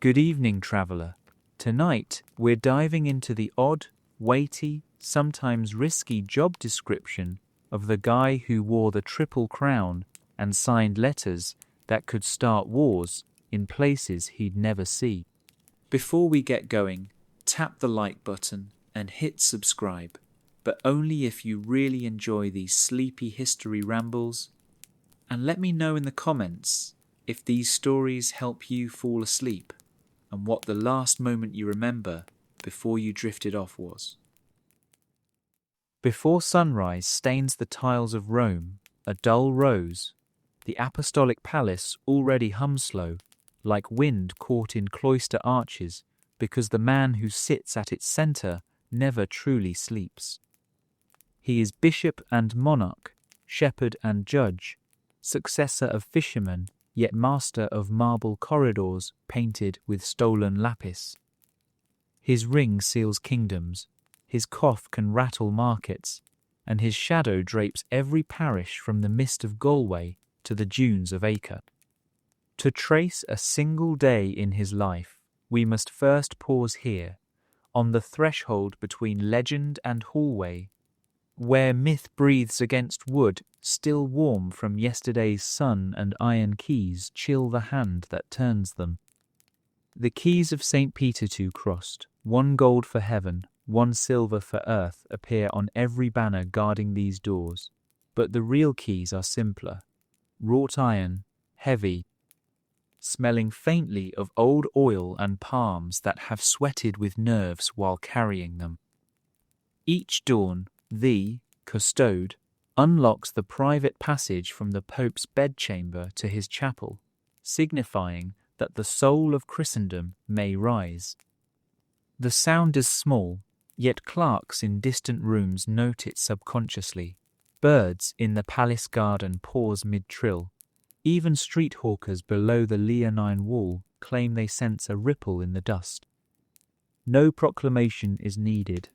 Good evening, traveller. Tonight, we're diving into the odd, weighty, sometimes risky job description of the guy who wore the Triple Crown and signed letters that could start wars in places he'd never see. Before we get going, tap the like button and hit subscribe, but only if you really enjoy these sleepy history rambles. And let me know in the comments if these stories help you fall asleep and what the last moment you remember before you drifted off was. Before sunrise stains the tiles of Rome a dull rose, the apostolic palace already hums slow, like wind caught in cloister arches, because the man who sits at its centre never truly sleeps. He is bishop and monarch, shepherd and judge, successor of fisherman, yet master of marble corridors painted with stolen lapis. His ring seals kingdoms, his cough can rattle markets, and his shadow drapes every parish from the mist of Galway to the dunes of Acre. To trace a single day in his life, we must first pause here, on the threshold between legend and hallway, where myth breathes against wood, still warm from yesterday's sun, and iron keys chill the hand that turns them. The keys of St. Peter II crossed, one gold for heaven, one silver for earth, appear on every banner guarding these doors. But the real keys are simpler, wrought iron, heavy, smelling faintly of old oil and palms that have sweated with nerves while carrying them. Each dawn, the custode unlocks the private passage from the Pope's bedchamber to his chapel, signifying that the soul of Christendom may rise. The sound is small, yet clerks in distant rooms note it subconsciously. Birds in the palace garden pause mid-trill. Even street hawkers below the leonine wall claim they sense a ripple in the dust. No proclamation is needed.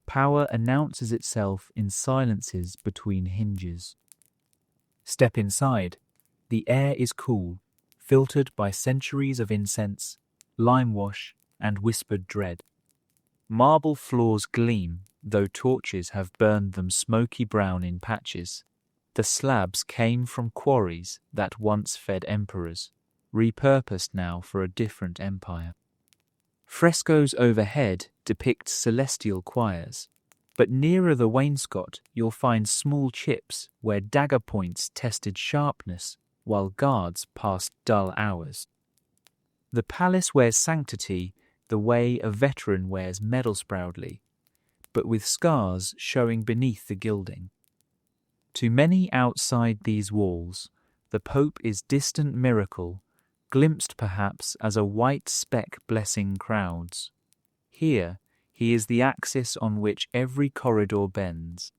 Power announces itself in silences between hinges. Step inside. The air is cool, filtered by centuries of incense, lime wash, and whispered dread. Marble floors gleam, though torches have burned them smoky brown in patches. The slabs came from quarries that once fed emperors, repurposed now for a different empire. Frescoes overhead depict celestial choirs, but nearer the wainscot you'll find small chips where dagger points tested sharpness while guards passed dull hours. The palace wears sanctity the way a veteran wears medals proudly, but with scars showing beneath the gilding. To many outside these walls, the Pope is distant miracle, glimpsed perhaps as a white speck blessing crowds. Here, he is the axis on which every corridor bends.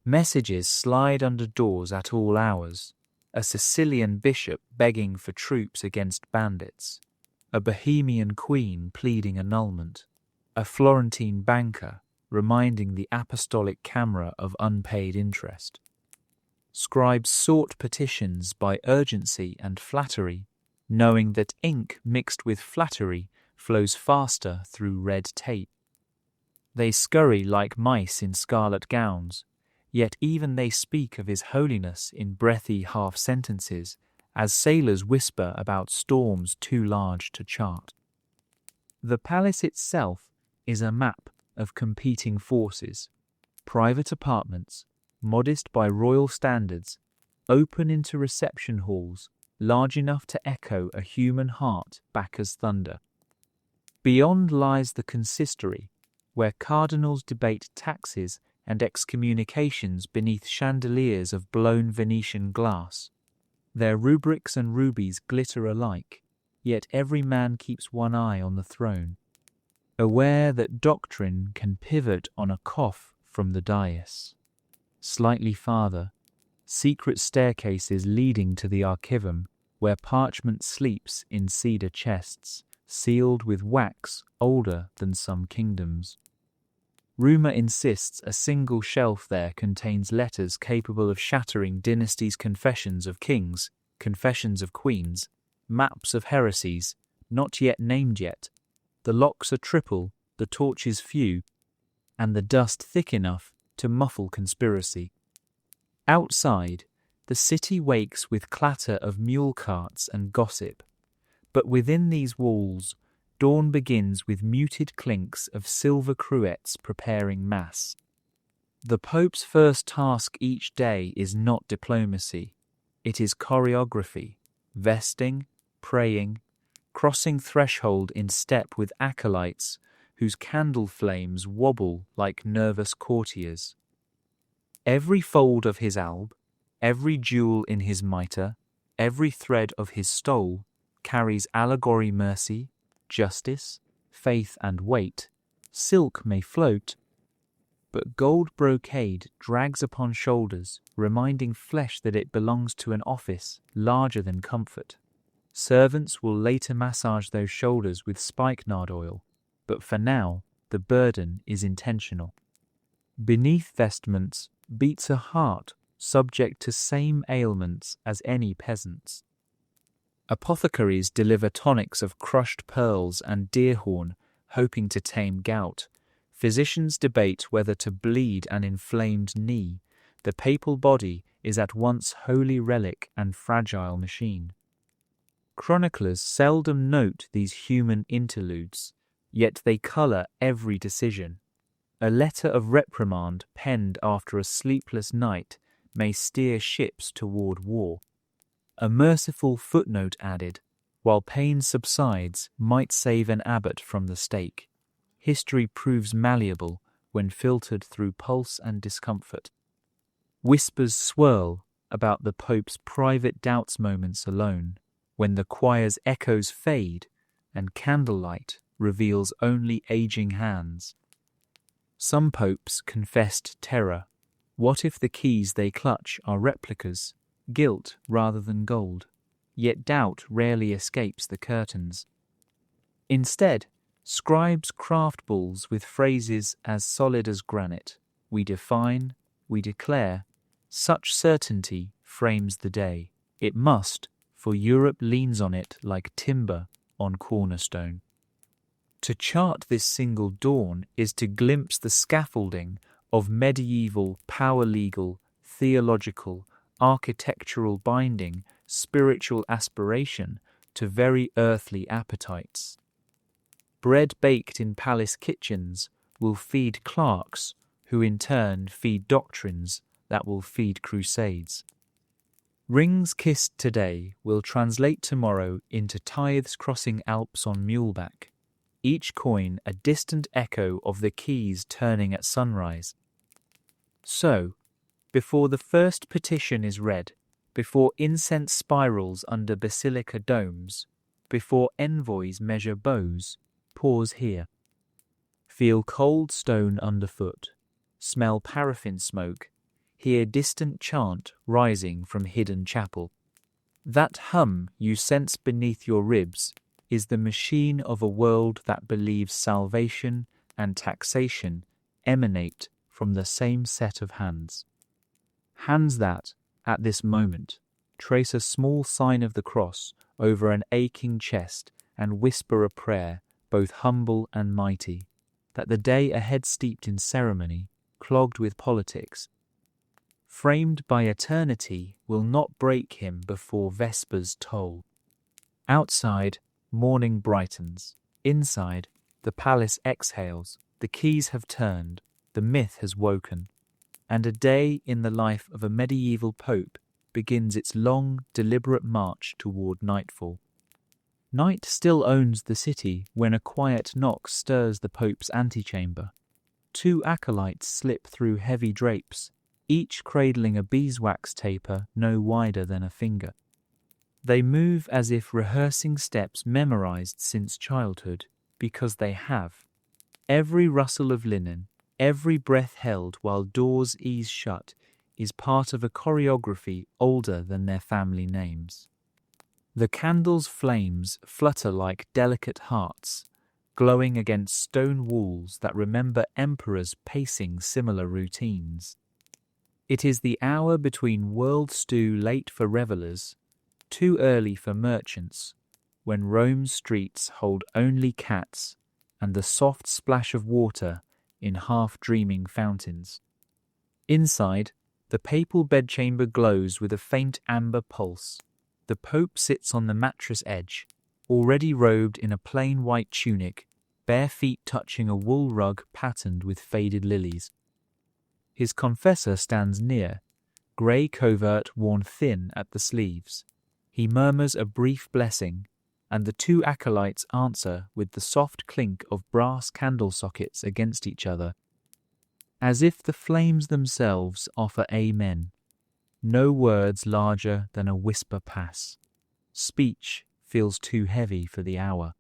Messages slide under doors at all hours, a Sicilian bishop begging for troops against bandits, a Bohemian queen pleading annulment, a Florentine banker reminding the apostolic camera of unpaid interest. Scribes sort petitions by urgency and flattery, knowing that ink mixed with flattery flows faster through red tape. They scurry like mice in scarlet gowns, yet even they speak of His Holiness in breathy half-sentences, as sailors whisper about storms too large to chart. The palace itself is a map of competing forces, private apartments, modest by royal standards, open into reception halls, large enough to echo a human heart back as thunder. Beyond lies the consistory, where cardinals debate taxes and excommunications beneath chandeliers of blown Venetian glass. Their rubrics and rubies glitter alike, yet every man keeps one eye on the throne, aware that doctrine can pivot on a cough from the dais. Slightly farther, secret staircases leading to the archivum, where parchment sleeps in cedar chests, sealed with wax older than some kingdoms. Rumour insists a single shelf there contains letters capable of shattering dynasties' confessions of kings, confessions of queens, maps of heresies, not yet named yet. The locks are triple, the torches few, and the dust thick enough to muffle conspiracy. Outside, the city wakes with clatter of mule carts and gossip, but within these walls, dawn begins with muted clinks of silver cruets preparing mass. The Pope's first task each day is not diplomacy, it is choreography, vesting, praying, crossing threshold in step with acolytes whose candle flames wobble like nervous courtiers. Every fold of his alb, every jewel in his mitre, every thread of his stole carries allegory mercy, justice, faith and weight. Silk may float, but gold brocade drags upon shoulders, reminding flesh that it belongs to an office larger than comfort. Servants will later massage those shoulders with spikenard oil, but for now, the burden is intentional. Beneath vestments beats a heart subject to same ailments as any peasant's. Apothecaries deliver tonics of crushed pearls and deer-horn, hoping to tame gout. Physicians debate whether to bleed an inflamed knee. The papal body is at once holy relic and fragile machine. Chroniclers seldom note these human interludes, yet they colour every decision. A letter of reprimand penned after a sleepless night may steer ships toward war. A merciful footnote added, while pain subsides, might save an abbot from the stake. History proves malleable when filtered through pulse and discomfort. Whispers swirl about the Pope's private doubts moments alone, when the choir's echoes fade and candlelight reveals only aging hands. Some popes confessed terror. What if the keys they clutch are replicas, gilt rather than gold? Yet doubt rarely escapes the curtains. Instead, scribes craft bulls with phrases as solid as granite. We define, we declare. Such certainty frames the day. It must, for Europe leans on it like timber on cornerstone. To chart this single dawn is to glimpse the scaffolding of medieval, power-legal, theological, architectural binding, spiritual aspiration to very earthly appetites. Bread baked in palace kitchens will feed clerks, who in turn feed doctrines that will feed crusades. Rings kissed today will translate tomorrow into tithes crossing Alps on muleback, each coin a distant echo of the keys turning at sunrise. So, before the first petition is read, before incense spirals under basilica domes, before envoys measure bows, pause here. Feel cold stone underfoot, smell paraffin smoke, hear distant chant rising from hidden chapel. That hum you sense beneath your ribs is the machine of a world that believes salvation and taxation emanate from the same set of hands. Hands that, at this moment, trace a small sign of the cross over an aching chest and whisper a prayer both humble and mighty, that the day ahead steeped in ceremony, clogged with politics, framed by eternity, will not break him before vespers toll. Outside, morning brightens. Inside, the palace exhales. The keys have turned. The myth has woken. And a day in the life of a medieval pope begins its long, deliberate march toward nightfall. Night still owns the city when a quiet knock stirs the pope's antechamber. 2 acolytes slip through heavy drapes, each cradling a beeswax taper no wider than a finger. They move as if rehearsing steps memorized since childhood, because they have. Every rustle of linen, every breath held while doors ease shut, is part of a choreography older than their family names. The candles' flames flutter like delicate hearts, glowing against stone walls that remember emperors pacing similar routines. It is the hour between world stew late for revellers, too early for merchants, when Rome's streets hold only cats and the soft splash of water in half-dreaming fountains. Inside, the papal bedchamber glows with a faint amber pulse. The Pope sits on the mattress edge, already robed in a plain white tunic, bare feet touching a wool rug patterned with faded lilies. His confessor stands near, grey covert worn thin at the sleeves. He murmurs a brief blessing, and the two acolytes answer with the soft clink of brass candle sockets against each other, as if the flames themselves offer amen. No words larger than a whisper pass. Speech feels too heavy for the hour.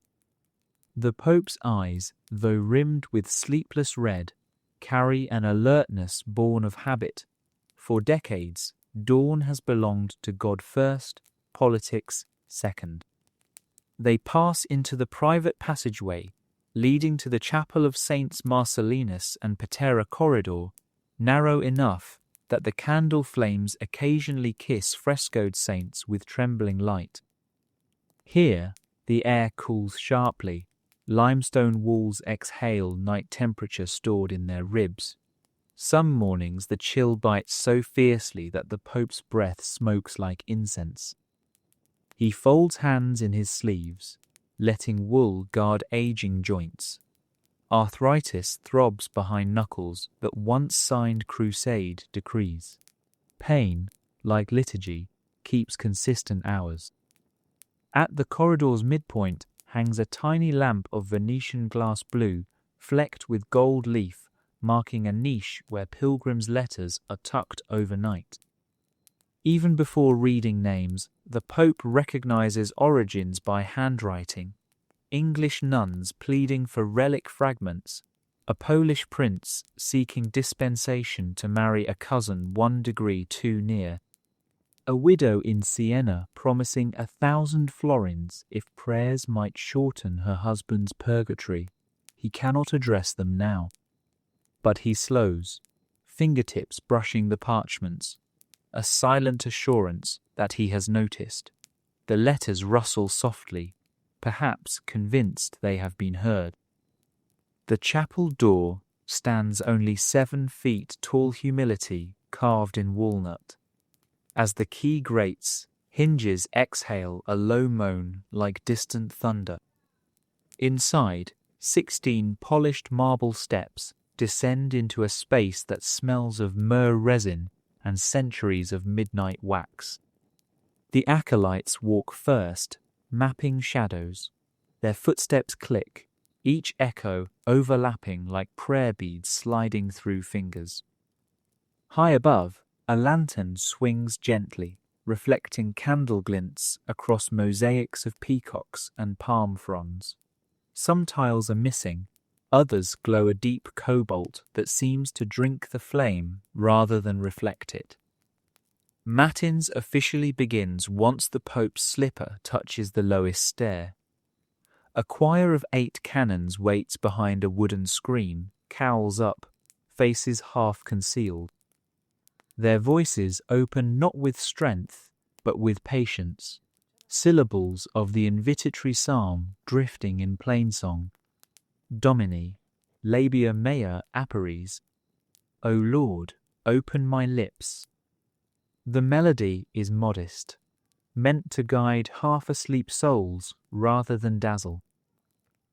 The Pope's eyes, though rimmed with sleepless red, carry an alertness born of habit. For decades, dawn has belonged to God first, politics second. They pass into the private passageway leading to the chapel of Saints Marcellinus and Patera corridor, narrow enough that the candle flames occasionally kiss frescoed saints with trembling light. Here, the air cools sharply. Limestone walls exhale night temperature stored in their ribs. Some mornings the chill bites so fiercely that the Pope's breath smokes like incense. He folds hands in his sleeves, letting wool guard aging joints. Arthritis throbs behind knuckles that once signed crusade decrees. Pain, like liturgy, keeps consistent hours. At the corridor's midpoint hangs a tiny lamp of Venetian glass blue, flecked with gold leaf, marking a niche where pilgrims' letters are tucked overnight. Even before reading names, the Pope recognizes origins by handwriting. English nuns pleading for relic fragments, a Polish prince seeking dispensation to marry a cousin 1 degree too near, a widow in Siena promising 1,000 florins if prayers might shorten her husband's purgatory. He cannot address them now. But he slows, fingertips brushing the parchments, a silent assurance that he has noticed. The letters rustle softly, perhaps convinced they have been heard. The chapel door stands only 7 feet tall humility carved in walnut. As the key grates, hinges exhale a low moan like distant thunder. Inside, 16 polished marble steps descend into a space that smells of myrrh resin and centuries of midnight wax. The acolytes walk first, mapping shadows. Their footsteps click, each echo overlapping like prayer beads sliding through fingers. High above, a lantern swings gently, reflecting candle glints across mosaics of peacocks and palm fronds. Some tiles are missing, others glow a deep cobalt that seems to drink the flame rather than reflect it. Matins officially begins once the Pope's slipper touches the lowest stair. A choir of 8 canons waits behind a wooden screen, cowls up, faces half concealed. Their voices open not with strength, but with patience, syllables of the invitatory psalm drifting in plainsong. Domini, labia mea appares. O Lord, open my lips. The melody is modest, meant to guide half-asleep souls rather than dazzle.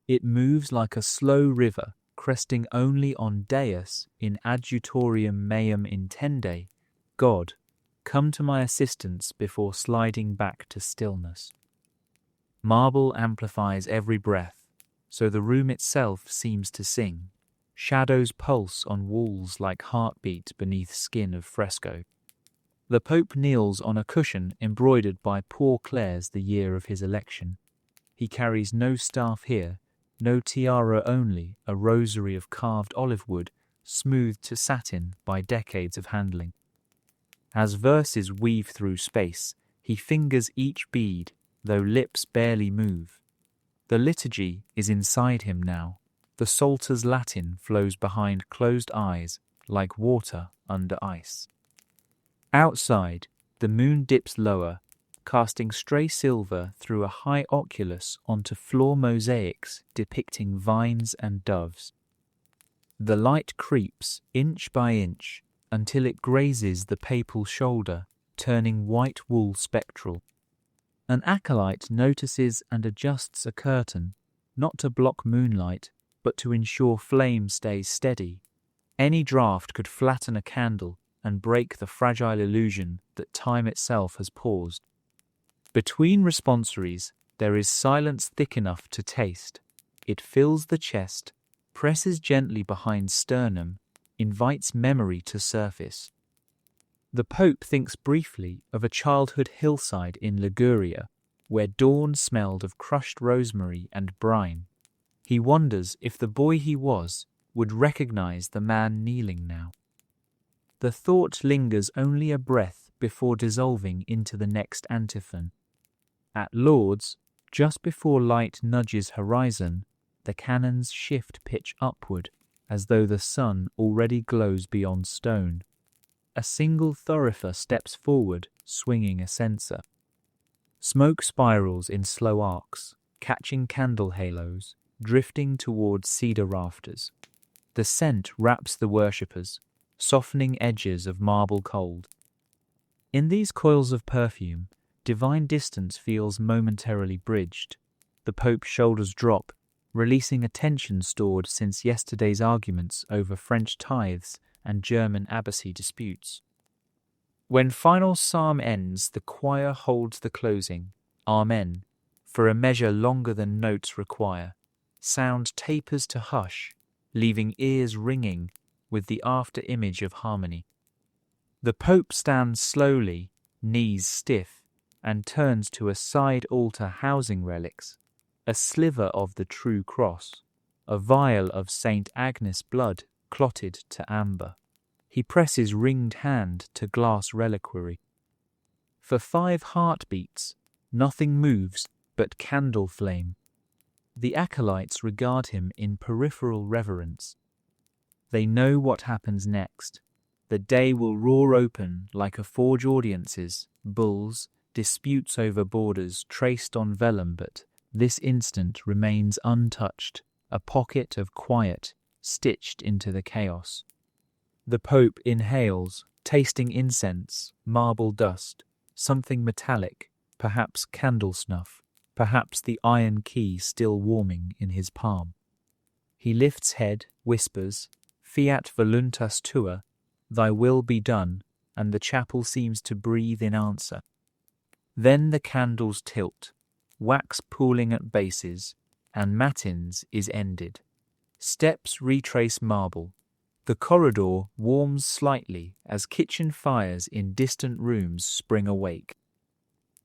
It moves like a slow river, cresting only on Deus in adjutorium meum intende, God, come to my assistance before sliding back to stillness. Marble amplifies every breath, so the room itself seems to sing. Shadows pulse on walls like heartbeat beneath skin of fresco. The Pope kneels on a cushion embroidered by Poor Clare's the year of his election. He carries no staff here, no tiara, only a rosary of carved olive wood, smoothed to satin by decades of handling. As verses weave through space, he fingers each bead, though lips barely move. The liturgy is inside him now. The Psalter's Latin flows behind closed eyes like water under ice. Outside, the moon dips lower, casting stray silver through a high oculus onto floor mosaics depicting vines and doves. The light creeps inch by inch until it grazes the papal shoulder, turning white wool spectral. An acolyte notices and adjusts a curtain, not to block moonlight, but to ensure flame stays steady. Any draught could flatten a candle and break the fragile illusion that time itself has paused. Between responsories, there is silence thick enough to taste. It fills the chest, presses gently behind sternum, invites memory to surface. The Pope thinks briefly of a childhood hillside in Liguria, where dawn smelled of crushed rosemary and brine. He wonders if the boy he was would recognize the man kneeling now. The thought lingers only a breath before dissolving into the next antiphon. At Lourdes, just before light nudges horizon, the cannons shift pitch upward, as though the sun already glows beyond stone. A single thurifer steps forward, swinging a censer. Smoke spirals in slow arcs, catching candle halos, drifting towards cedar rafters. The scent wraps the worshippers, softening edges of marble cold. In these coils of perfume, divine distance feels momentarily bridged. The Pope's shoulders drop, releasing a tension stored since yesterday's arguments over French tithes and German abbacy disputes. When final psalm ends, the choir holds the closing, Amen, for a measure longer than notes require. Sound tapers to hush, leaving ears ringing with the after-image of harmony. The Pope stands slowly, knees stiff, and turns to a side altar housing relics, a sliver of the true cross, a vial of St. Agnes blood clotted to amber. He presses ringed hand to glass reliquary. For 5 heartbeats, nothing moves but candle flame. The acolytes regard him in peripheral reverence. They know what happens next. The day will roar open like a forge audiences, bulls, disputes over borders traced on vellum, but this instant remains untouched, a pocket of quiet stitched into the chaos. The Pope inhales, tasting incense, marble dust, something metallic, perhaps candle snuff, perhaps the iron key still warming in his palm. He lifts head, whispers, Fiat voluntas tua, thy will be done, and the chapel seems to breathe in answer. Then the candles tilt, wax pooling at bases, and matins is ended. Steps retrace marble. The corridor warms slightly as kitchen fires in distant rooms spring awake.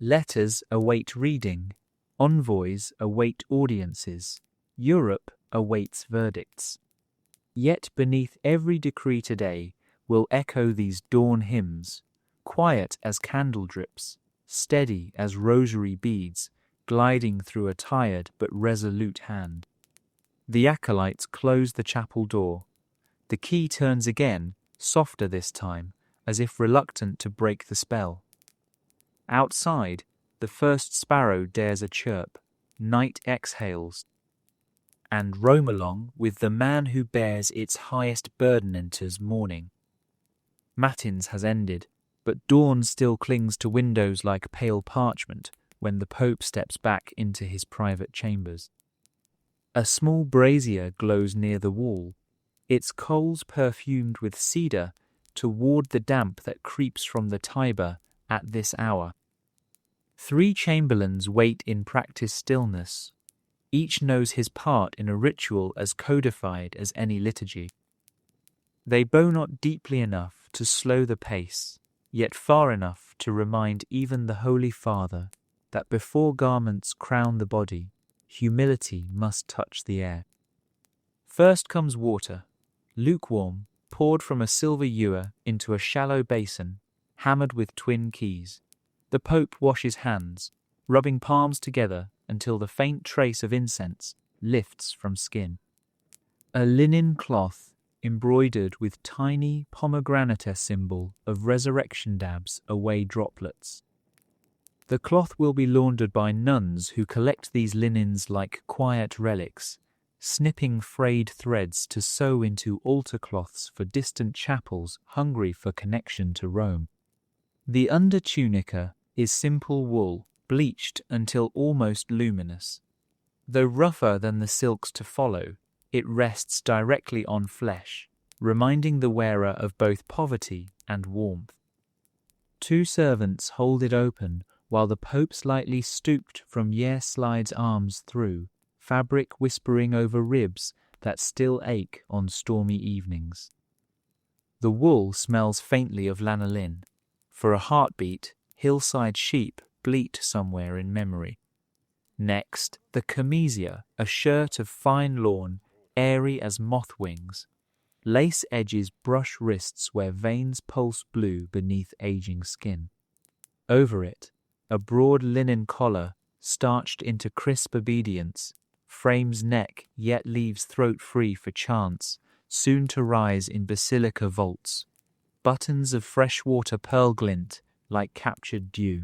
Letters await reading. Envoys await audiences. Europe awaits verdicts. Yet beneath every decree today will echo these dawn hymns, quiet as candle drips, steady as rosary beads, gliding through a tired but resolute hand. The acolytes close the chapel door. The key turns again, softer this time, as if reluctant to break the spell. Outside, the first sparrow dares a chirp, night exhales, and roam along with the man who bears its highest burden enters morning. Matins has ended, but dawn still clings to windows like pale parchment when the Pope steps back into his private chambers. A small brazier glows near the wall, its coals perfumed with cedar to ward the damp that creeps from the Tiber at this hour. 3 chamberlains wait in practiced stillness. Each knows his part in a ritual as codified as any liturgy. They bow not deeply enough to slow the pace, yet far enough to remind even the Holy Father that before garments crown the body, humility must touch the air. First comes water, lukewarm, poured from a silver ewer into a shallow basin, hammered with twin keys. The Pope washes hands, rubbing palms together until the faint trace of incense lifts from skin. A linen cloth embroidered with tiny pomegranate symbol of resurrection dabs away droplets. The cloth will be laundered by nuns who collect these linens like quiet relics, snipping frayed threads to sew into altar cloths for distant chapels hungry for connection to Rome. The undertunica is simple wool, bleached until almost luminous. Though rougher than the silks to follow, it rests directly on flesh, reminding the wearer of both poverty and warmth. 2 servants hold it open while the Pope slightly stooped from slides arms through, fabric whispering over ribs that still ache on stormy evenings. The wool smells faintly of lanolin. For a heartbeat, hillside sheep bleat somewhere in memory. Next, the chemise, a shirt of fine lawn, airy as moth wings. Lace edges brush wrists where veins pulse blue beneath aging skin. Over it, a broad linen collar, starched into crisp obedience, frames neck yet leaves throat free for chants, soon to rise in basilica vaults. Buttons of freshwater pearl glint like captured dew.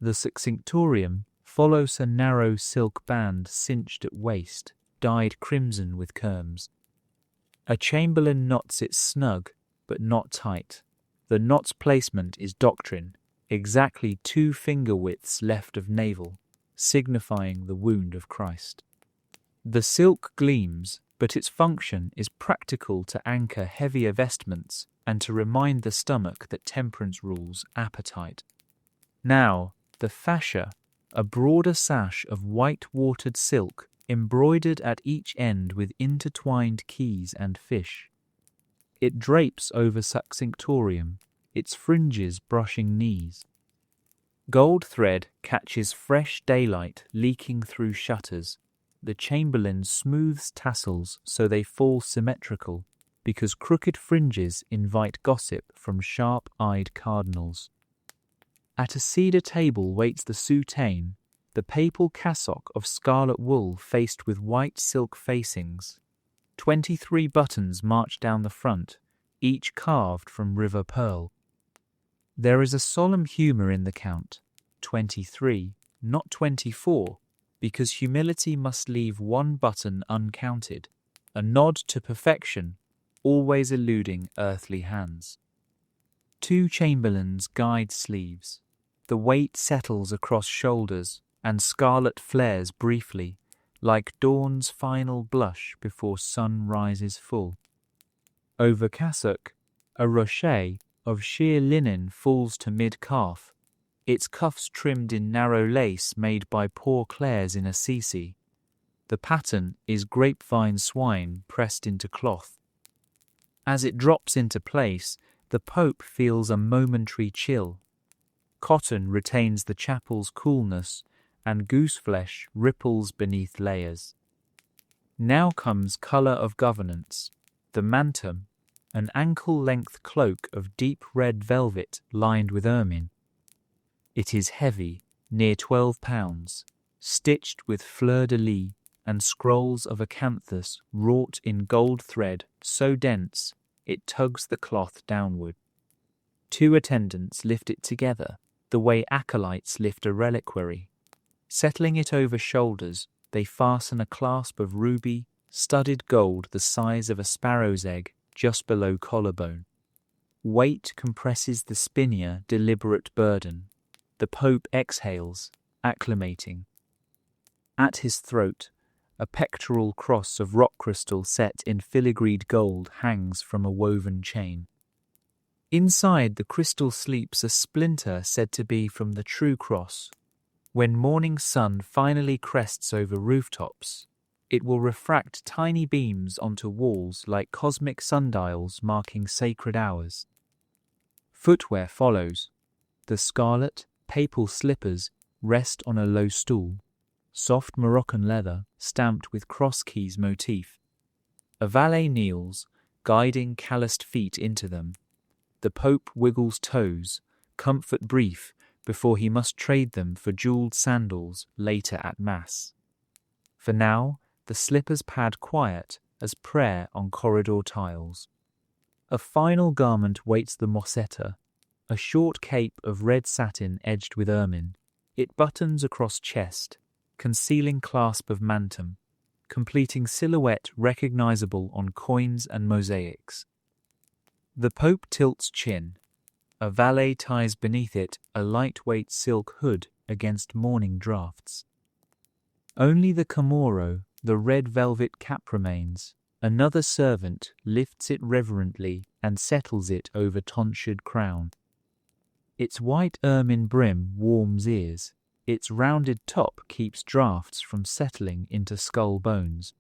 The succinctorium follows a narrow silk band cinched at waist, dyed crimson with kerms. A chamberlain knots it snug, but not tight. The knot's placement is doctrine, exactly 2 finger widths left of navel, signifying the wound of Christ. The silk gleams, but its function is practical to anchor heavier vestments and to remind the stomach that temperance rules appetite. Now, the fascia, a broader sash of white-watered silk, embroidered at each end with intertwined keys and fish. It drapes over succinctorium, its fringes brushing knees. Gold thread catches fresh daylight leaking through shutters. The chamberlain smooths tassels so they fall symmetrical, because crooked fringes invite gossip from sharp-eyed cardinals. At a cedar table waits the soutane, the papal cassock of scarlet wool faced with white silk facings. 23 buttons march down the front, each carved from river pearl. There is a solemn humour in the count, 23, not 24, because humility must leave 1 button uncounted, a nod to perfection, always eluding earthly hands. 2 chamberlains guide sleeves. The weight settles across shoulders, and scarlet flares briefly, like dawn's final blush before sun rises full. Over cassock, a rochet of sheer linen falls to mid-calf, its cuffs trimmed in narrow lace made by poor Clares in Assisi. The pattern is grapevine swine pressed into cloth. As it drops into place, the Pope feels a momentary chill. Cotton retains the chapel's coolness, and gooseflesh ripples beneath layers. Now comes colour of governance, the mantum, an ankle-length cloak of deep red velvet lined with ermine. It is heavy, near 12 pounds, stitched with fleur-de-lis and scrolls of acanthus wrought in gold thread so dense it tugs the cloth downward. 2 attendants lift it together, the way acolytes lift a reliquary. Settling it over shoulders, they fasten a clasp of ruby, studded gold the size of a sparrow's egg just below collarbone. Weight compresses the spinnere deliberate burden. The Pope exhales, acclimating. At his throat, a pectoral cross of rock crystal set in filigreed gold hangs from a woven chain. Inside the crystal sleeps a splinter said to be from the true cross. When morning sun finally crests over rooftops, it will refract tiny beams onto walls like cosmic sundials marking sacred hours. Footwear follows. The scarlet, papal slippers rest on a low stool, soft Moroccan leather stamped with cross keys motif. A valet kneels, guiding calloused feet into them. The Pope wiggles toes, comfort brief, before he must trade them for jewelled sandals later at Mass. For now, the slippers pad quiet as prayer on corridor tiles. A final garment waits the mossetta, a short cape of red satin edged with ermine. It buttons across chest, concealing clasp of mantum, completing silhouette recognizable on coins and mosaics. The Pope tilts chin. A valet ties beneath it a lightweight silk hood against morning draughts. Only the Camorro, the red velvet cap remains. Another servant lifts it reverently and settles it over tonsured crown. Its white ermine brim warms ears. Its rounded top keeps draughts from settling into skull bones.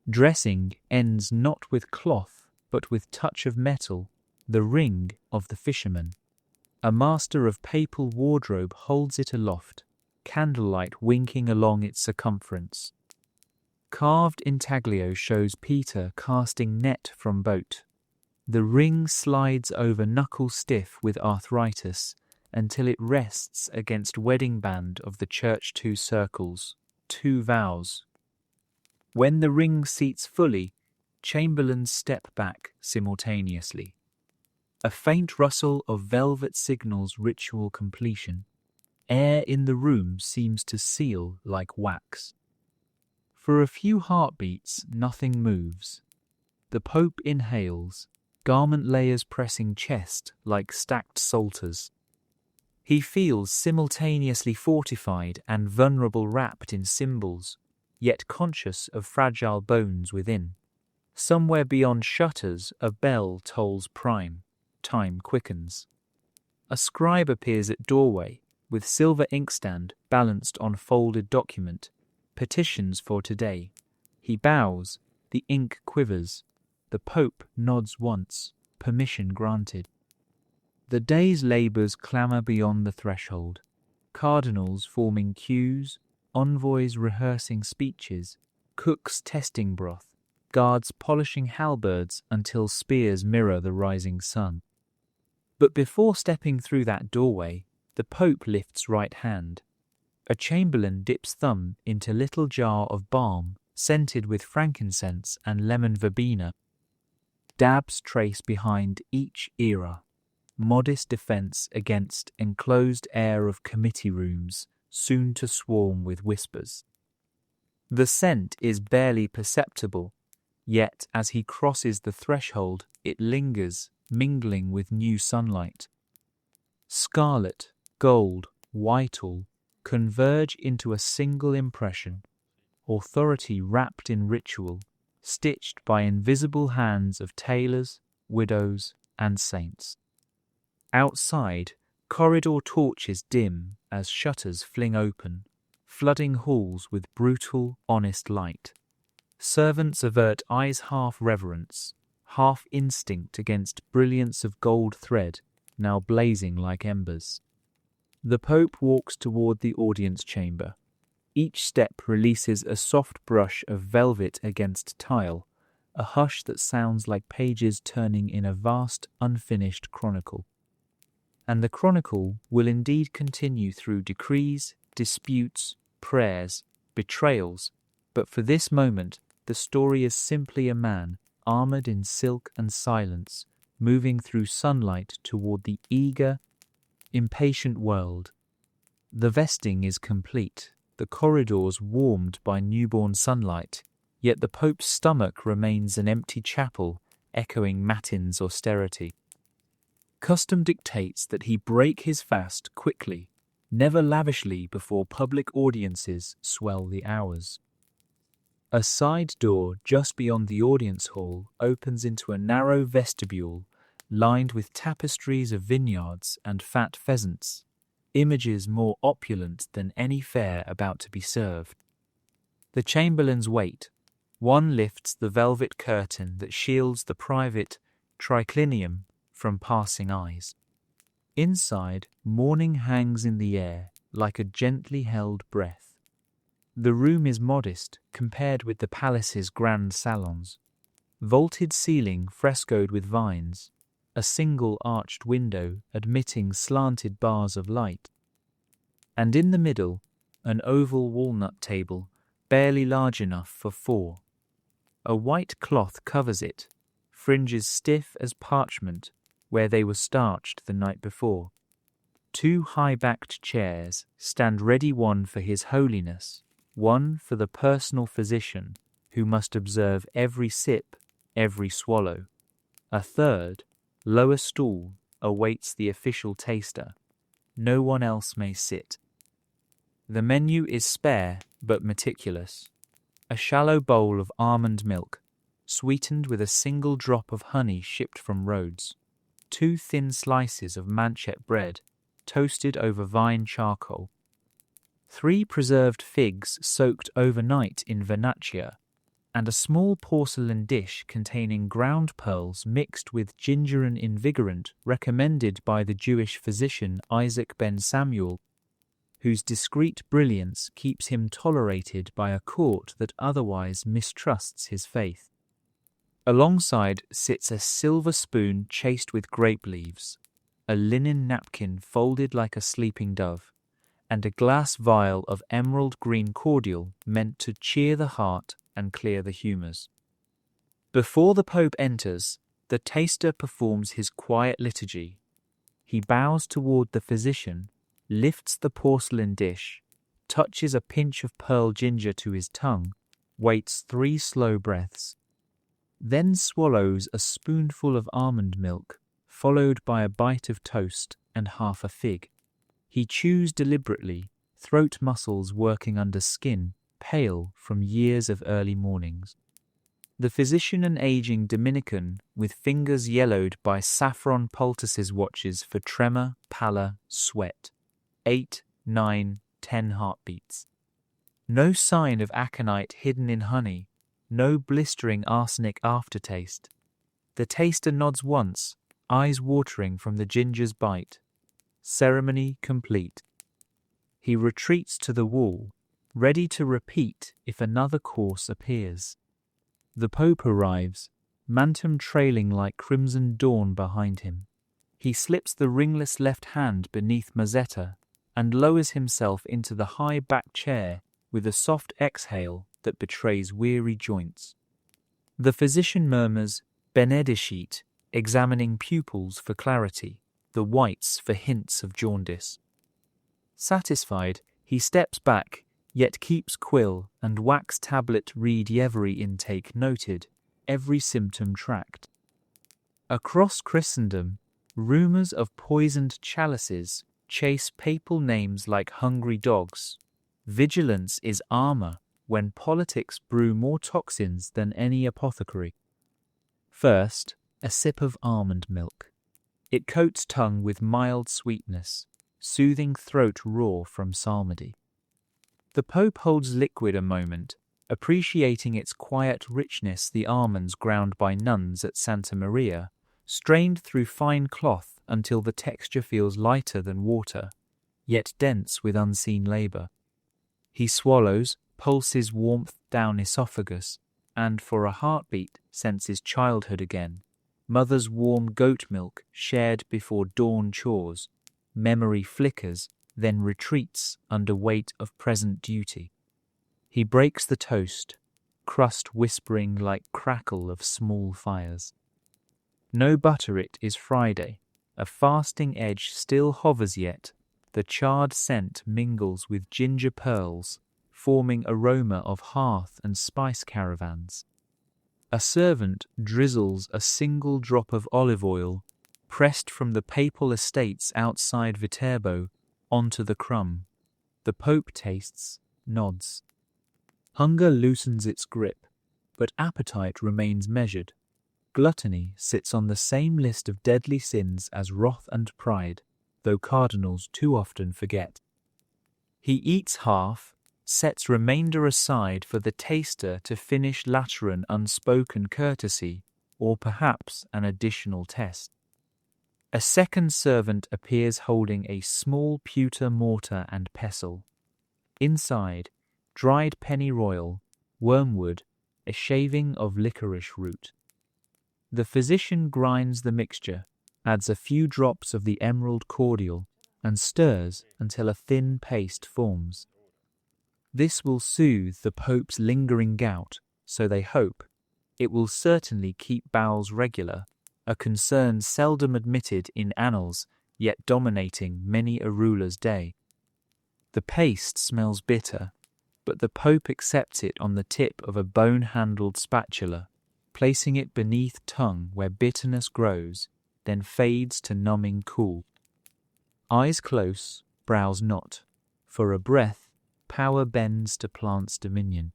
Dressing ends not with cloth, but with touch of metal, the ring of the fisherman. A master of papal wardrobe holds it aloft, candlelight winking along its circumference. Carved intaglio shows Peter casting net from boat. The ring slides over knuckle stiff with arthritis until it rests against wedding band of the church 2 circles, 2 vows. When the ring seats fully, chamberlains step back simultaneously. A faint rustle of velvet signals ritual completion. Air in the room seems to seal like wax. For a few heartbeats, nothing moves. The Pope inhales, garment layers pressing chest like stacked psalters. He feels simultaneously fortified and vulnerable, wrapped in symbols, yet conscious of fragile bones within. Somewhere beyond shutters, a bell tolls prime. Time quickens. A scribe appears at doorway, with silver inkstand balanced on folded document. Petitions for today. He bows, the ink quivers. The Pope nods once, permission granted. The day's labours clamour beyond the threshold. Cardinals forming queues, envoys rehearsing speeches, cooks testing broth, guards polishing halberds until spears mirror the rising sun. But before stepping through that doorway, the Pope lifts right hand. A chamberlain dips thumb into little jar of balm scented with frankincense and lemon verbena. Dabs trace behind each era. Modest defence against enclosed air of committee rooms, soon to swarm with whispers. The scent is barely perceptible, yet as he crosses the threshold, it lingers, mingling with new sunlight. Scarlet, gold, whitall converge into a single impression, authority wrapped in ritual, stitched by invisible hands of tailors, widows, and saints. Outside, corridor torches dim as shutters fling open, flooding halls with brutal, honest light. Servants avert eyes half reverence, half instinct against brilliance of gold thread, now blazing like embers. The Pope walks toward the audience chamber. Each step releases a soft brush of velvet against tile, a hush that sounds like pages turning in a vast, unfinished chronicle. And the chronicle will indeed continue through decrees, disputes, prayers, betrayals, but for this moment the story is simply a man, armoured in silk and silence, moving through sunlight toward the eager, impatient world. The vesting is complete, the corridors warmed by newborn sunlight, yet the Pope's stomach remains an empty chapel, echoing Matin's austerity. Custom dictates that he break his fast quickly, never lavishly before public audiences swell the hours. A side door just beyond the audience hall opens into a narrow vestibule lined with tapestries of vineyards and fat pheasants, images more opulent than any fare about to be served. The chamberlains wait. One lifts the velvet curtain that shields the private triclinium from passing eyes. Inside, morning hangs in the air like a gently held breath. The room is modest compared with the palace's grand salons. Vaulted ceiling frescoed with vines, a single arched window admitting slanted bars of light. And in the middle, an oval walnut table, barely large enough for 4. A white cloth covers it, fringes stiff as parchment, where they were starched the night before. 2 high-backed chairs stand ready, one for His Holiness, one for the personal physician who must observe every sip, every swallow. A third, lower stool awaits the official taster. No one else may sit. The menu is spare but meticulous. A shallow bowl of almond milk, sweetened with a single drop of honey shipped from Rhodes. 2 thin slices of manchet bread, toasted over vine charcoal. 3 preserved figs soaked overnight in vernaccia, and a small porcelain dish containing ground pearls mixed with ginger and invigorant recommended by the Jewish physician Isaac ben Samuel, whose discreet brilliance keeps him tolerated by a court that otherwise mistrusts his faith. Alongside sits a silver spoon chased with grape leaves, a linen napkin folded like a sleeping dove, and a glass vial of emerald green cordial meant to cheer the heart and clear the humours. Before the Pope enters, the taster performs his quiet liturgy. He bows toward the physician, lifts the porcelain dish, touches a pinch of pearl ginger to his tongue, waits 3 slow breaths, then swallows a spoonful of almond milk, followed by a bite of toast and half a fig. He chews deliberately, throat muscles working under skin, pale from years of early mornings. The physician, an aging Dominican with fingers yellowed by saffron poultices, watches for tremor, pallor, sweat. 8, 9, 10 heartbeats. No sign of aconite hidden in honey, no blistering arsenic aftertaste. The taster nods once, eyes watering from the ginger's bite. Ceremony complete. He retreats to the wall, ready to repeat if another course appears. The Pope arrives, mantum trailing like crimson dawn behind him. He slips the ringless left hand beneath Mazetta and lowers himself into the high back chair with a soft exhale that betrays weary joints. The physician murmurs Benedicite, examining pupils for clarity, the whites for hints of jaundice. Satisfied, he steps back, yet keeps quill and wax tablet read every intake noted, every symptom tracked. Across Christendom, rumours of poisoned chalices chase papal names like hungry dogs. Vigilance is armour when politics brew more toxins than any apothecary. First, a sip of almond milk. It coats tongue with mild sweetness, soothing throat raw from psalmody. The Pope holds liquid a moment, appreciating its quiet richness, the almonds ground by nuns at Santa Maria, strained through fine cloth until the texture feels lighter than water, yet dense with unseen labour. He swallows, pulses warmth down esophagus, and for a heartbeat senses childhood again. Mother's warm goat milk shared before dawn chores. Memory flickers, then retreats under weight of present duty. He breaks the toast, crust whispering like crackle of small fires. No butter, it is Friday. A fasting edge still hovers yet. The charred scent mingles with ginger pearls, forming aroma of hearth and spice caravans. A servant drizzles a single drop of olive oil, pressed from the papal estates outside Viterbo, onto the crumb. The Pope tastes, nods. Hunger loosens its grip, but appetite remains measured. Gluttony sits on the same list of deadly sins as wrath and pride, though cardinals too often forget. He eats half, sets remainder aside for the taster to finish Lateran unspoken courtesy, or perhaps an additional test. A second servant appears holding a small pewter mortar and pestle. Inside, dried pennyroyal, wormwood, a shaving of licorice root. The physician grinds the mixture, adds a few drops of the emerald cordial, and stirs until a thin paste forms. This will soothe the Pope's lingering gout, so they hope. It will certainly keep bowels regular, a concern seldom admitted in annals, yet dominating many a ruler's day. The paste smells bitter, but the Pope accepts it on the tip of a bone-handled spatula, placing it beneath tongue where bitterness grows, then fades to numbing cool. Eyes close, brows not. For a breath, power bends to plant's dominion.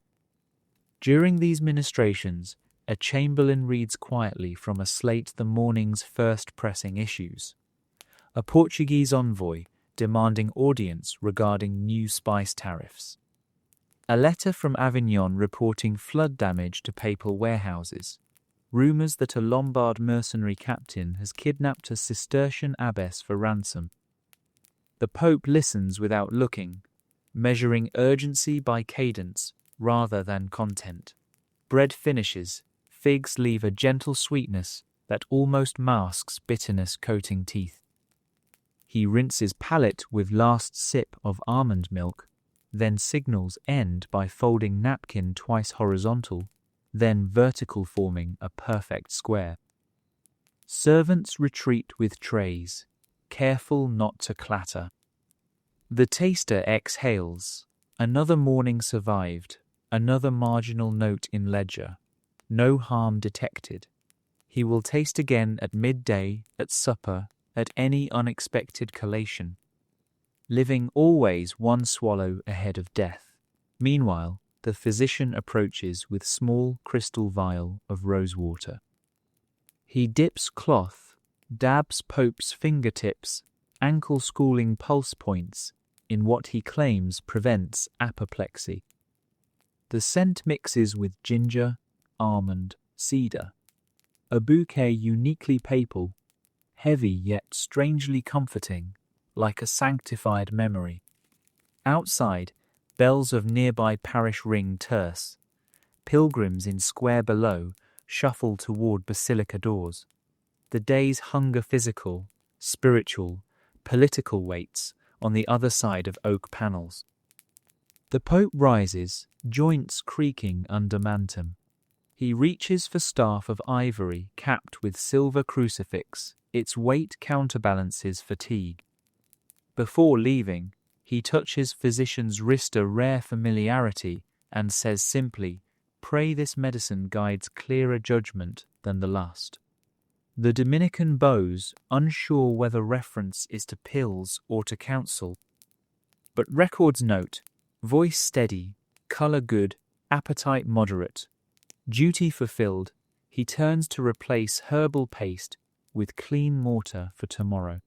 During these ministrations, a chamberlain reads quietly from a slate the morning's first pressing issues. A Portuguese envoy demanding audience regarding new spice tariffs. A letter from Avignon reporting flood damage to papal warehouses. Rumours that a Lombard mercenary captain has kidnapped a Cistercian abbess for ransom. The Pope listens without looking, measuring urgency by cadence rather than content. Bread finishes, figs leave a gentle sweetness that almost masks bitterness coating teeth. He rinses palate with last sip of almond milk, then signals end by folding napkin twice horizontal, then vertical forming a perfect square. Servants retreat with trays, careful not to clatter. The taster exhales. Another morning survived, another marginal note in ledger. No harm detected. He will taste again at midday, at supper, at any unexpected collation, living always one swallow ahead of death. Meanwhile, the physician approaches with small crystal vial of rosewater. He dips cloth, dabs Pope's fingertips, ankle-schooling pulse points in what he claims prevents apoplexy. The scent mixes with ginger, almond, cedar, a bouquet uniquely papal, heavy yet strangely comforting, like a sanctified memory. Outside, bells of nearby parish ring terse. Pilgrims in square below shuffle toward basilica doors. The day's hunger physical, spiritual, political waits on the other side of oak panels. The Pope rises, joints creaking under mantum. He reaches for staff of ivory capped with silver crucifix. Its weight counterbalances fatigue. Before leaving, he touches physician's wrist a rare familiarity and says simply, "Pray this medicine guides clearer judgment than the last." The Dominican bows, unsure whether reference is to pills or to counsel. But records note, voice steady, colour good, appetite moderate. Duty fulfilled, he turns to replace herbal paste with clean mortar for tomorrow.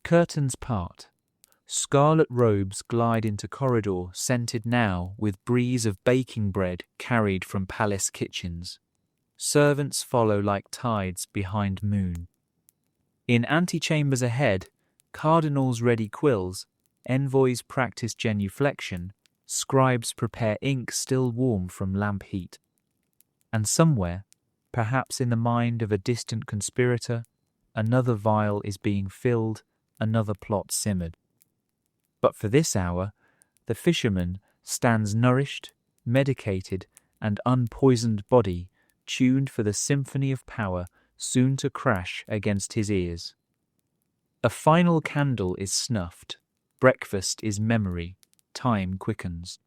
Curtains part. Scarlet robes glide into corridor scented now with breeze of baking bread carried from palace kitchens. Servants follow like tides behind moon. In antechambers ahead, cardinals ready quills, envoys practice genuflection, scribes prepare ink still warm from lamp heat. And somewhere, perhaps in the mind of a distant conspirator, another vial is being filled, another plot simmered. But for this hour, the fisherman stands nourished, medicated, and unpoisoned body, tuned for the symphony of power soon to crash against his ears. A final candle is snuffed. Breakfast is memory. Time quickens.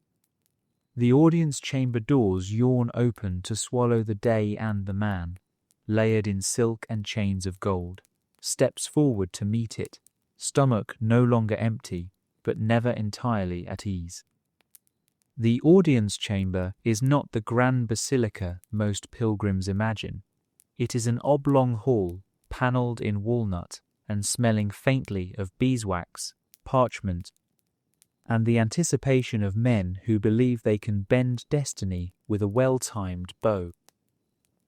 The audience chamber doors yawn open to swallow the day and the man, layered in silk and chains of gold, steps forward to meet it, stomach no longer empty, but never entirely at ease. The audience chamber is not the grand basilica most pilgrims imagine. It is an oblong hall, panelled in walnut and smelling faintly of beeswax, parchment, and the anticipation of men who believe they can bend destiny with a well-timed bow.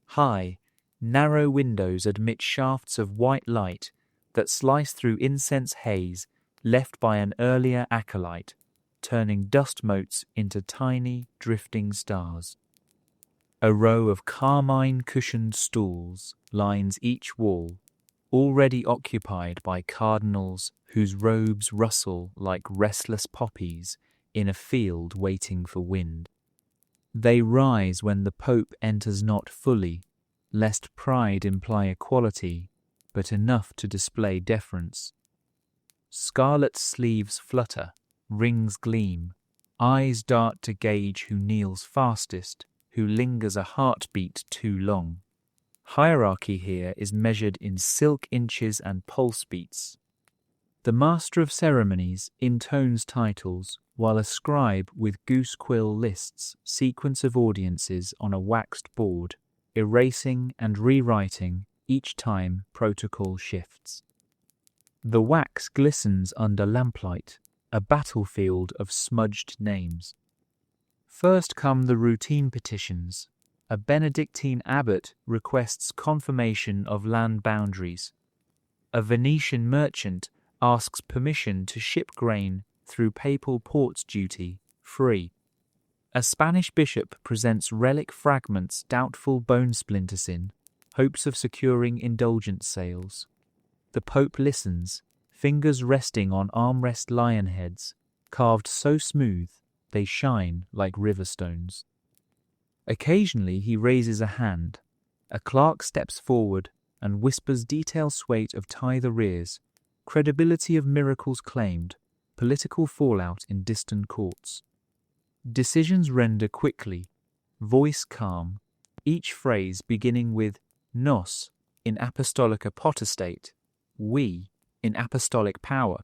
High, narrow windows admit shafts of white light that slice through incense haze left by an earlier acolyte, turning dust motes into tiny, drifting stars. A row of carmine-cushioned stools lines each wall, already occupied by cardinals whose robes rustle like restless poppies in a field waiting for wind. They rise when the Pope enters not fully, lest pride imply equality, but enough to display deference. Scarlet sleeves flutter, rings gleam, eyes dart to gauge who kneels fastest, who lingers a heartbeat too long. Hierarchy here is measured in silk inches and pulse beats. The master of ceremonies intones titles, while a scribe with goose quill lists sequence of audiences on a waxed board, erasing and rewriting each time protocol shifts. The wax glistens under lamplight, a battlefield of smudged names. First come the routine petitions. A Benedictine abbot requests confirmation of land boundaries. A Venetian merchant asks permission to ship grain through papal ports duty, free. A Spanish bishop presents relic fragments doubtful bone splinters in, hopes of securing indulgence sales. The Pope listens, fingers resting on armrest lion heads, carved so smooth they shine like river stones. Occasionally he raises a hand. A clerk steps forward and whispers detailed swate of tithe arrears, credibility of miracles claimed, political fallout in distant courts. Decisions render quickly, voice calm, each phrase beginning with nos in apostolic apotastate, we in apostolic power.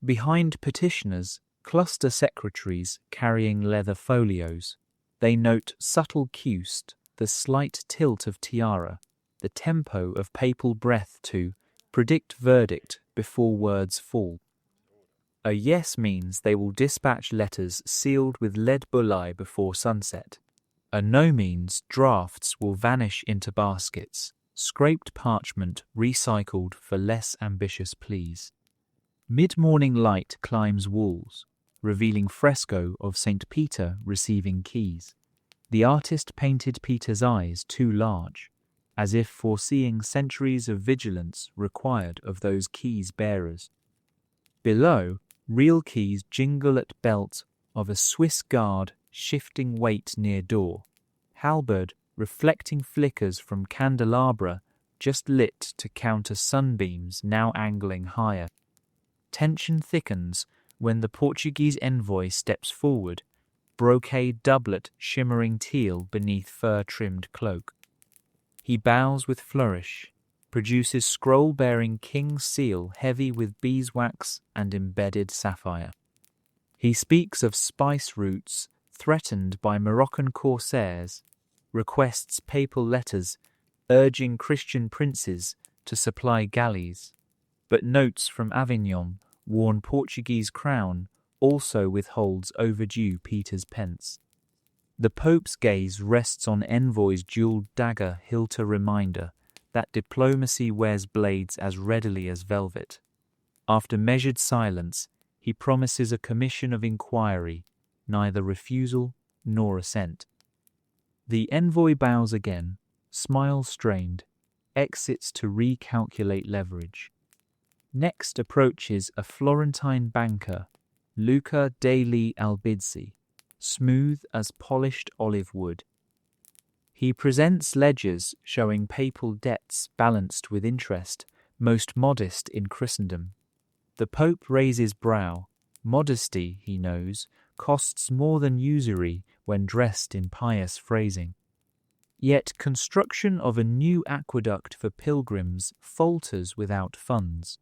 Behind petitioners cluster secretaries carrying leather folios. They note subtle cust, the slight tilt of tiara, the tempo of papal breath to predict verdict before words fall. A yes means they will dispatch letters sealed with lead bullae before sunset. A no means drafts will vanish into baskets, scraped parchment recycled for less ambitious pleas. Mid-morning light climbs walls, revealing fresco of St. Peter receiving keys. The artist painted Peter's eyes too large, as if foreseeing centuries of vigilance required of those keys' bearers. Below, real keys jingle at belt of a Swiss guard shifting weight near door, halberd reflecting flickers from candelabra just lit to counter sunbeams now angling higher. Tension thickens when the Portuguese envoy steps forward, brocade doublet shimmering teal beneath fur-trimmed cloak. He bows with flourish, produces scroll-bearing king's seal heavy with beeswax and embedded sapphire. He speaks of spice routes threatened by Moroccan corsairs, requests papal letters urging Christian princes to supply galleys, but notes from Avignon warn Portuguese crown also withholds overdue Peter's pence. The Pope's gaze rests on envoy's jewelled dagger hilt a reminder that diplomacy wears blades as readily as velvet. After measured silence, he promises a commission of inquiry, neither refusal nor assent. The envoy bows again, smiles strained, exits to recalculate leverage. Next approaches a Florentine banker, Luca degli Albizzi, smooth as polished olive wood. He presents ledgers showing papal debts balanced with interest, most modest in Christendom. The Pope raises brow. Modesty, he knows, costs more than usury when dressed in pious phrasing. Yet construction of a new aqueduct for pilgrims falters without funds.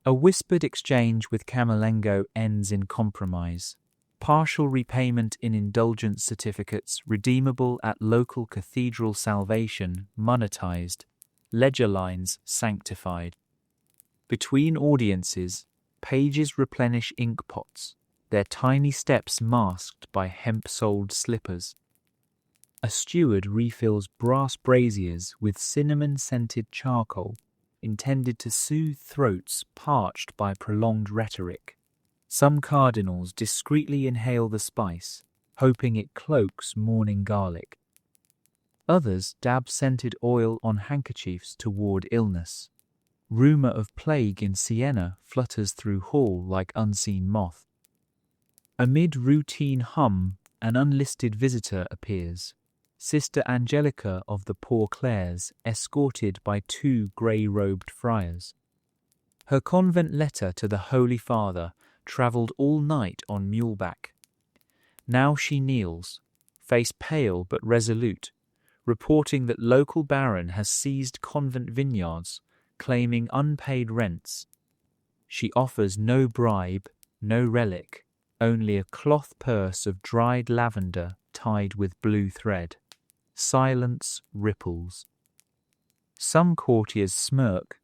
A whispered exchange with Camerlengo ends in compromise. Partial repayment in indulgence certificates redeemable at local cathedral salvation monetized, ledger lines sanctified. Between audiences, pages replenish ink pots, their tiny steps masked by hemp-soled slippers. A steward refills brass braziers with cinnamon-scented charcoal, intended to soothe throats parched by prolonged rhetoric. Some cardinals discreetly inhale the spice, hoping it cloaks morning garlic. Others dab scented oil on handkerchiefs to ward illness. Rumour of plague in Siena flutters through hall like unseen moth. Amid routine hum, an unlisted visitor appears. Sister Angelica of the Poor Clares, escorted by 2 grey-robed friars. Her convent letter to the Holy Father travelled all night on muleback. Now she kneels, face pale but resolute, reporting that local baron has seized convent vineyards, claiming unpaid rents. She offers no bribe, no relic, only a cloth purse of dried lavender tied with blue thread. Silence ripples. Some courtiers smirk,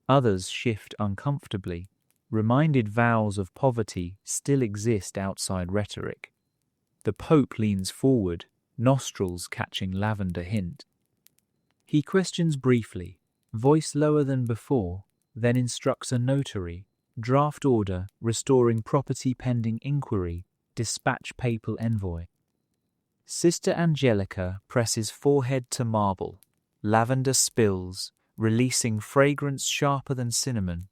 others shift uncomfortably. Reminded vows of poverty still exist outside rhetoric. The Pope leans forward, nostrils catching lavender hint. He questions briefly, voice lower than before, then instructs a notary, draft order restoring property pending inquiry, dispatch papal envoy. Sister Angelica presses forehead to marble. Lavender spills, releasing fragrance sharper than cinnamon,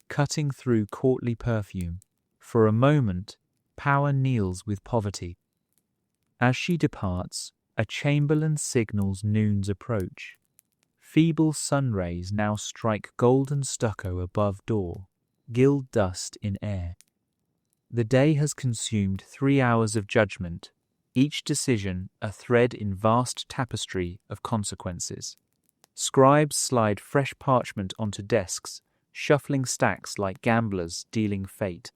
cutting through courtly perfume. For a moment, power kneels with poverty. As she departs, a chamberlain signals noon's approach. Feeble sun rays now strike golden stucco above door, gild dust in air. The day has consumed 3 hours of judgment, each decision a thread in vast tapestry of consequences. Scribes slide fresh parchment onto desks, shuffling stacks like gamblers dealing fate.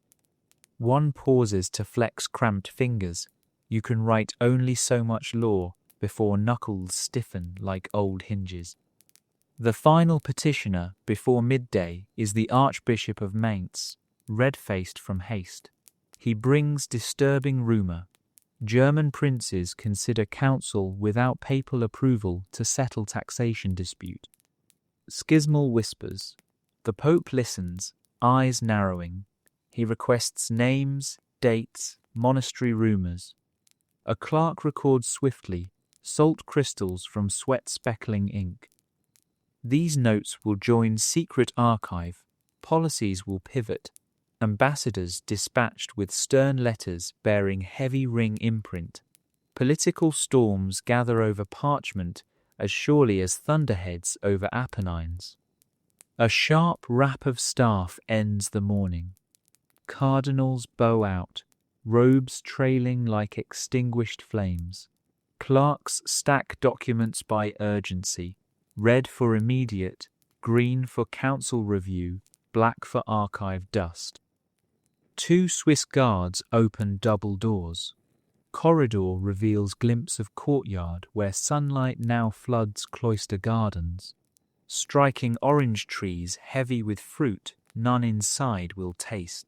One pauses to flex cramped fingers. You can write only so much law before knuckles stiffen like old hinges. The final petitioner before midday is the Archbishop of Mainz, red-faced from haste. He brings disturbing rumour. German princes consider council without papal approval to settle taxation dispute. Schismal whispers. The Pope listens, eyes narrowing. He requests names, dates, monastery rumours. A clerk records swiftly, salt crystals from sweat-speckling ink. These notes will join secret archive, policies will pivot, ambassadors dispatched with stern letters bearing heavy ring imprint. Political storms gather over parchment as surely as thunderheads over Apennines. A sharp rap of staff ends the morning. Cardinals bow out, robes trailing like extinguished flames. Clerks stack documents by urgency, red for immediate, green for council review, black for archive dust. 2 Swiss guards open double doors. Corridor reveals glimpse of courtyard where sunlight now floods cloister gardens. Striking orange trees heavy with fruit none inside will taste.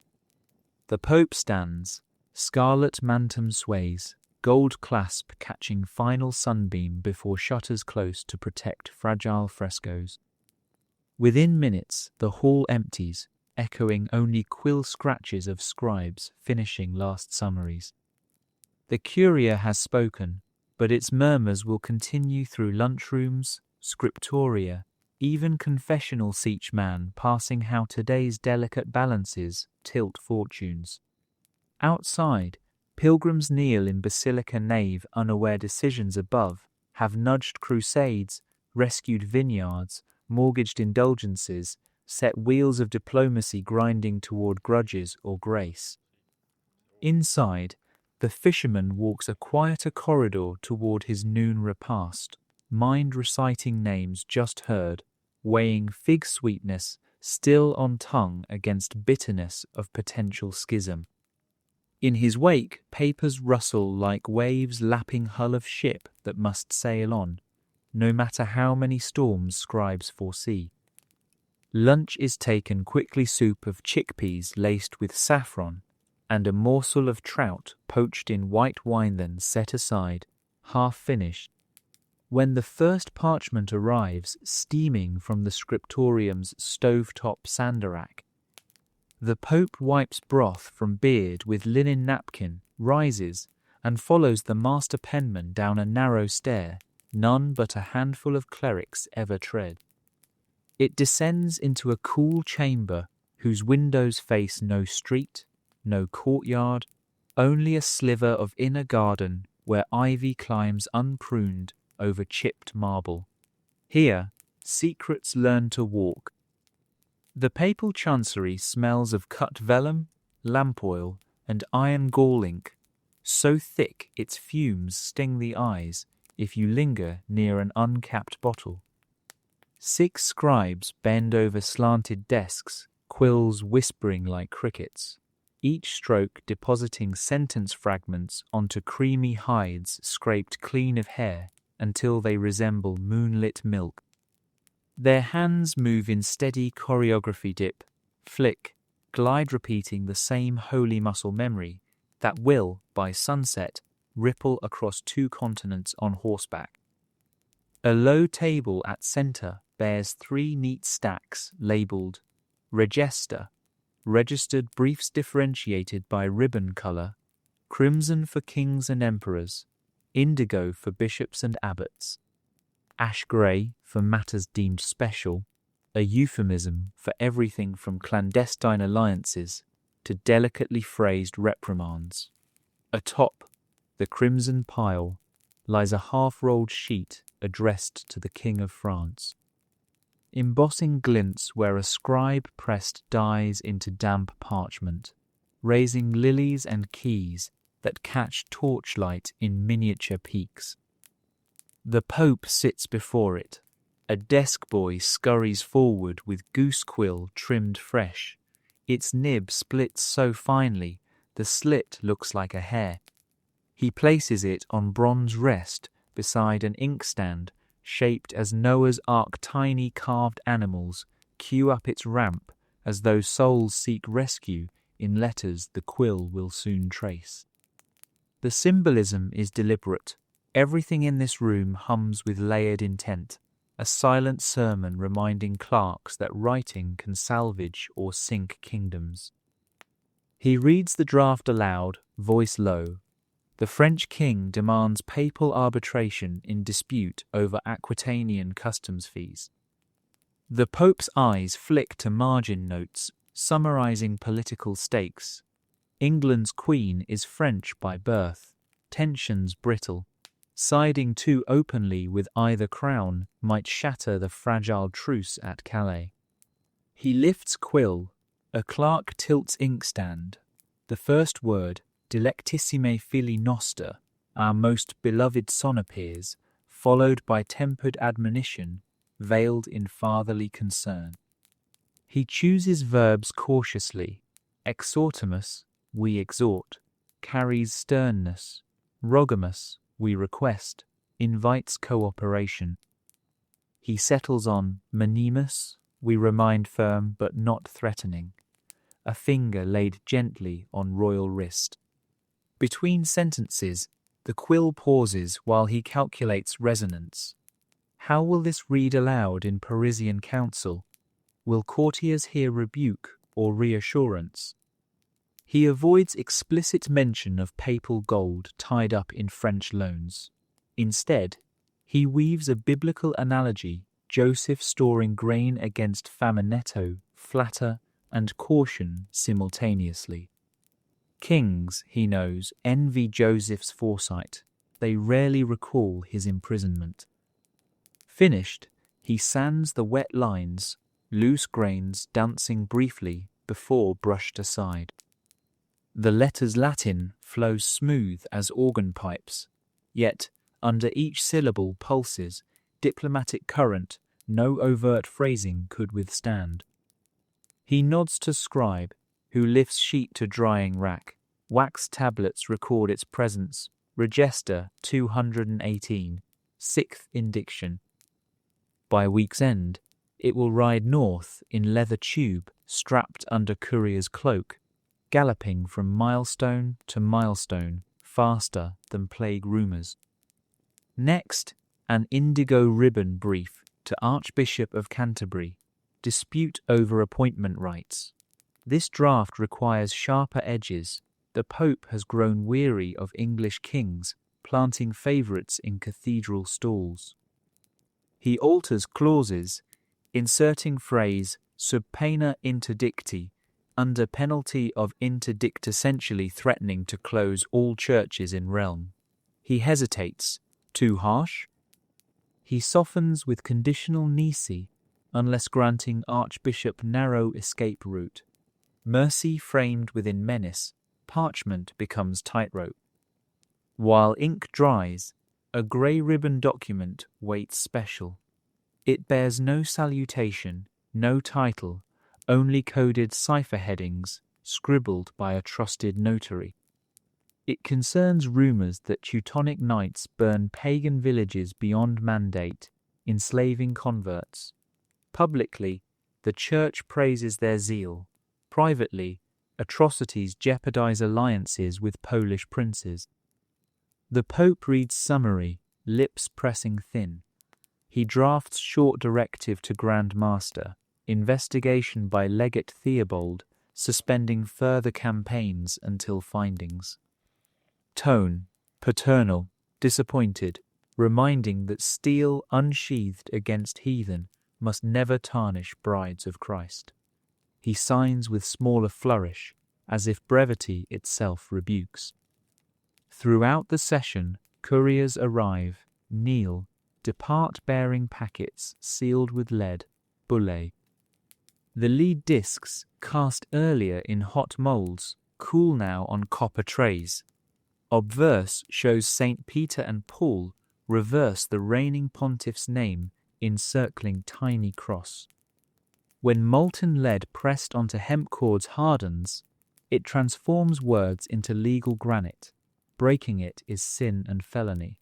The Pope stands, scarlet mantum sways, gold clasp catching final sunbeam before shutters close to protect fragile frescoes. Within minutes the hall empties, echoing only quill scratches of scribes finishing last summaries. The Curia has spoken, but its murmurs will continue through lunchrooms, scriptoria, even confessionals, each man passing how today's delicate balances tilt fortunes. Outside, pilgrims kneel in basilica nave, unaware decisions above have nudged crusades, rescued vineyards, mortgaged indulgences, set wheels of diplomacy grinding toward grudges or grace. Inside, the fisherman walks a quieter corridor toward his noon repast, mind reciting names just heard, weighing fig sweetness still on tongue against bitterness of potential schism. In his wake, papers rustle like waves lapping hull of ship that must sail on, no matter how many storms scribes foresee. Lunch is taken quickly, soup of chickpeas laced with saffron, and a morsel of trout poached in white wine then set aside, half finished. When the first parchment arrives, steaming from the scriptorium's stovetop sanderac, the Pope wipes broth from beard with linen napkin, rises, and follows the master penman down a narrow stair none but a handful of clerics ever tread. It descends into a cool chamber whose windows face no street, no courtyard, only a sliver of inner garden where ivy climbs unpruned over chipped marble. Here, secrets learn to walk. The papal chancery smells of cut vellum, lamp oil, and iron gall ink, so thick its fumes sting the eyes if you linger near an uncapped bottle. 6 scribes bend over slanted desks, quills whispering like crickets, each stroke depositing sentence fragments onto creamy hides scraped clean of hair until they resemble moonlit milk. Their hands move in steady choreography, dip, flick, glide, repeating the same holy muscle memory that will, by sunset, ripple across 2 continents on horseback. A low table at center bears 3 neat stacks labeled Register, registered briefs differentiated by ribbon color, crimson for kings and emperors, indigo for bishops and abbots, ash grey for matters deemed special, a euphemism for everything from clandestine alliances to delicately phrased reprimands. Atop the crimson pile lies a half-rolled sheet addressed to the King of France. Embossing glints where a scribe pressed dies into damp parchment, raising lilies and keys that catch torchlight in miniature peaks. The Pope sits before it. A desk boy scurries forward with goose quill trimmed fresh. Its nib splits so finely, the slit looks like a hair. He places it on bronze rest beside an inkstand shaped as Noah's Ark. Tiny carved animals queue up its ramp as though souls seek rescue in letters the quill will soon trace. The symbolism is deliberate. Everything in this room hums with layered intent, a silent sermon reminding clerks that writing can salvage or sink kingdoms. He reads the draft aloud, voice low. The French king demands papal arbitration in dispute over Aquitanian customs fees. The Pope's eyes flick to margin notes, summarizing political stakes. England's queen is French by birth, tensions brittle. Siding too openly with either crown might shatter the fragile truce at Calais. He lifts quill. A clerk tilts inkstand. The first word, Delectissime Fili Noster, our most beloved son, appears, followed by tempered admonition, veiled in fatherly concern. He chooses verbs cautiously. Exhortamus, we exhort, carries sternness. Rogamus, we request, invites cooperation. He settles on Menimus, we remind firm but not threatening, a finger laid gently on royal wrist. Between sentences, the quill pauses while he calculates resonance. How will this read aloud in Parisian council? Will courtiers hear rebuke or reassurance? He avoids explicit mention of papal gold tied up in French loans. Instead, he weaves a biblical analogy, Joseph storing grain against Faminetto, flatter, and caution simultaneously. Kings, he knows, envy Joseph's foresight. They rarely recall his imprisonment. Finished, he sands the wet lines, loose grains dancing briefly before brushed aside. The letter's Latin flows smooth as organ pipes, yet under each syllable pulses diplomatic current no overt phrasing could withstand. He nods to scribe, who lifts sheet to drying rack. Wax tablets record its presence. Register 218, 6th indiction. By week's end, it will ride north in leather tube strapped under courier's cloak, galloping from milestone to milestone, faster than plague rumours. Next, an indigo ribbon brief to Archbishop of Canterbury, dispute over appointment rights. This draft requires sharper edges. The Pope has grown weary of English kings planting favourites in cathedral stalls. He alters clauses, inserting phrase sub pena interdicti, under penalty of interdict, essentially threatening to close all churches in realm. He hesitates. Too harsh? He softens with conditional nisi, unless granting Archbishop narrow escape route. Mercy framed within menace, parchment becomes tightrope. While ink dries, a grey ribbon document waits special. It bears no salutation, no title, only coded cipher headings scribbled by a trusted notary. It concerns rumours that Teutonic knights burn pagan villages beyond mandate, enslaving converts. Publicly, the Church praises their zeal. Privately, atrocities jeopardize alliances with Polish princes. The Pope reads summary, lips pressing thin. He drafts short directive to Grand Master, investigation by Legate Theobald, suspending further campaigns until findings. Tone, paternal, disappointed, reminding that steel unsheathed against heathen must never tarnish brides of Christ. He signs with smaller flourish, as if brevity itself rebukes. Throughout the session, couriers arrive, kneel, depart bearing packets sealed with lead, bullae. The lead discs, cast earlier in hot moulds, cool now on copper trays. Obverse shows St. Peter and Paul reverse the reigning pontiff's name, encircling tiny cross. When molten lead pressed onto hemp cords hardens, it transforms words into legal granite. Breaking it is sin and felony.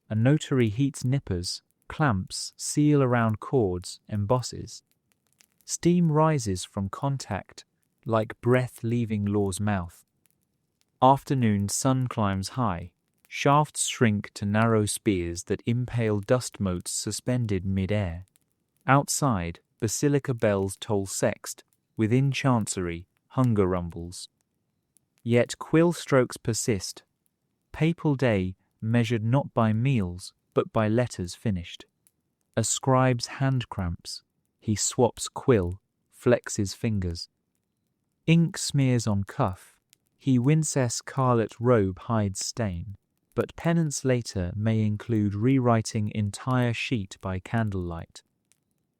A notary heats nippers, clamps, seal around cords, embosses. Steam rises from contact, like breath leaving law's mouth. Afternoon sun climbs high. Shafts shrink to narrow spears that impale dust motes suspended mid-air. Outside, basilica bells toll sext. Within chancery, hunger rumbles. Yet quill strokes persist. Papal day measured not by meals, but by letters finished. A scribe's hand cramps. He swaps quill, flexes fingers. Ink smears on cuff. He winces scarlet robe hides stain, but penance later may include rewriting entire sheet by candlelight.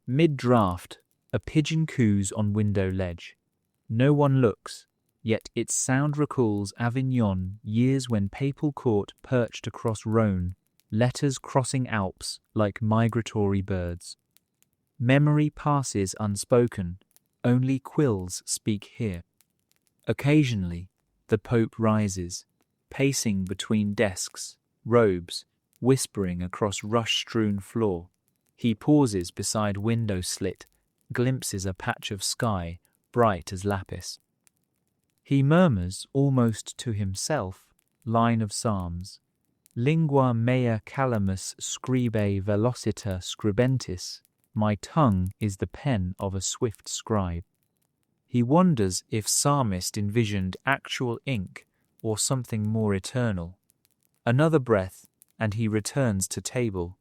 Mid-draft, a pigeon coos on window ledge. No one looks, yet its sound recalls Avignon, years when papal court perched across Rhone, letters crossing Alps like migratory birds. Memory passes unspoken, only quills speak here. Occasionally, the Pope rises, pacing between desks, robes, whispering across rush-strewn floor. He pauses beside window slit, glimpses a patch of sky, bright as lapis. He murmurs, almost to himself, line of psalms. Lingua mea calamus scribe velociter scribentis. My tongue is the pen of a swift scribe. He wonders if psalmist envisioned actual ink or something more eternal. Another breath, and he returns to table.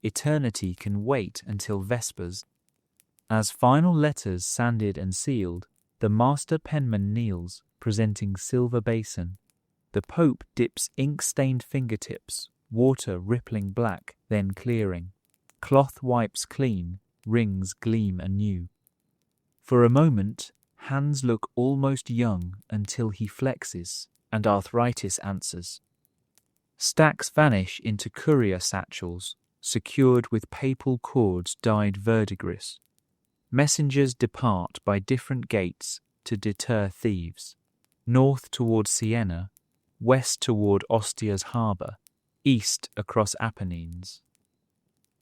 Eternity can wait until Vespers. As final letters sanded and sealed, the master penman kneels, presenting silver basin. The Pope dips ink-stained fingertips, water rippling black, then clearing. Cloth wipes clean, rings gleam anew. For a moment, hands look almost young until he flexes, and arthritis answers. Stacks vanish into courier satchels, secured with papal cords dyed verdigris. Messengers depart by different gates to deter thieves. North toward Siena, west toward Ostia's harbour, east across Apennines.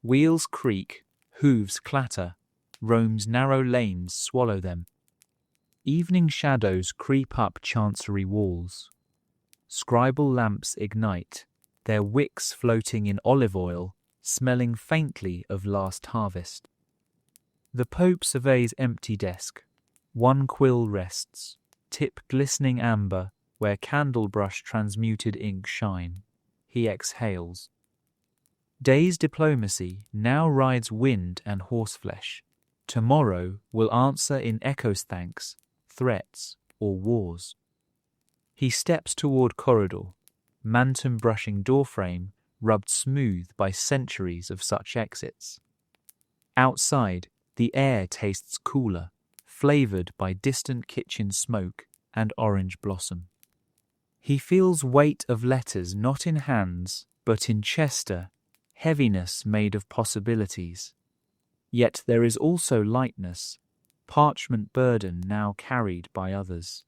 Wheels creak, hooves clatter, Rome's narrow lanes swallow them. Evening shadows creep up chancery walls. Scribal lamps ignite, their wicks floating in olive oil, smelling faintly of last harvest. The Pope surveys empty desk. One quill rests, tip glistening amber where candlebrush transmuted ink shine. He exhales. Day's diplomacy now rides wind and horseflesh. Tomorrow will answer in echoes thanks, threats, or wars. He steps toward corridor, mantum brushing doorframe, rubbed smooth by centuries of such exits. Outside, the air tastes cooler, flavored by distant kitchen smoke and orange blossom. He feels weight of letters not in hands, but in Chester, heaviness made of possibilities. Yet there is also lightness, parchment burden now carried by others.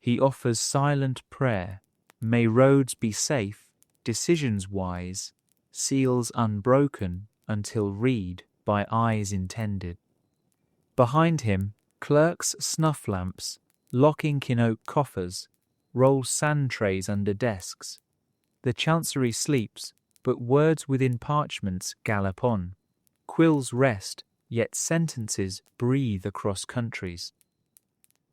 He offers silent prayer, may roads be safe, decisions wise, seals unbroken until read by eyes intended. Behind him, clerks' snuff lamps, lock ink in oak coffers, roll sand trays under desks. The chancery sleeps, but words within parchments gallop on. Quills rest, yet sentences breathe across countries.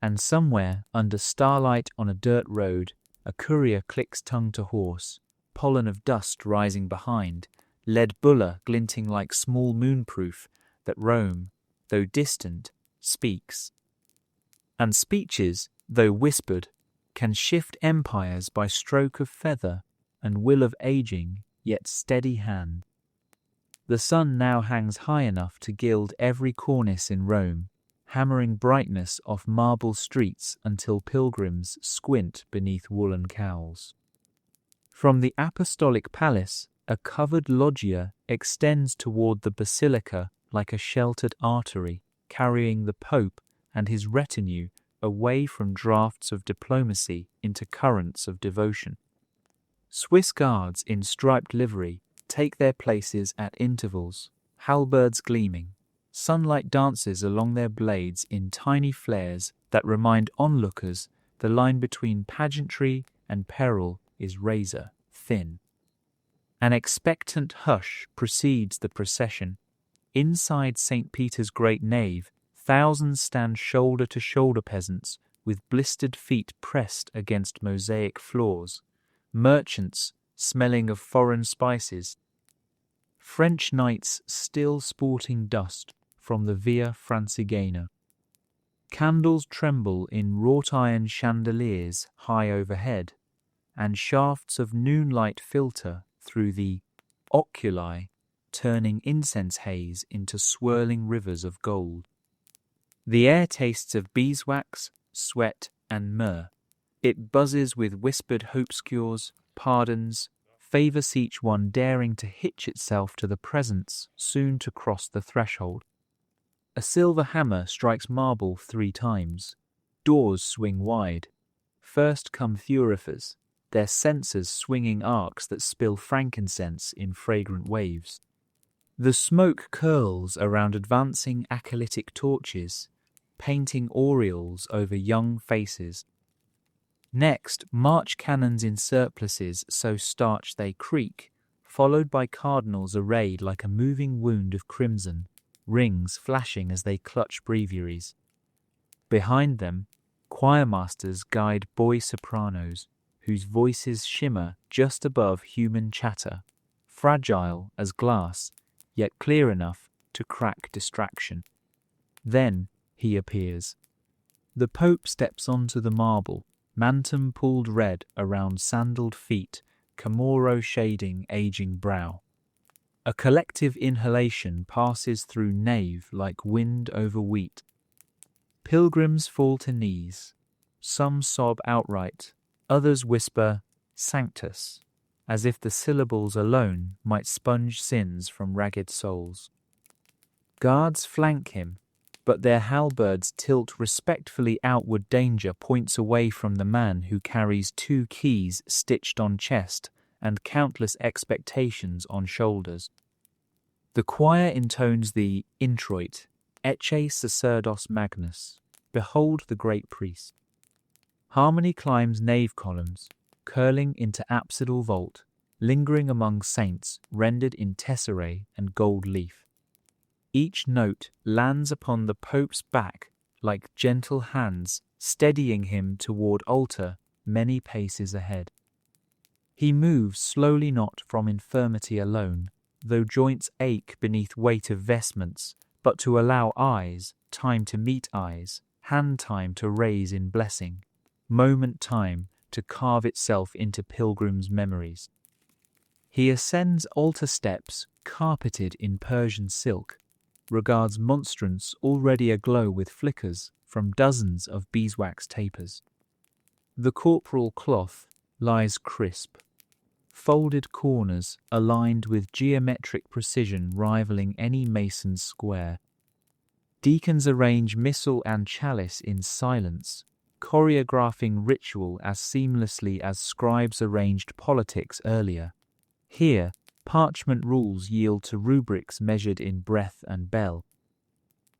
And somewhere, under starlight on a dirt road, a courier clicks tongue to horse, pollen of dust rising behind, lead bulla glinting like small moonproof that Rome, though distant, speaks. And speeches, though whispered, can shift empires by stroke of feather and will of aging, yet steady hand. The sun now hangs high enough to gild every cornice in Rome, hammering brightness off marble streets until pilgrims squint beneath woolen cowls. From the Apostolic Palace, a covered loggia extends toward the basilica like a sheltered artery, carrying the Pope and his retinue away from drafts of diplomacy into currents of devotion. Swiss guards in striped livery take their places at intervals, halberds gleaming. Sunlight dances along their blades in tiny flares that remind onlookers the line between pageantry and peril is razor thin. An expectant hush precedes the procession. Inside St. Peter's great nave, thousands stand shoulder-to-shoulder peasants with blistered feet pressed against mosaic floors, merchants smelling of foreign spices, French knights still sporting dust from the Via Francigena. Candles tremble in wrought-iron chandeliers high overhead, and shafts of noonlight filter through the oculi, turning incense haze into swirling rivers of gold. The air tastes of beeswax, sweat, and myrrh. It buzzes with whispered hopescures, pardons, favours each one daring to hitch itself to the presence soon to cross the threshold. A silver hammer strikes marble 3 times. Doors swing wide. First come thurifers, their censers swinging arcs that spill frankincense in fragrant waves. The smoke curls around advancing acolytic torches, painting aureoles over young faces. Next, march cannons in surplices so starched they creak, followed by cardinals arrayed like a moving wound of crimson, rings flashing as they clutch breviaries. Behind them, choirmasters guide boy sopranos, whose voices shimmer just above human chatter, fragile as glass, yet clear enough to crack distraction. Then he appears. The Pope steps onto the marble, mantum pulled red around sandaled feet, Camorro shading aging brow. A collective inhalation passes through nave like wind over wheat. Pilgrims fall to knees. Some sob outright, others whisper, Sanctus, as if the syllables alone might sponge sins from ragged souls. Guards flank him, but their halberds tilt respectfully outward. Danger points away from the man who carries 2 keys stitched on chest and countless expectations on shoulders. The choir intones the introit, Ecce sacerdos magnus, behold the great priest. Harmony climbs nave columns, curling into apsidal vault, lingering among saints rendered in tesserae and gold leaf. Each note lands upon the Pope's back like gentle hands steadying him toward altar many paces ahead. He moves slowly, not from infirmity alone, though joints ache beneath weight of vestments, but to allow eyes time to meet eyes, hand time to raise in blessing, moment time to carve itself into pilgrims' memories. He ascends altar steps carpeted in Persian silk, regards monstrance already aglow with flickers from dozens of beeswax tapers. The corporal cloth lies crisp, folded corners aligned with geometric precision rivaling any mason's square. Deacons arrange missal and chalice in silence, choreographing ritual as seamlessly as scribes arranged politics earlier. Here, parchment rules yield to rubrics measured in breath and bell.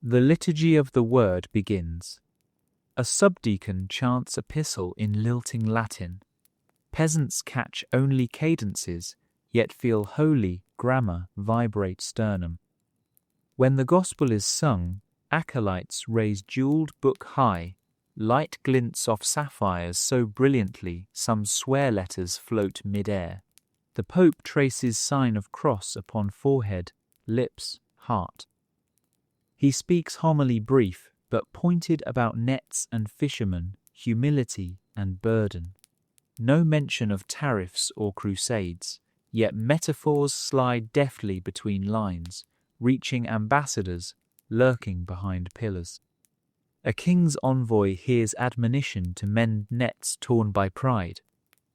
The liturgy of the word begins. A subdeacon chants epistle in lilting Latin. Peasants catch only cadences, yet feel holy grammar vibrate sternum. When the gospel is sung, acolytes raise jeweled book high, light glints off sapphires so brilliantly some swear letters float mid-air. The Pope traces sign of cross upon forehead, lips, heart. He speaks homily brief, but pointed about nets and fishermen, humility and burden. No mention of tariffs or crusades, yet metaphors slide deftly between lines, reaching ambassadors lurking behind pillars. A king's envoy hears admonition to mend nets torn by pride.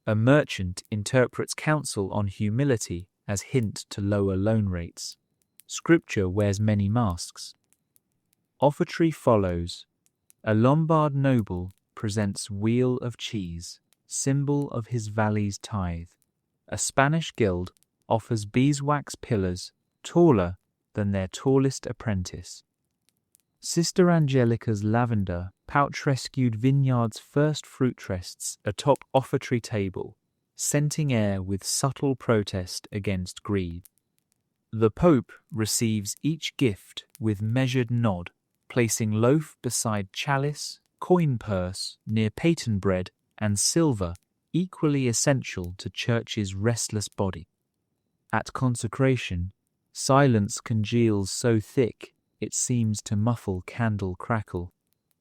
A merchant interprets counsel on humility as hint to lower loan rates. Scripture wears many masks. Offertory follows. A Lombard noble presents wheel of cheese, symbol of his valley's tithe. A Spanish guild offers beeswax pillars taller than their tallest apprentice. Sister Angelica's lavender pouch rescued vineyard's first fruit rests atop offertory table, scenting air with subtle protest against greed. The Pope receives each gift with measured nod, placing loaf beside chalice, coin purse near paten bread and silver, equally essential to Church's restless body. At consecration, silence congeals so thick it seems to muffle candle crackle.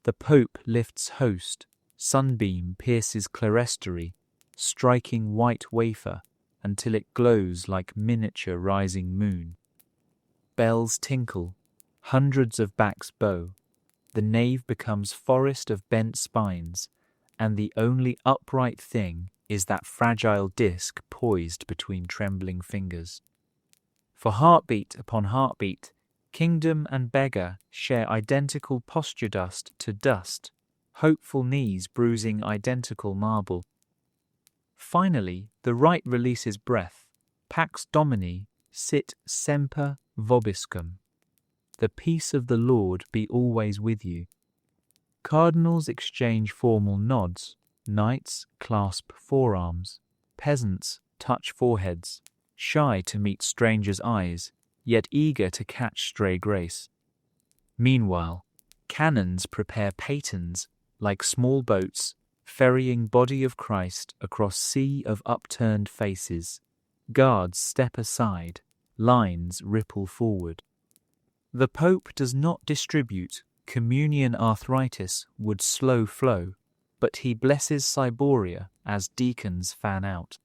The Pope lifts host, sunbeam pierces clerestory, striking white wafer until it glows like miniature rising moon. Bells tinkle, hundreds of backs bow. The nave becomes forest of bent spines, and the only upright thing is that fragile disc poised between trembling fingers. For heartbeat upon heartbeat, kingdom and beggar share identical posture dust to dust, hopeful knees bruising identical marble. Finally, the rite releases breath. Pax Domini sit semper vobiscum. The peace of the Lord be always with you. Cardinals exchange formal nods, knights clasp forearms, peasants touch foreheads, shy to meet strangers' eyes, yet eager to catch stray grace. Meanwhile, cannons prepare patens like small boats, ferrying body of Christ across sea of upturned faces. Guards step aside, lines ripple forward. The Pope does not distribute, communion arthritis would slow flow, but he blesses Cyboria as deacons fan out.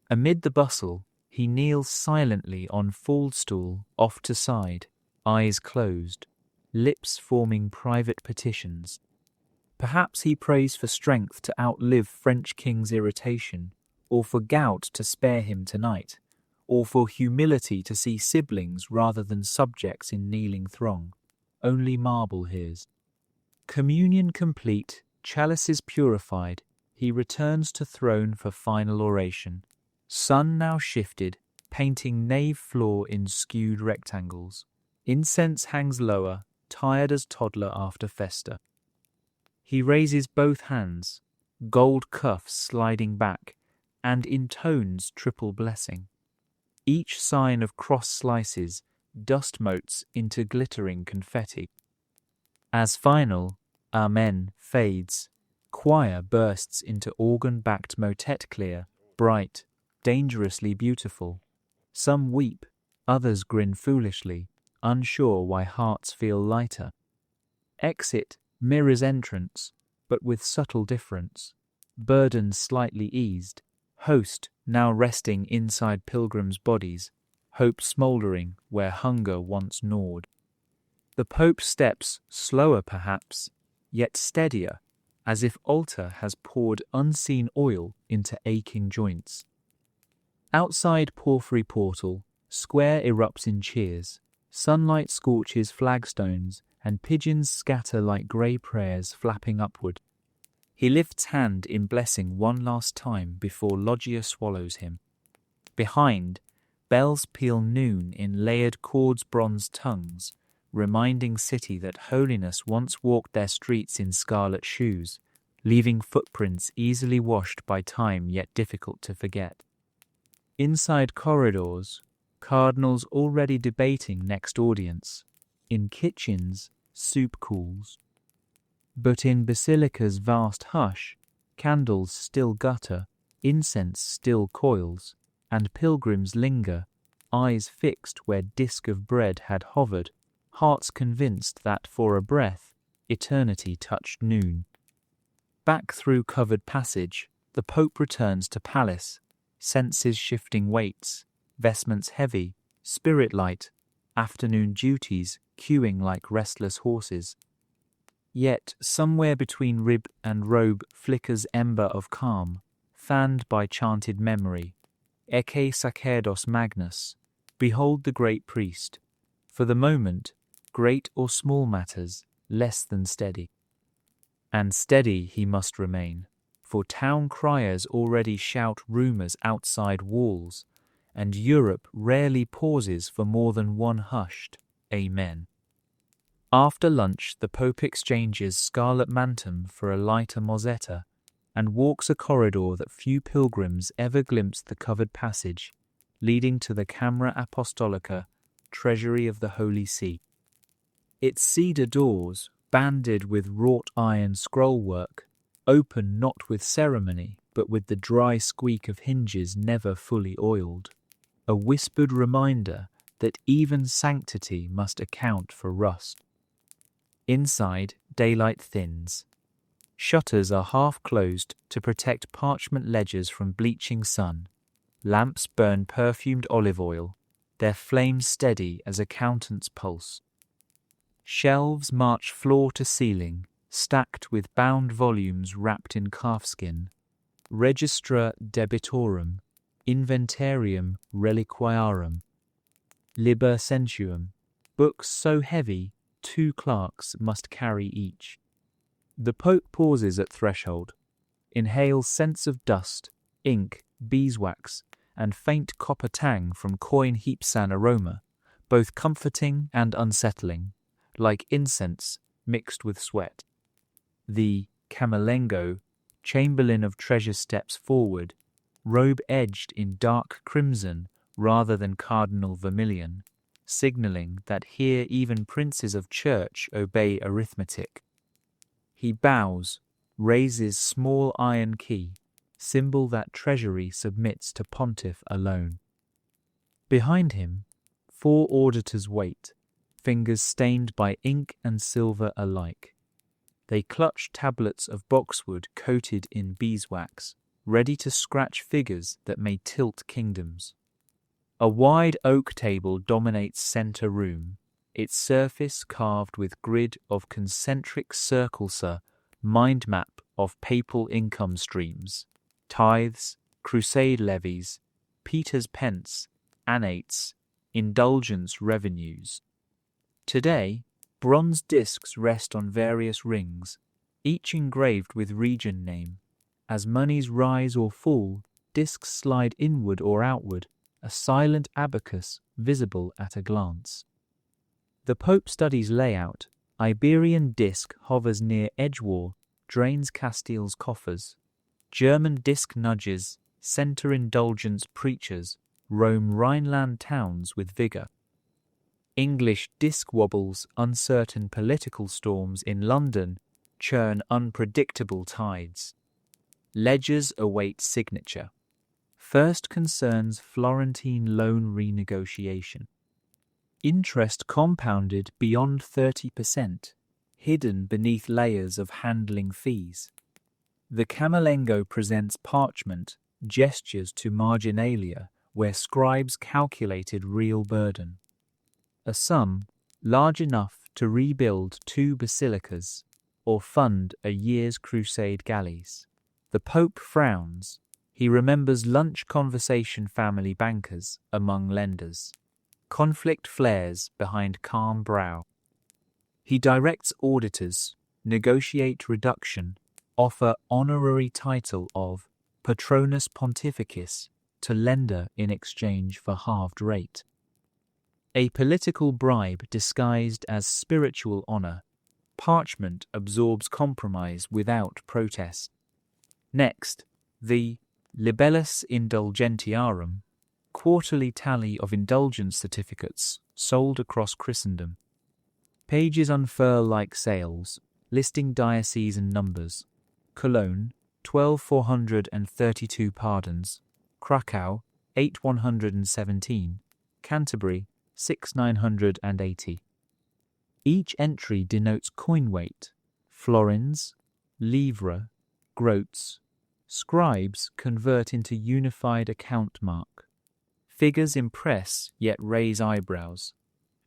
Amid the bustle, he kneels silently on faldstool off to side, eyes closed, lips forming private petitions. Perhaps he prays for strength to outlive French king's irritation, or for gout to spare him tonight, or for humility to see siblings rather than subjects in kneeling throng. Only marble hears. Communion complete, chalices purified, he returns to throne for final oration. Sun now shifted, painting nave floor in skewed rectangles. Incense hangs lower, tired as toddler after festa. He raises both hands, gold cuffs sliding back, and intones triple blessing. Each sign of cross slices, dust motes into glittering confetti. As final Amen fades, choir bursts into organ-backed motet clear, bright, dangerously beautiful. Some weep, others grin foolishly, unsure why hearts feel lighter. Exit mirrors entrance, but with subtle difference. Burden slightly eased, Host now resting inside pilgrims' bodies, hope smouldering where hunger once gnawed. The Pope steps slower perhaps, yet steadier, as if altar has poured unseen oil into aching joints. Outside Porphyry Portal, square erupts in cheers, sunlight scorches flagstones, and pigeons scatter like grey prayers flapping upward. He lifts hand in blessing one last time before Loggia swallows him. Behind, bells peal noon in layered cords' bronze tongues, reminding city that holiness once walked their streets in scarlet shoes, leaving footprints easily washed by time yet difficult to forget. Inside corridors, cardinals already debating next audience. In kitchens, soup cools. But in basilica's vast hush, candles still gutter, incense still coils, and pilgrims linger, eyes fixed where disk of bread had hovered, hearts convinced that for a breath, eternity touched noon. Back through covered passage, the Pope returns to palace, senses shifting weights, vestments heavy, spirit light, afternoon duties queuing like restless horses. Yet somewhere between rib and robe flickers ember of calm, fanned by chanted memory. Ecce sacerdos magnus, behold the great priest. For the moment, great or small matters, less than steady. And steady he must remain, for town criers already shout rumours outside walls, and Europe rarely pauses for more than one hushed Amen. After lunch, the Pope exchanges scarlet mantum for a lighter mozzetta and walks a corridor that few pilgrims ever glimpse, the covered passage, leading to the Camera Apostolica, treasury of the Holy See. Its cedar doors, banded with wrought iron scrollwork, open not with ceremony, but with the dry squeak of hinges never fully oiled, a whispered reminder that even sanctity must account for rust. Inside, daylight thins. Shutters are half closed to protect parchment ledgers from bleaching sun. Lamps burn perfumed olive oil, their flames steady as accountant's pulse. Shelves march floor to ceiling, stacked with bound volumes wrapped in calfskin. Registra debitorum, inventarium reliquiarum, liber sensuum, books so heavy 2 clerks must carry each. The Pope pauses at threshold, inhales scents of dust, ink, beeswax, and faint copper tang from coin heapsan aroma, both comforting and unsettling, like incense mixed with sweat. The Camerlengo, chamberlain of treasure, steps forward, robe edged in dark crimson rather than cardinal vermilion, signalling that here even princes of church obey arithmetic. He bows, raises small iron key, symbol that treasury submits to pontiff alone. Behind him, 4 auditors wait, fingers stained by ink and silver alike. They clutch tablets of boxwood coated in beeswax, ready to scratch figures that may tilt kingdoms. A wide oak table dominates center room, its surface carved with grid of concentric circles, mind map of papal income streams, tithes, crusade levies, Peter's pence, annates, indulgence revenues. Today, bronze discs rest on various rings, each engraved with region name. As monies rise or fall, discs slide inward or outward, a silent abacus visible at a glance. The Pope studies layout. Iberian disc hovers near Edgewall, drains Castile's coffers. German disc nudges, centre indulgence preachers, roam Rhineland towns with vigour. English disc wobbles uncertain political storms in London, churn unpredictable tides. Ledgers await signature. First concerns Florentine loan renegotiation. Interest compounded beyond 30%, hidden beneath layers of handling fees. The Camerlengo presents parchment, gestures to marginalia where scribes calculated real burden. A sum large enough to rebuild 2 basilicas or fund a year's crusade galleys. The Pope frowns. He remembers lunch conversation family bankers among lenders. Conflict flares behind calm brow. He directs auditors, negotiate reduction, offer honorary title of Patronus Pontificis to lender in exchange for halved rate. A political bribe disguised as spiritual honor. Parchment absorbs compromise without protest. Next, the Libellus Indulgentiarum, quarterly tally of indulgence certificates sold across Christendom. Pages unfurl like sails, listing dioceses and numbers. Cologne, 12,432 pardons. Krakow, 8,117. Canterbury, 6,980. Each entry denotes coin weight. Florins, livres, groats. Scribes convert into unified account mark. Figures impress yet raise eyebrows.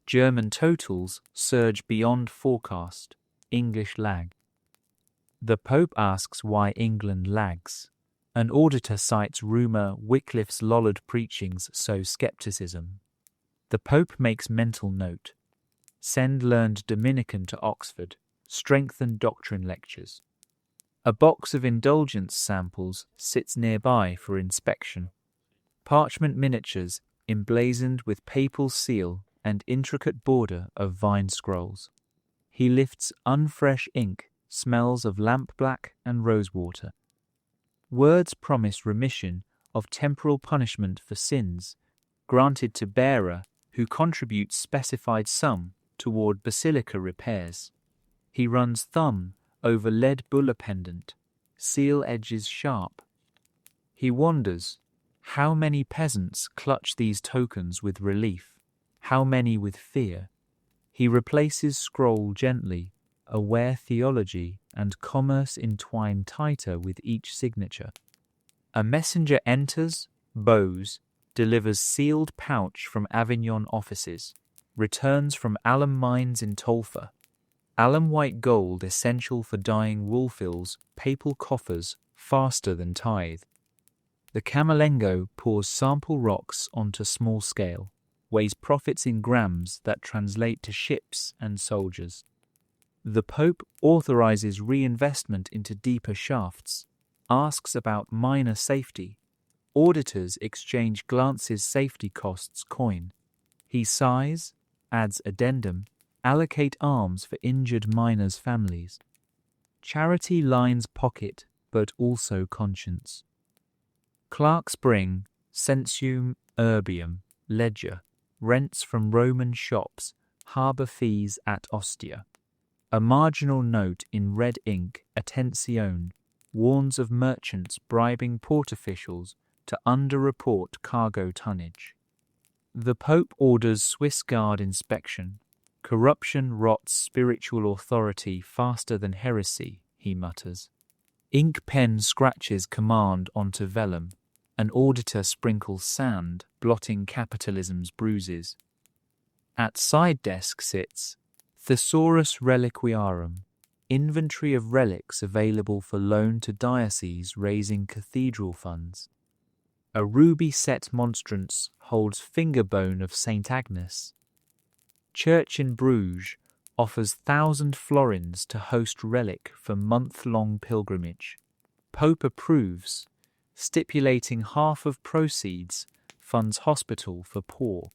German totals surge beyond forecast. English lag. The Pope asks why England lags. An auditor cites rumour Wycliffe's lollard preachings sow scepticism. The Pope makes mental note. Send learned Dominican to Oxford. Strengthen doctrine lectures. A box of indulgence samples sits nearby for inspection. Parchment miniatures emblazoned with papal seal and intricate border of vine scrolls. He lifts unfresh ink, smells of lampblack and rosewater. Words promise remission of temporal punishment for sins, granted to bearer who contributes specified sum toward basilica repairs. He runs thumb over lead bulla pendant, seal edges sharp. He wonders, how many peasants clutch these tokens with relief, how many with fear? He replaces scroll gently, aware theology and commerce entwine tighter with each signature. A messenger enters, bows, delivers sealed pouch from Avignon offices, returns from alum mines in Tolfa. Alum white gold essential for dyeing wool fills papal coffers faster than tithe. The Camerlengo pours sample rocks onto small scale, weighs profits in grams that translate to ships and soldiers. The Pope authorizes reinvestment into deeper shafts, asks about minor safety. Auditors exchange glances safety costs coin. He sighs, adds addendum, allocate arms for injured miners' families. Charity lines pocket, but also conscience. Clerks bring censum urbium, ledger, rents from Roman shops, harbour fees at Ostia. A marginal note in red ink, attenzione, warns of merchants bribing port officials to underreport cargo tonnage. The Pope orders Swiss Guard inspection. Corruption rots spiritual authority faster than heresy, he mutters. Ink pen scratches command onto vellum. An auditor sprinkles sand, blotting capitalism's bruises. At side desk sits Thesaurus Reliquiarum, inventory of relics available for loan to dioceses raising cathedral funds. A ruby-set monstrance holds finger bone of St. Agnes. Church in Bruges offers 1,000 florins to host relic for month-long pilgrimage. Pope approves, stipulating half of proceeds funds hospital for poor.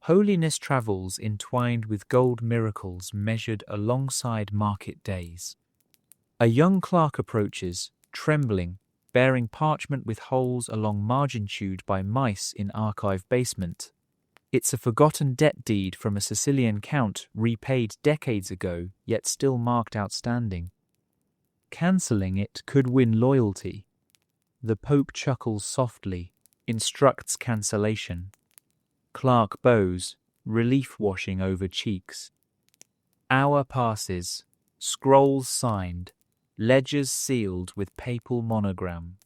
Holiness travels entwined with gold miracles measured alongside market days. A young clerk approaches, trembling, bearing parchment with holes along margin chewed by mice in archive basement. It's a forgotten debt deed from a Sicilian count repaid decades ago, yet still marked outstanding. Cancelling it could win loyalty. The Pope chuckles softly, instructs cancellation. Clerk bows, relief washing over cheeks. Hour passes, scrolls signed, ledgers sealed with papal monogram.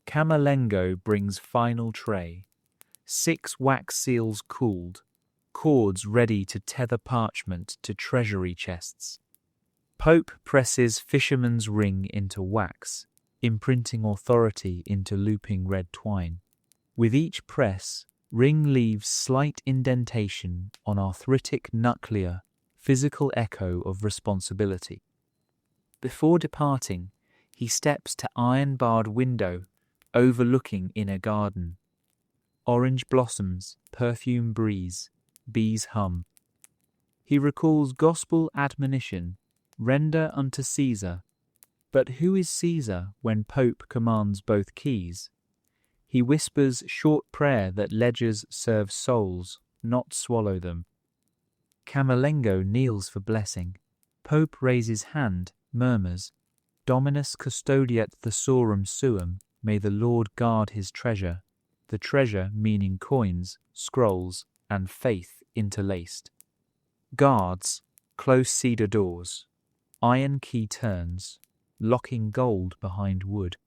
Camerlengo brings final tray, 6 wax seals cooled, cords ready to tether parchment to treasury chests. Pope presses fisherman's ring into wax, imprinting authority into looping red twine. With each press, ring leaves slight indentation on arthritic nuclear, physical echo of responsibility. Before departing, he steps to iron-barred window overlooking inner garden. Orange blossoms, perfume breeze, bees hum. He recalls gospel admonition, render unto Caesar. But who is Caesar when Pope commands both keys? He whispers short prayer that ledgers serve souls, not swallow them. Camerlengo kneels for blessing. Pope raises hand, murmurs, Dominus custodiet thesaurem suum, may the Lord guard his treasure, the treasure meaning coins, scrolls, and faith interlaced. Guards, close cedar doors, iron key turns, locking gold behind wood.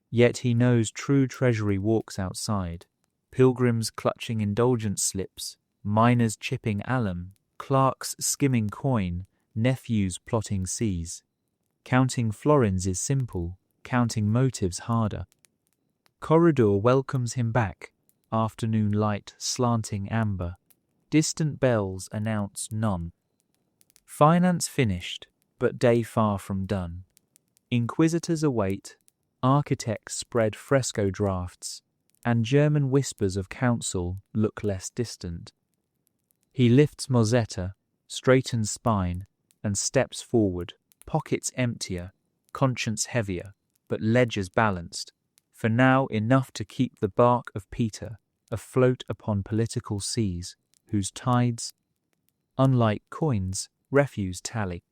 Yet he knows true treasury walks outside, pilgrims clutching indulgence slips, miners chipping alum, clerks skimming coin, nephews plotting seas. Counting florins is simple, counting motives harder. Corridor welcomes him back, afternoon light slanting amber. Distant bells announce none. Finance finished, but day far from done. Inquisitors await, architects spread fresco drafts, and German whispers of counsel look less distant. He lifts Mozzetta, straightens spine, and steps forward, pockets emptier, conscience heavier, but ledgers balanced, for now enough to keep the bark of Peter afloat upon political seas, whose tides, unlike coins, refuse tally.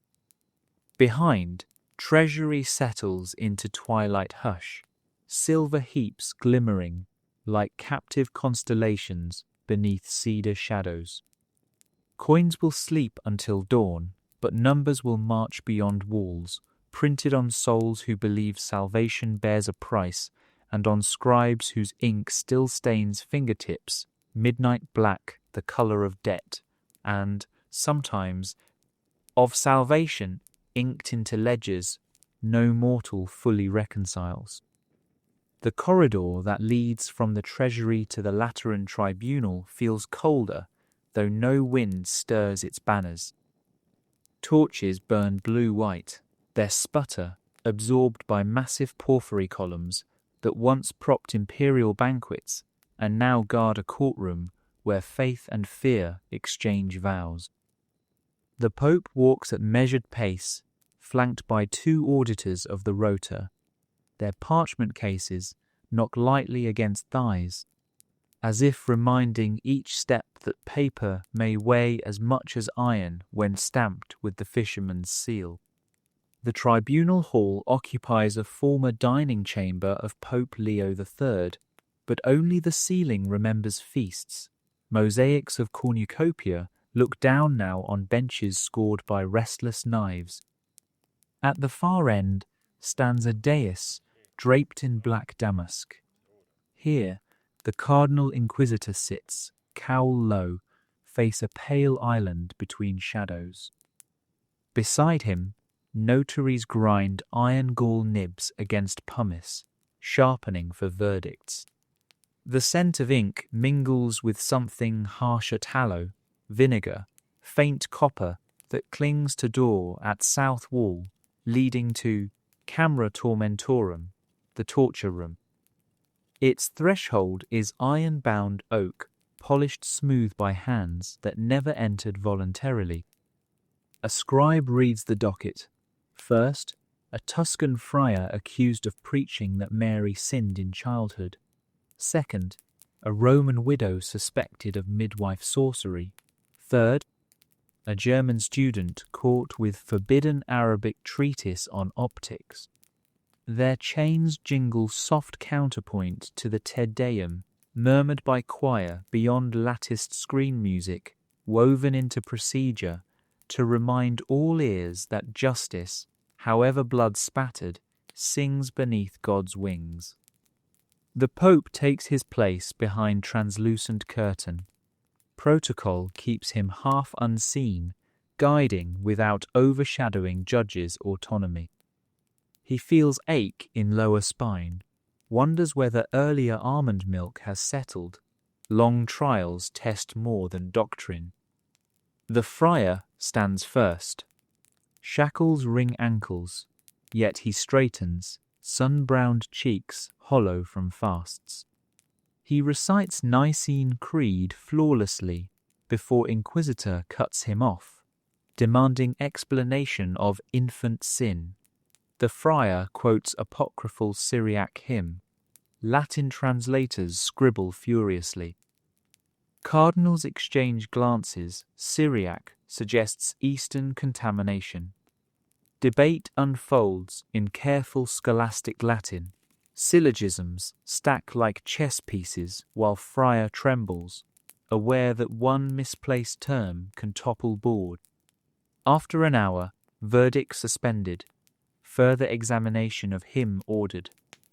Behind, treasury settles into twilight hush, silver heaps glimmering like captive constellations beneath cedar shadows. Coins will sleep until dawn, but numbers will march beyond walls, printed on souls who believe salvation bears a price, and on scribes whose ink still stains fingertips, midnight black, the colour of debt, and, sometimes, of salvation inked into ledgers no mortal fully reconciles. The corridor that leads from the treasury to the Lateran tribunal feels colder, though no wind stirs its banners. Torches burn blue-white, their sputter absorbed by massive porphyry columns that once propped imperial banquets and now guard a courtroom where faith and fear exchange vows. The Pope walks at measured pace, flanked by 2 auditors of the rota. Their parchment cases knock lightly against thighs, as if reminding each step that paper may weigh as much as iron when stamped with the fisherman's seal. The tribunal hall occupies a former dining chamber of Pope Leo III, but only the ceiling remembers feasts. Mosaics of cornucopia look down now on benches scored by restless knives. At the far end stands a dais draped in black damask. Here, the Cardinal Inquisitor sits, cowl low, face a pale island between shadows. Beside him, notaries grind iron gall nibs against pumice, sharpening for verdicts. The scent of ink mingles with something harsher tallow, vinegar, faint copper that clings to door at south wall, leading to Camera Tormentorum, the torture room. Its threshold is iron-bound oak, polished smooth by hands that never entered voluntarily. A scribe reads the docket. First, a Tuscan friar accused of preaching that Mary sinned in childhood. Second, a Roman widow suspected of midwife sorcery. Third, a German student caught with forbidden Arabic treatise on optics. Their chains jingle soft counterpoint to the Te Deum, murmured by choir beyond latticed screen music, woven into procedure, to remind all ears that justice, however blood-spattered, sings beneath God's wings. The Pope takes his place behind translucent curtain. Protocol keeps him half unseen, guiding without overshadowing judges' autonomy. He feels ache in lower spine, wonders whether earlier almond milk has settled. Long trials test more than doctrine. The friar stands first. Shackles wring ankles, yet he straightens, sun-browned cheeks hollow from fasts. He recites Nicene Creed flawlessly before Inquisitor cuts him off, demanding explanation of infant sin. The friar quotes apocryphal Syriac hymn. Latin translators scribble furiously. Cardinals exchange glances. Syriac suggests Eastern contamination. Debate unfolds in careful scholastic Latin. Syllogisms stack like chess pieces while friar trembles, aware that one misplaced term can topple board. After an hour, verdict suspended. Further examination of him ordered.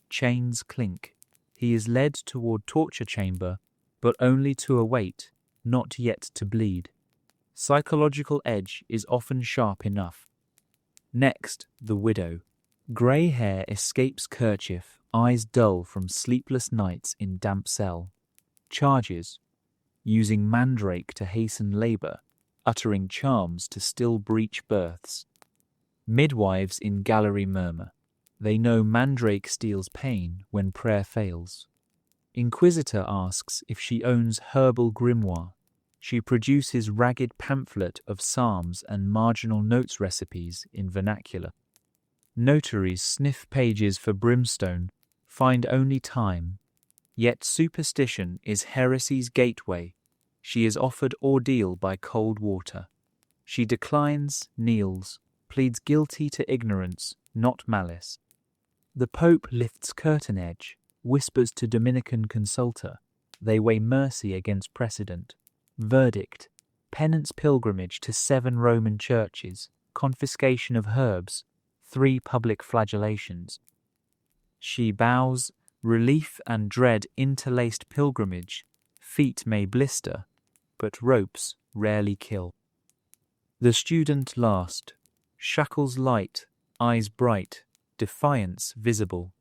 Chains clink. He is led toward torture chamber, but only to await, not yet to bleed. Psychological edge is often sharp enough. Next, the widow. Grey hair escapes kerchief, eyes dull from sleepless nights in damp cell. Charges. Using mandrake to hasten labour, uttering charms to still breech births. Midwives in gallery murmur. They know mandrake steals pain when prayer fails. Inquisitor asks if she owns herbal grimoire. She produces ragged pamphlet of psalms and marginal notes recipes in vernacular. Notaries sniff pages for brimstone, find only time. Yet superstition is heresy's gateway. She is offered ordeal by cold water. She declines, kneels, pleads guilty to ignorance, not malice. The Pope lifts curtain edge, whispers to Dominican consultor. They weigh mercy against precedent. Verdict: penance pilgrimage to 7 Roman churches, confiscation of herbs, 3 public flagellations. She bows, relief and dread interlaced pilgrimage. Feet may blister, but ropes rarely kill. The student last. Shackles light, eyes bright, defiance visible.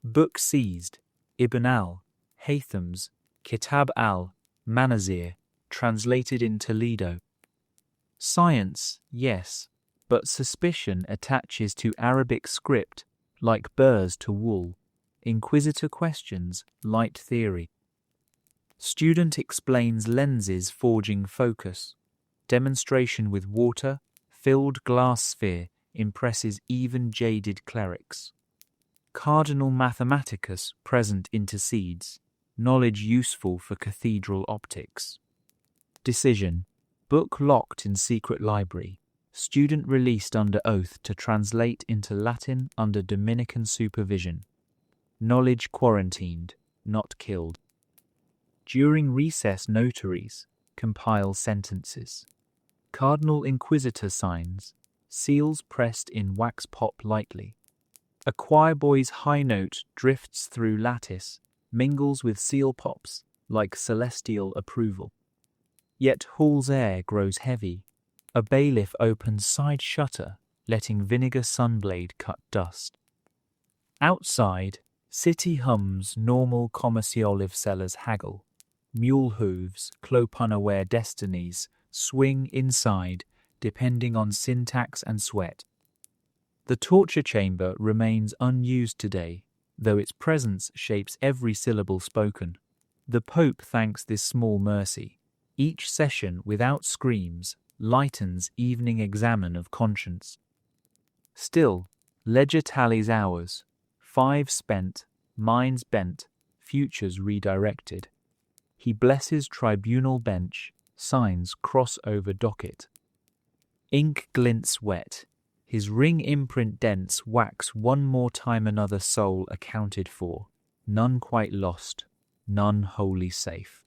Book seized. Ibn al-Haytham's Kitab al-Manazir, translated in Toledo. Science, yes, but suspicion attaches to Arabic script like burrs to wool. Inquisitor questions light theory. Student explains lenses forging focus. Demonstration with water, filled glass sphere impresses even jaded clerics. Cardinal Mathematicus present intercedes, knowledge useful for cathedral optics. Decision: book locked in secret library, student released under oath to translate into Latin under Dominican supervision. Knowledge quarantined, not killed. During recess, notaries compile sentences. Cardinal Inquisitor signs, seals pressed in wax pop lightly. A choir boy's high note drifts through lattice, mingles with seal pops like celestial approval. Yet hall's air grows heavy. A bailiff opens side shutter, letting vinegar sunblade cut dust. Outside, city hums normal commerciolive sellers haggle. Mule hooves, clope unaware destinies, swing inside, depending on syntax and sweat. The torture chamber remains unused today, though its presence shapes every syllable spoken. The Pope thanks this small mercy. Each session, without screams, lightens evening examen of conscience. Still, ledger tallies hours. 5 spent, minds bent, futures redirected. He blesses tribunal bench, signs cross over docket. Ink glints wet. His ring imprint dents wax one more time another soul accounted for, none quite lost, none wholly safe.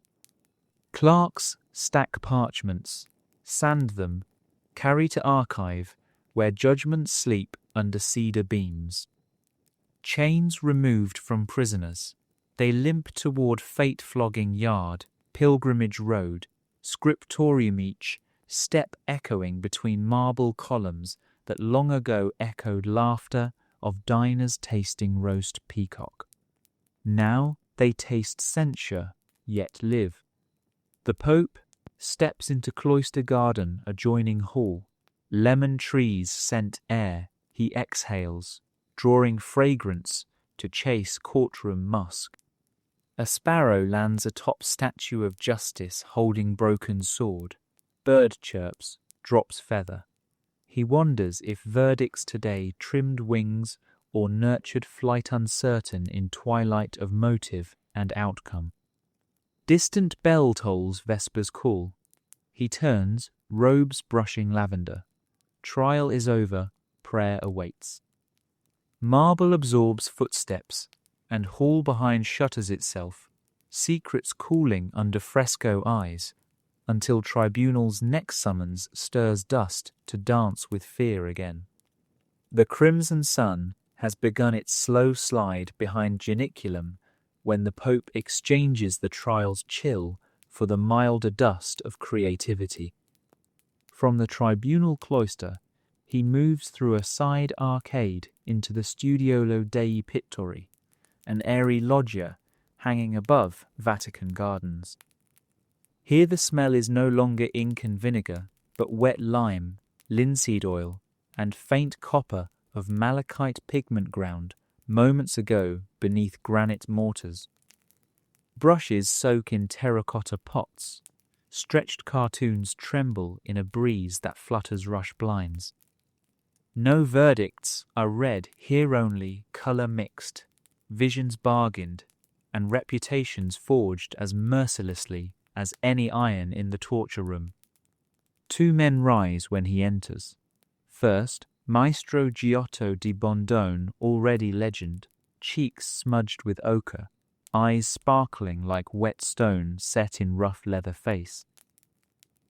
Clerks stack parchments, sand them, carry to archive, where judgments sleep under cedar beams. Chains removed from prisoners, They limp toward fate-flogging yard, pilgrimage road, scriptorium each, step echoing between marble columns that long ago echoed laughter of diners tasting roast peacock. Now they taste censure, yet live. The Pope steps into cloister garden adjoining hall. Lemon trees scent air, he exhales, drawing fragrance to chase courtroom musk. A sparrow lands atop statue of justice holding broken sword. Bird chirps, drops feather. He wonders if verdicts today trimmed wings or nurtured flight uncertain in twilight of motive and outcome. Distant bell tolls Vesper's call. He turns, robes brushing lavender. Trial is over, prayer awaits. Marble absorbs footsteps, and hall behind shutters itself, secrets cooling under fresco eyes, until tribunal's next summons stirs dust to dance with fear again. The crimson sun has begun its slow slide behind Janiculum when the Pope exchanges the trial's chill for the milder dust of creativity. From the tribunal cloister, he moves through a side arcade into the Studiolo dei Pittori, an airy loggia hanging above Vatican Gardens. Here the smell is no longer ink and vinegar, but wet lime, linseed oil, and faint copper of malachite pigment ground moments ago beneath granite mortars. Brushes soak in terracotta pots. Stretched cartoons tremble in a breeze that flutters rush blinds. No verdicts are read here, only colour mixed, visions bargained, and reputations forged as mercilessly as any iron in the torture room. Two men rise when he enters. First, Maestro Giotto di Bondone, already legend, cheeks smudged with ochre, eyes sparkling like wet stone set in rough leather face.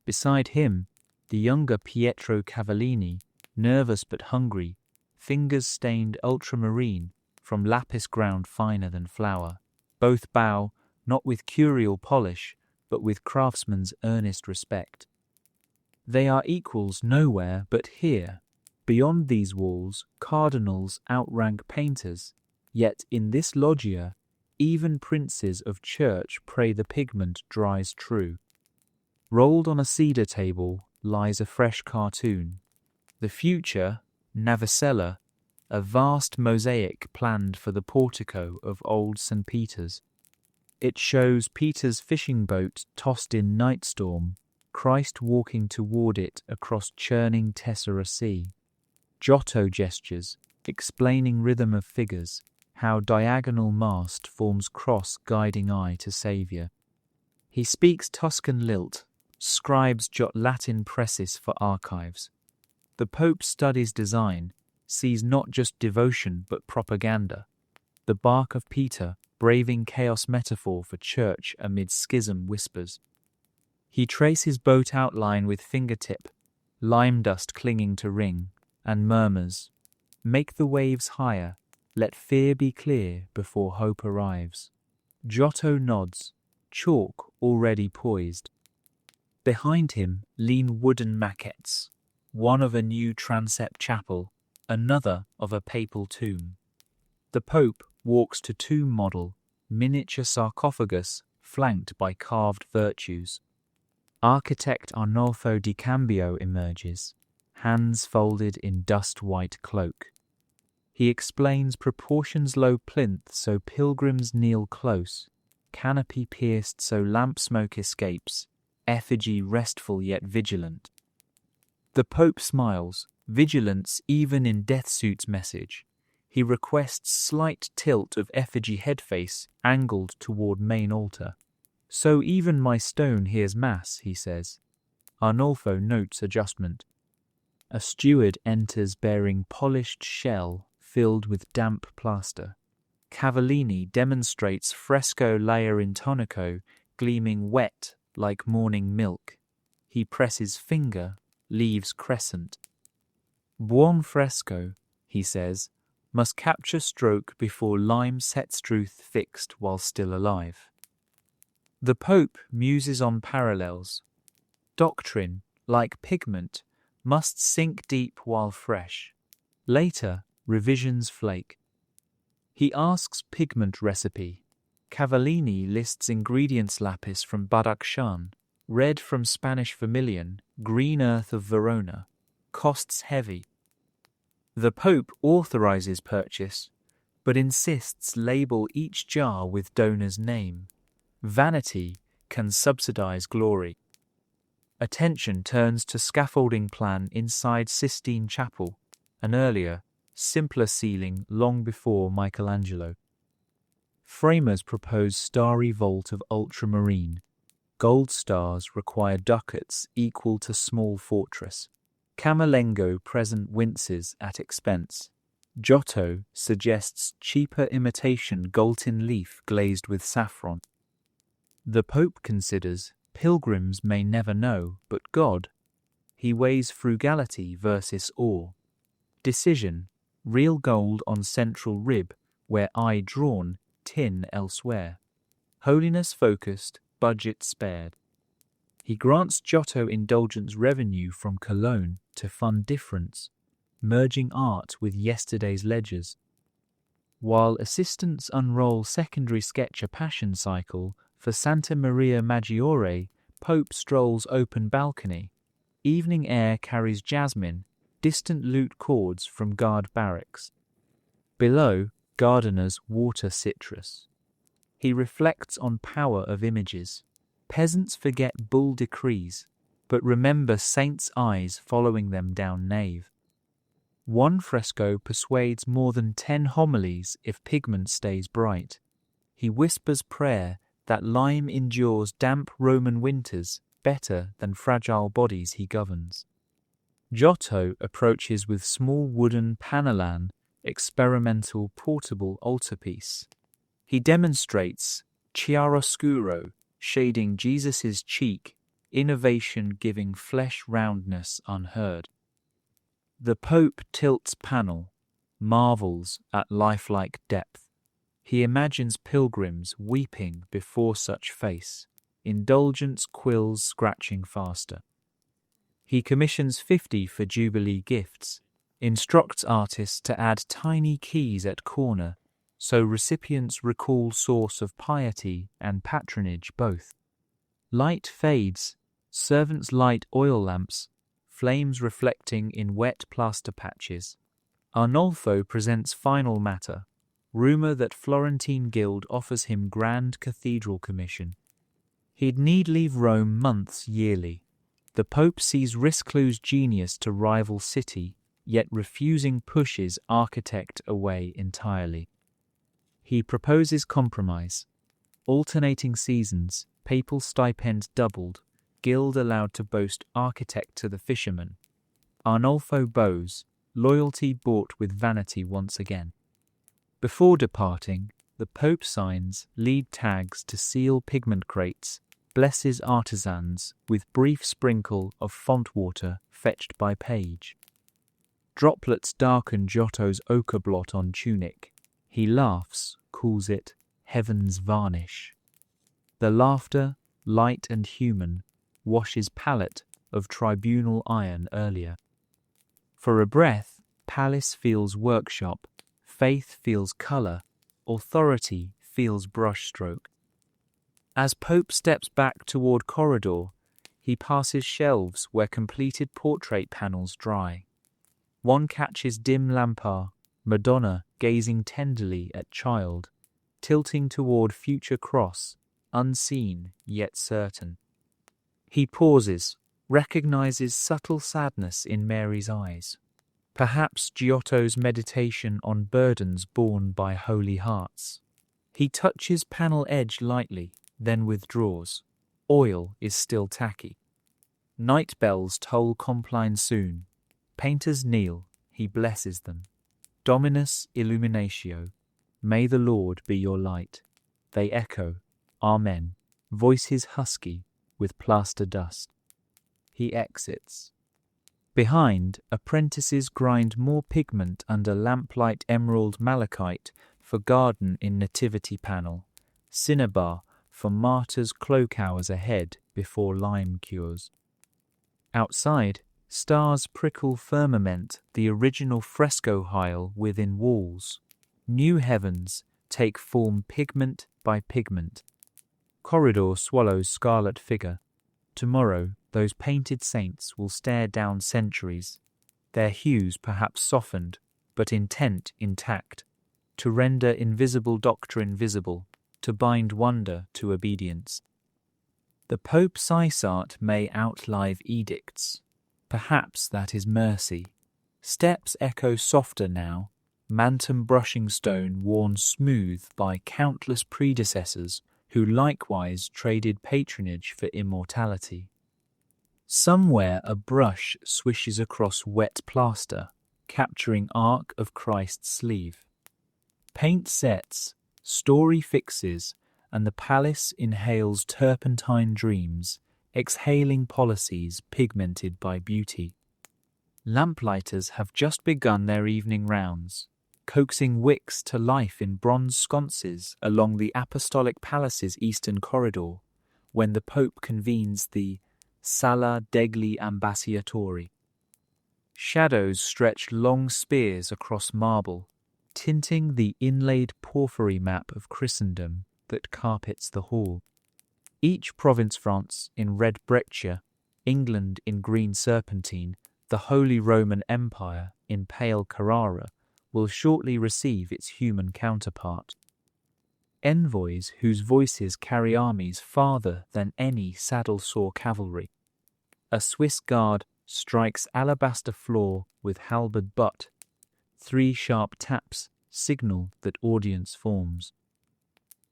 Beside him, the younger Pietro Cavallini, nervous but hungry, fingers stained ultramarine from lapis ground finer than flour. Both bow, not with curial polish, but with craftsman's earnest respect. They are equals nowhere but here. Beyond these walls, cardinals outrank painters, yet in this loggia, even princes of church pray the pigment dries true. Rolled on a cedar table lies a fresh cartoon. The future, Navicella, a vast mosaic planned for the portico of old St. Peter's. It shows Peter's fishing boat tossed in night storm, Christ walking toward it across churning Tessera Sea. Giotto gestures, explaining rhythm of figures, how diagonal mast forms cross guiding eye to Saviour. He speaks Tuscan lilt, scribes jot Latin precis for archives. The Pope studies design, sees not just devotion but propaganda. The bark of Peter, braving chaos metaphor for church amid schism whispers. He traces boat outline with fingertip, lime dust clinging to ring, and murmurs, "Make the waves higher, let fear be clear before hope arrives." Giotto nods, chalk already poised. Behind him lean wooden maquettes, one of a new transept chapel, another of a papal tomb. The Pope walks to tomb model, miniature sarcophagus flanked by carved virtues. Architect Arnolfo di Cambio emerges, hands folded in dust-white cloak. He explains proportions low plinth so pilgrims kneel close, canopy pierced so lamp smoke escapes, effigy restful yet vigilant. The Pope smiles, vigilance even in death suit's message. He requests slight tilt of effigy headface angled toward main altar. "So even my stone hears mass," he says. Arnolfo notes adjustment. A steward enters bearing polished shell filled with damp plaster. Cavallini demonstrates fresco layer intonaco gleaming wet like morning milk. He presses finger, leaves crescent. "Buon fresco," he says, must capture stroke before lime sets truth fixed while still alive. The Pope muses on parallels. Doctrine, like pigment, must sink deep while fresh. Later, revisions flake. He asks pigment recipe. Cavallini lists ingredients: lapis from Badakhshan, red from Spanish vermilion, green earth of Verona. Costs heavy. The Pope authorizes purchase, but insists label each jar with donor's name. Vanity can subsidize glory. Attention turns to scaffolding plan inside Sistine Chapel, an earlier, simpler ceiling long before Michelangelo. Framers propose starry vault of ultramarine. Gold stars require ducats equal to small fortress. Camerlengo present winces at expense. Giotto suggests cheaper imitation Galton leaf glazed with saffron. The Pope considers pilgrims may never know, but God. He weighs frugality versus awe. Decision, real gold on central rib, where eye drawn, tin elsewhere. Holiness focused, budget spared. He grants Giotto indulgence revenue from Cologne to fund difference, merging art with yesterday's ledgers. While assistants unroll secondary sketch a passion cycle, for Santa Maria Maggiore, Pope strolls open balcony. Evening air carries jasmine, distant lute chords from guard barracks. Below, gardeners water citrus. He reflects on power of images. Peasants forget bull decrees, but remember saints' eyes following them down nave. One fresco persuades more than 10 homilies if pigment stays bright. He whispers prayer that lime endures damp Roman winters better than fragile bodies he governs. Giotto approaches with small wooden panelan, experimental portable altarpiece. He demonstrates chiaroscuro, shading Jesus's cheek, innovation giving flesh roundness unheard. The Pope tilts panel, marvels at lifelike depth. He imagines pilgrims weeping before such face, indulgence quills scratching faster. He commissions 50 for Jubilee gifts, instructs artists to add tiny keys at corner, so recipients recall source of piety and patronage both. Light fades, servants light oil lamps, flames reflecting in wet plaster patches. Arnolfo presents final matter, rumour that Florentine Guild offers him Grand Cathedral Commission. He'd need leave Rome months yearly. The Pope sees Risclu's genius to rival city, yet refusing pushes architect away entirely. He proposes compromise. Alternating seasons, papal stipend doubled, guild allowed to boast architect to the fisherman. Arnolfo bows, loyalty bought with vanity once again. Before departing, the Pope signs lead tags to seal pigment crates, blesses artisans with brief sprinkle of font water fetched by page. Droplets darken Giotto's ochre blot on tunic. He laughs, calls it heaven's varnish. The laughter, light and human, washes palate of tribunal iron earlier. For a breath, palace feels workshop, faith feels colour, authority feels brushstroke. As Pope steps back toward corridor, he passes shelves where completed portrait panels dry. One catches dim lampar, Madonna gazing tenderly at child, tilting toward future cross, unseen yet certain. He pauses, recognizes subtle sadness in Mary's eyes. Perhaps Giotto's meditation on burdens borne by holy hearts. He touches panel edge lightly, then withdraws. Oil is still tacky. Night bells toll Compline soon. Painters kneel, he blesses them. Dominus illuminatio. May the Lord be your light. They echo, Amen, voices husky with plaster dust. He exits. Behind, apprentices grind more pigment under lamplight emerald malachite for garden in nativity panel, cinnabar for martyrs' cloak hours ahead before lime cures. Outside, stars prickle firmament the original fresco hile within walls. New heavens take form pigment by pigment. Corridor swallows scarlet figure. Tomorrow, those painted saints will stare down centuries, their hues perhaps softened, but intent intact, to render invisible doctrine visible, to bind wonder to obedience. The Pope Caesart may outlive edicts. Perhaps that is mercy. Steps echo softer now, Mantum brushing stone worn smooth by countless predecessors who likewise traded patronage for immortality. Somewhere a brush swishes across wet plaster, capturing arc of Christ's sleeve. Paint sets, story fixes, and the palace inhales turpentine dreams, exhaling policies pigmented by beauty. Lamplighters have just begun their evening rounds, coaxing wicks to life in bronze sconces along the Apostolic Palace's eastern corridor, when the Pope convenes the Sala degli Ambasciatori. Shadows stretch long spears across marble, tinting the inlaid porphyry map of Christendom that carpets the hall. Each province, France in red breccia, England in green serpentine, the Holy Roman Empire in pale Carrara, will shortly receive its human counterpart. Envoys whose voices carry armies farther than any saddle-sore cavalry. A Swiss guard strikes alabaster floor with halberd butt. 3 sharp taps signal that audience forms.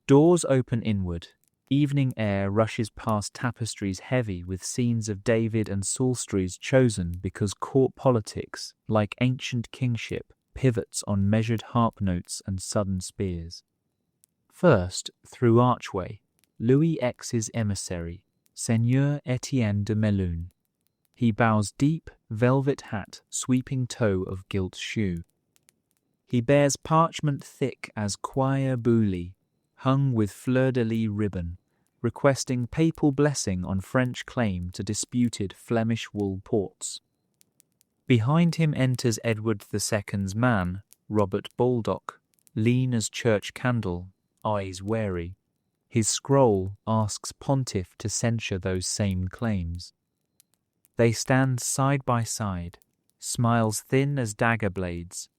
Doors open inward. Evening air rushes past tapestries heavy with scenes of David and Salisbury's chosen because court politics, like ancient kingship, pivots on measured harp notes and sudden spears. First, through archway, Louis X's emissary, Seigneur Etienne de Melun. He bows deep, velvet hat, sweeping toe of gilt shoe. He bears parchment thick as choir bouli, hung with fleur-de-lis ribbon, requesting papal blessing on French claim to disputed Flemish wool ports. Behind him enters Edward II's man, Robert Baldock, lean as church candle, eyes wary. His scroll asks Pontiff to censure those same claims. They stand side by side, smiles thin as dagger blades,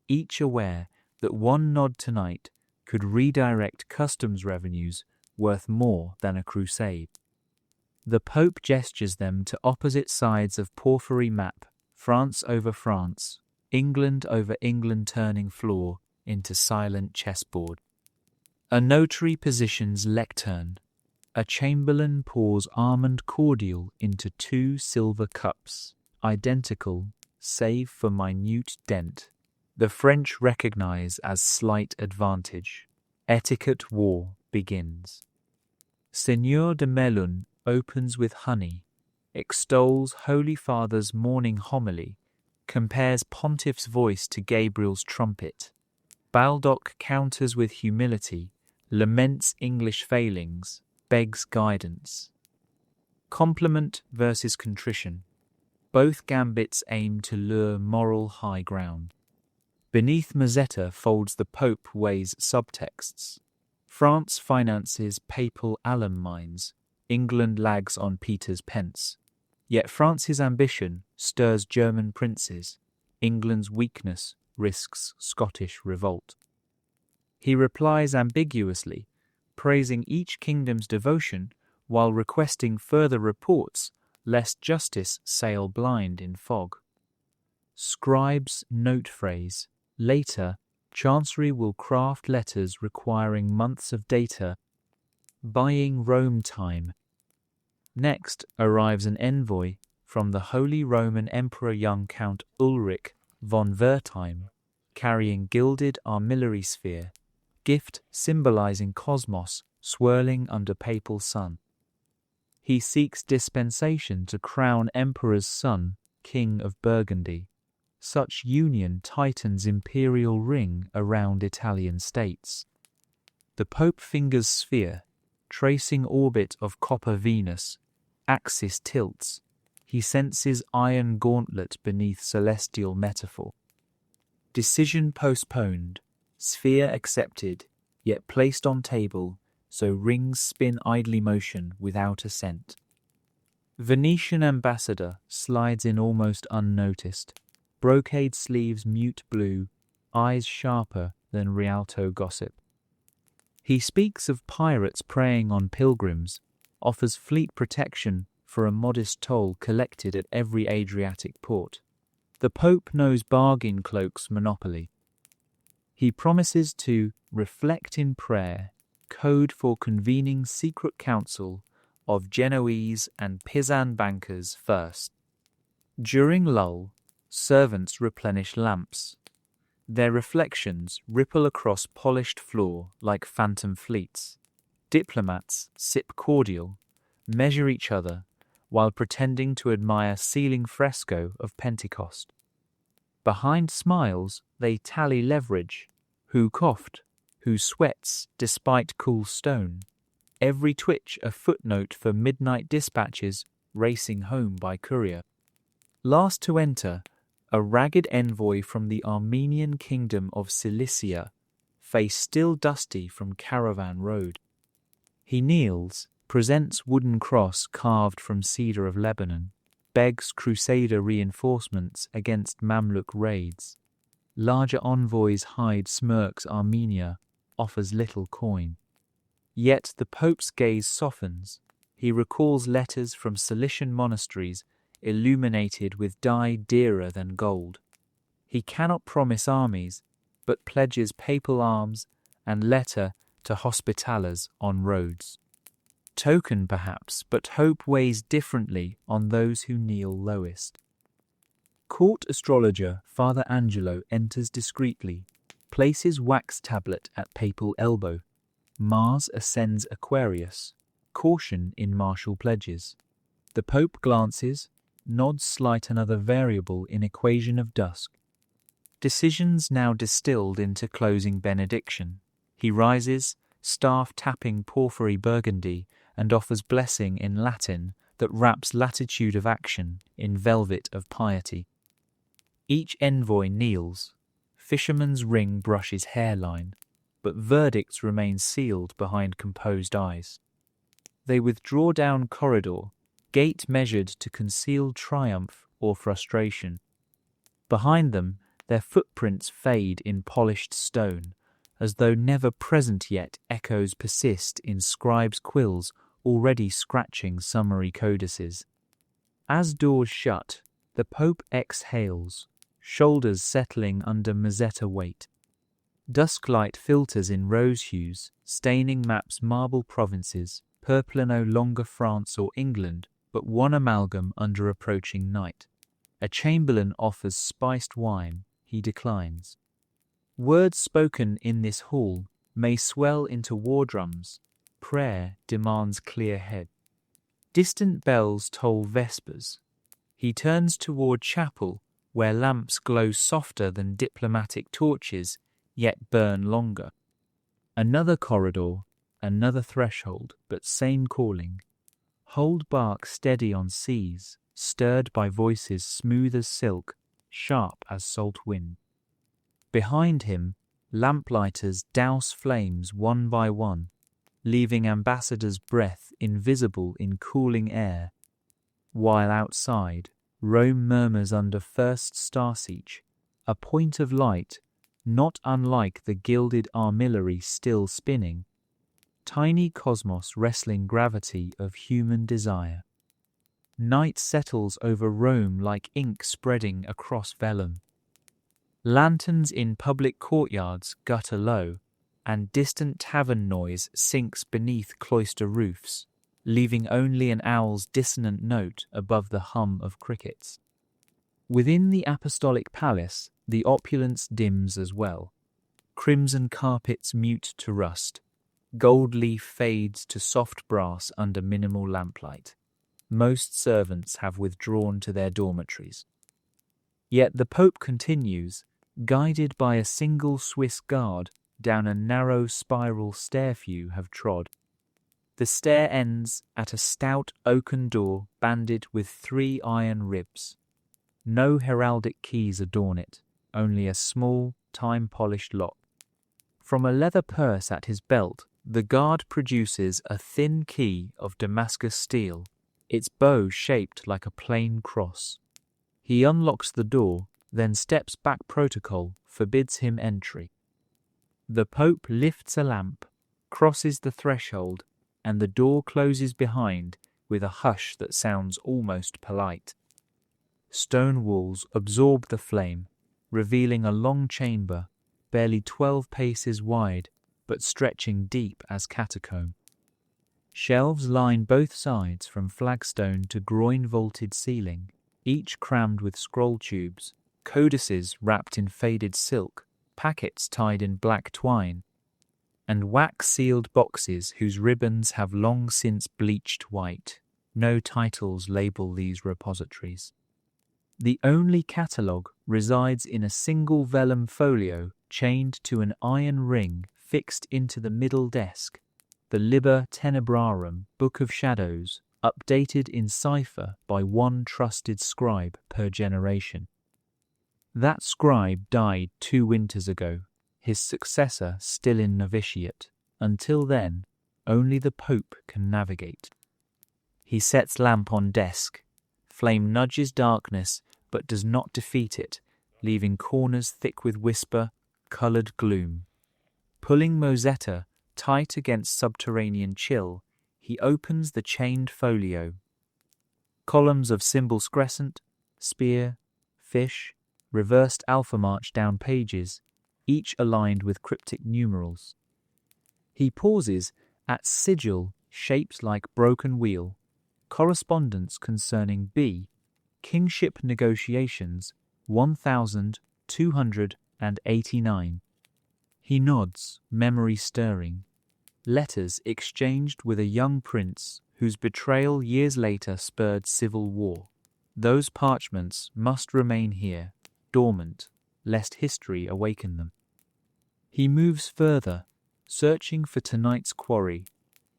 each aware that one nod tonight could redirect customs revenues worth more than a crusade. The Pope gestures them to opposite sides of porphyry map, France over France, England over England turning floor into silent chessboard. A notary positions lectern. A chamberlain pours almond cordial into 2 silver cups, identical save for minute dent. The French recognize as slight advantage. Etiquette war begins. Seigneur de Melun opens with honey, extols Holy Father's morning homily, compares Pontiff's voice to Gabriel's trumpet. Baldock counters with humility, laments English failings, begs guidance. Compliment versus contrition. Both gambits aim to lure moral high ground. Beneath Mazetta folds the Pope weighs subtexts. France finances papal alum mines. England lags on Peter's pence. Yet France's ambition stirs German princes. England's weakness risks Scottish revolt. He replies ambiguously, praising each kingdom's devotion while requesting further reports lest justice sail blind in fog. Scribes note phrase. Later, Chancery will craft letters requiring months of data, buying Rome time. Next arrives an envoy from the Holy Roman Emperor young Count Ulrich von Wertheim, carrying gilded armillary sphere, gift symbolizing cosmos swirling under papal sun. He seeks dispensation to crown emperor's son, King of Burgundy. Such union tightens imperial ring around Italian states. The Pope fingers sphere, tracing orbit of copper Venus, axis tilts. He senses iron gauntlet beneath celestial metaphor. Decision postponed, sphere accepted, yet placed on table, so rings spin idly motion without assent. Venetian ambassador slides in almost unnoticed, brocade sleeves mute blue, eyes sharper than Rialto gossip. He speaks of pirates preying on pilgrims, offers fleet protection for a modest toll collected at every Adriatic port. The Pope knows bargain cloaks monopoly. He promises to reflect in prayer, code for convening secret council of Genoese and Pisan bankers first. During lull, servants replenish lamps. Their reflections ripple across polished floor like phantom fleets. Diplomats sip cordial, measure each other, while pretending to admire ceiling fresco of Pentecost. Behind smiles, they tally leverage. Who coughed? Who sweats despite cool stone? Every twitch a footnote for midnight dispatches racing home by courier. Last to enter, a ragged envoy from the Armenian kingdom of Cilicia, face still dusty from caravan road. He kneels, presents wooden cross carved from cedar of Lebanon, begs crusader reinforcements against Mamluk raids. Larger envoys hide smirks Armenia, offers little coin. Yet the Pope's gaze softens. He recalls letters from Cilician monasteries illuminated with dye dearer than gold. He cannot promise armies, but pledges papal arms and letter to hospitallers on roads. Token perhaps, but hope weighs differently on those who kneel lowest. Court astrologer Father Angelo enters discreetly, places wax tablet at papal elbow. Mars ascends Aquarius, caution in martial pledges. The Pope glances, nods slight another variable in equation of dusk. Decisions now distilled into closing benediction. He rises, staff tapping porphyry burgundy, and offers blessing in Latin that wraps latitude of action in velvet of piety. Each envoy kneels. Fisherman's ring brushes hairline, but verdicts remain sealed behind composed eyes. They withdraw down corridor, gate measured to conceal triumph or frustration. Behind them, their footprints fade in polished stone, as though never present yet echoes persist in scribes' quills already scratching summary codices. As doors shut, the Pope exhales, shoulders settling under Mazetta weight. Dusklight filters in rose hues, staining maps marble provinces, purple no longer France or England, but one amalgam under approaching night. A chamberlain offers spiced wine, he declines. Words spoken in this hall may swell into war drums. Prayer demands clear head. Distant bells toll vespers. He turns toward chapel, where lamps glow softer than diplomatic torches, yet burn longer. Another corridor, another threshold, but same calling. Hold bark steady on seas, stirred by voices smooth as silk, sharp as salt wind. Behind him, lamplighters douse flames one by one, leaving ambassadors' breath invisible in cooling air, while outside, Rome murmurs under first star-siege, a point of light, not unlike the gilded armillary still spinning, tiny cosmos wrestling gravity of human desire. Night settles over Rome like ink spreading across vellum. Lanterns in public courtyards gutter low, and distant tavern noise sinks beneath cloister roofs, leaving only an owl's dissonant note above the hum of crickets. Within the apostolic palace, the opulence dims as well. Crimson carpets mute to rust. Gold leaf fades to soft brass under minimal lamplight. Most servants have withdrawn to their dormitories. Yet the Pope continues, guided by a single Swiss guard, down a narrow spiral stair few have trod. The stair ends at a stout oaken door banded with 3 iron ribs. No heraldic keys adorn it, only a small, time-polished lock. From a leather purse at his belt, the guard produces a thin key of Damascus steel, its bow shaped like a plain cross. He unlocks the door, then steps back. Protocol forbids him entry. The Pope lifts a lamp, crosses the threshold, and the door closes behind with a hush that sounds almost polite. Stone walls absorb the flame, revealing a long chamber, barely 12 paces wide, but stretching deep as catacomb. Shelves line both sides from flagstone to groin-vaulted ceiling, each crammed with scroll tubes, codices wrapped in faded silk, packets tied in black twine, and wax-sealed boxes whose ribbons have long since bleached white. No titles label these repositories. The only catalogue resides in a single vellum folio chained to an iron ring fixed into the middle desk, the Liber Tenebrarum, Book of Shadows, updated in cipher by one trusted scribe per generation. That scribe died 2 winters ago, his successor still in novitiate. Until then, only the Pope can navigate. He sets lamp on desk. Flame nudges darkness, but does not defeat it, leaving corners thick with whisper, coloured gloom. Pulling Mosetta tight against subterranean chill, he opens the chained folio. Columns of symbols crescent, spear, fish, reversed alpha march down pages, each aligned with cryptic numerals. He pauses at sigil shaped like broken wheel, correspondence concerning B, kingship negotiations 1289. He nods, memory stirring. Letters exchanged with a young prince whose betrayal years later spurred civil war. Those parchments must remain here, dormant, lest history awaken them. He moves further, searching for tonight's quarry.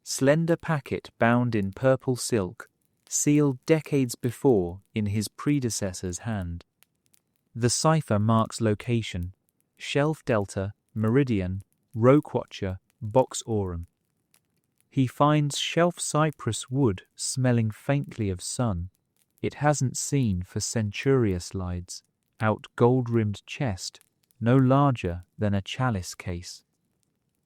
Slender packet bound in purple silk, sealed decades before in his predecessor's hand. The cipher marks location: Shelf Delta, Meridian, Roquatcher, Box Aurum. He finds shelf cypress wood smelling faintly of sun. It hasn't seen for centuria slides. Out gold-rimmed chest, no larger than a chalice case.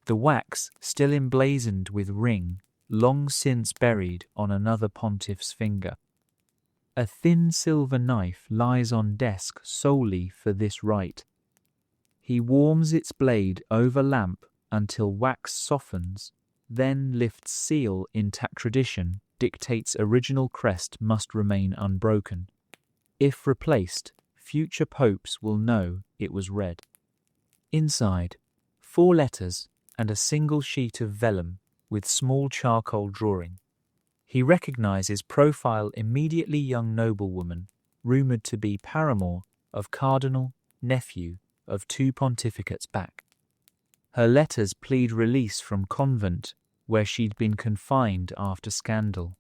The wax still emblazoned with ring, long since buried on another pontiff's finger. A thin silver knife lies on desk solely for this rite. He warms its blade over lamp until wax softens, then lifts seal. Intact tradition dictates original crest must remain unbroken. If replaced, future popes will know it was read. Inside, 4 letters and a single sheet of vellum with small charcoal drawing. He recognizes profile immediately young noblewoman, rumoured to be paramour of cardinal, nephew of 2 pontificates back. Her letters plead release from convent where she'd been confined after scandal.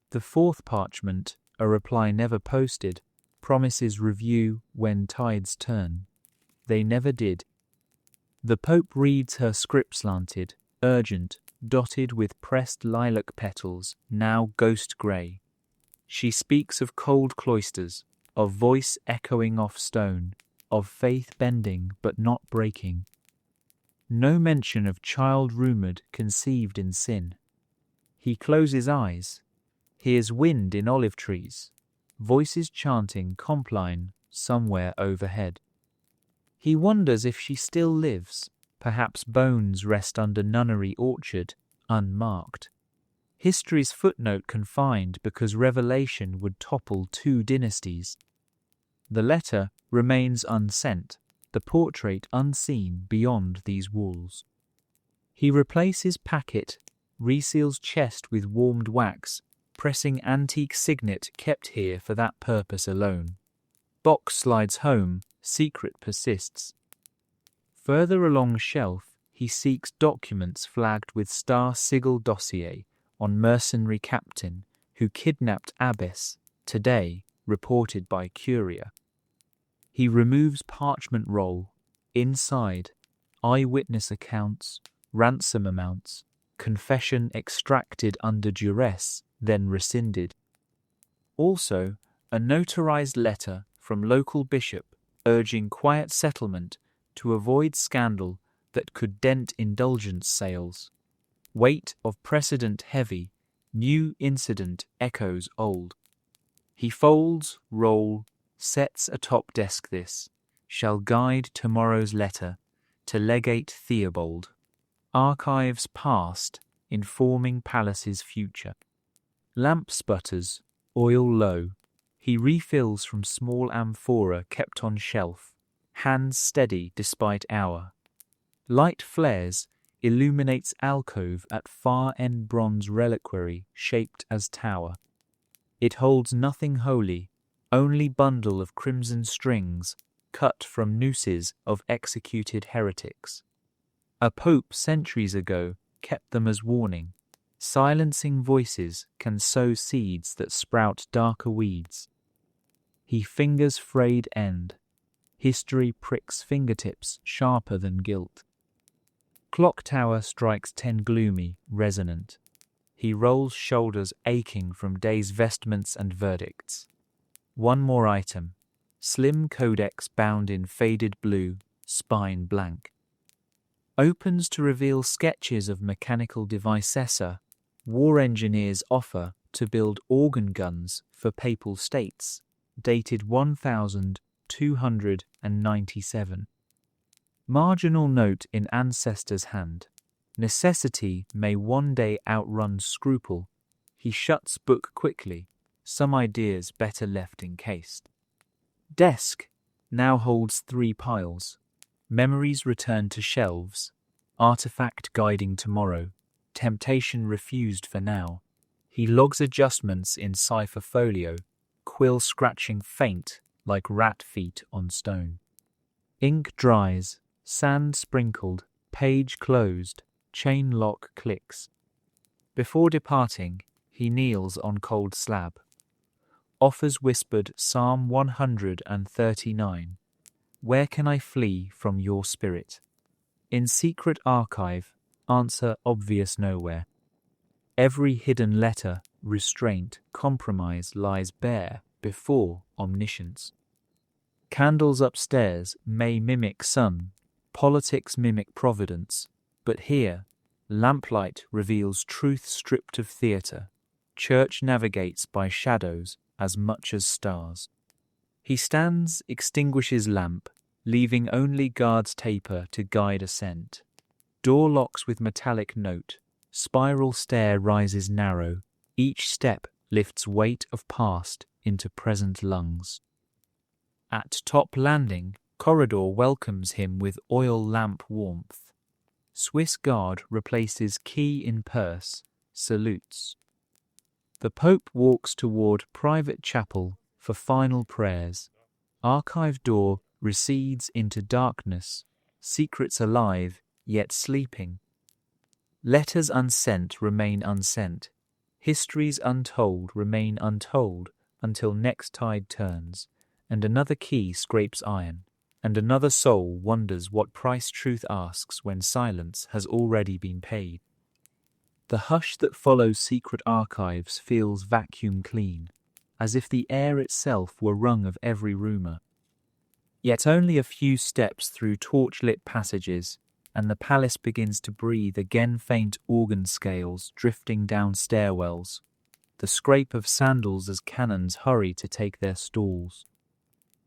The 4th parchment, a reply never posted, promises review when tides turn. They never did. The Pope reads her script slanted, urgent, dotted with pressed lilac petals, now ghost grey. She speaks of cold cloisters, of voice echoing off stone, of faith bending but not breaking. No mention of child rumoured conceived in sin. He closes eyes, hears wind in olive trees, voices chanting Compline somewhere overhead. He wonders if she still lives. Perhaps bones rest under nunnery orchard, unmarked. History's footnote confined because revelation would topple 2 dynasties. The letter remains unsent, the portrait unseen beyond these walls. He replaces packet, reseals chest with warmed wax, pressing antique signet kept here for that purpose alone. box slides home, secret persists. Further along shelf, he seeks documents flagged with star sigil dossier on mercenary captain who kidnapped abbess, today reported by Curia. He removes parchment roll. Inside, eyewitness accounts, ransom amounts, confession extracted under duress, then rescinded. Also, a notarized letter from local bishop urging quiet settlement to avoid scandal that could dent indulgence sales. Weight of precedent heavy, new incident echoes old. He folds, roll, sets atop desk this, shall guide tomorrow's letter to legate Theobald. Archives past, informing palace's future. Lamp sputters, oil low. He refills from small amphora kept on shelf, hands steady despite hour. Light flares, illuminates alcove at far end bronze reliquary shaped as tower. It holds nothing holy, only bundle of crimson strings cut from nooses of executed heretics. A pope centuries ago kept them as warning. Silencing voices can sow seeds that sprout darker weeds. He fingers frayed end. History pricks fingertips sharper than guilt. Clock tower strikes 10 gloomy, resonant. He rolls shoulders aching from day's vestments and verdicts. One more item. Slim codex bound in faded blue, spine blank. Opens to reveal sketches of mechanical devicessa. War engineers offer to build organ guns for papal states, dated 1297. Marginal note in ancestor's hand. Necessity may one day outrun scruple. He shuts book quickly, some ideas better left encased. Desk now holds 3 piles. Memories return to shelves. Artifact guiding tomorrow. Temptation refused for now. He logs adjustments in cipher folio, quill scratching faint like rat feet on stone. Ink dries, sand sprinkled, page closed, chain lock clicks. Before departing, he kneels on cold slab. Offers whispered Psalm 139. Where can I flee from your spirit? In secret archive, answer obvious nowhere. Every hidden letter, restraint, compromise lies bare before omniscience. Candles upstairs may mimic sun, politics mimic providence, but here, lamplight reveals truth stripped of theatre. Church navigates by shadows as much as stars. He stands, extinguishes lamp, leaving only guard's taper to guide ascent. Door locks with metallic note, spiral stair rises narrow, each step lifts weight of past into present lungs. At top landing, corridor welcomes him with oil lamp warmth. Swiss guard replaces key in purse, salutes. The Pope walks toward private chapel for final prayers. Archive door recedes into darkness, secrets alive, yet sleeping. Letters unsent remain unsent. Histories untold remain untold until next tide turns, and another key scrapes iron, and another soul wonders what price truth asks when silence has already been paid. The hush that follows secret archives feels vacuum clean, as if the air itself were wrung of every rumour. Yet only a few steps through torchlit passages, and the palace begins to breathe again faint organ scales drifting down stairwells, the scrape of sandals as canons hurry to take their stalls.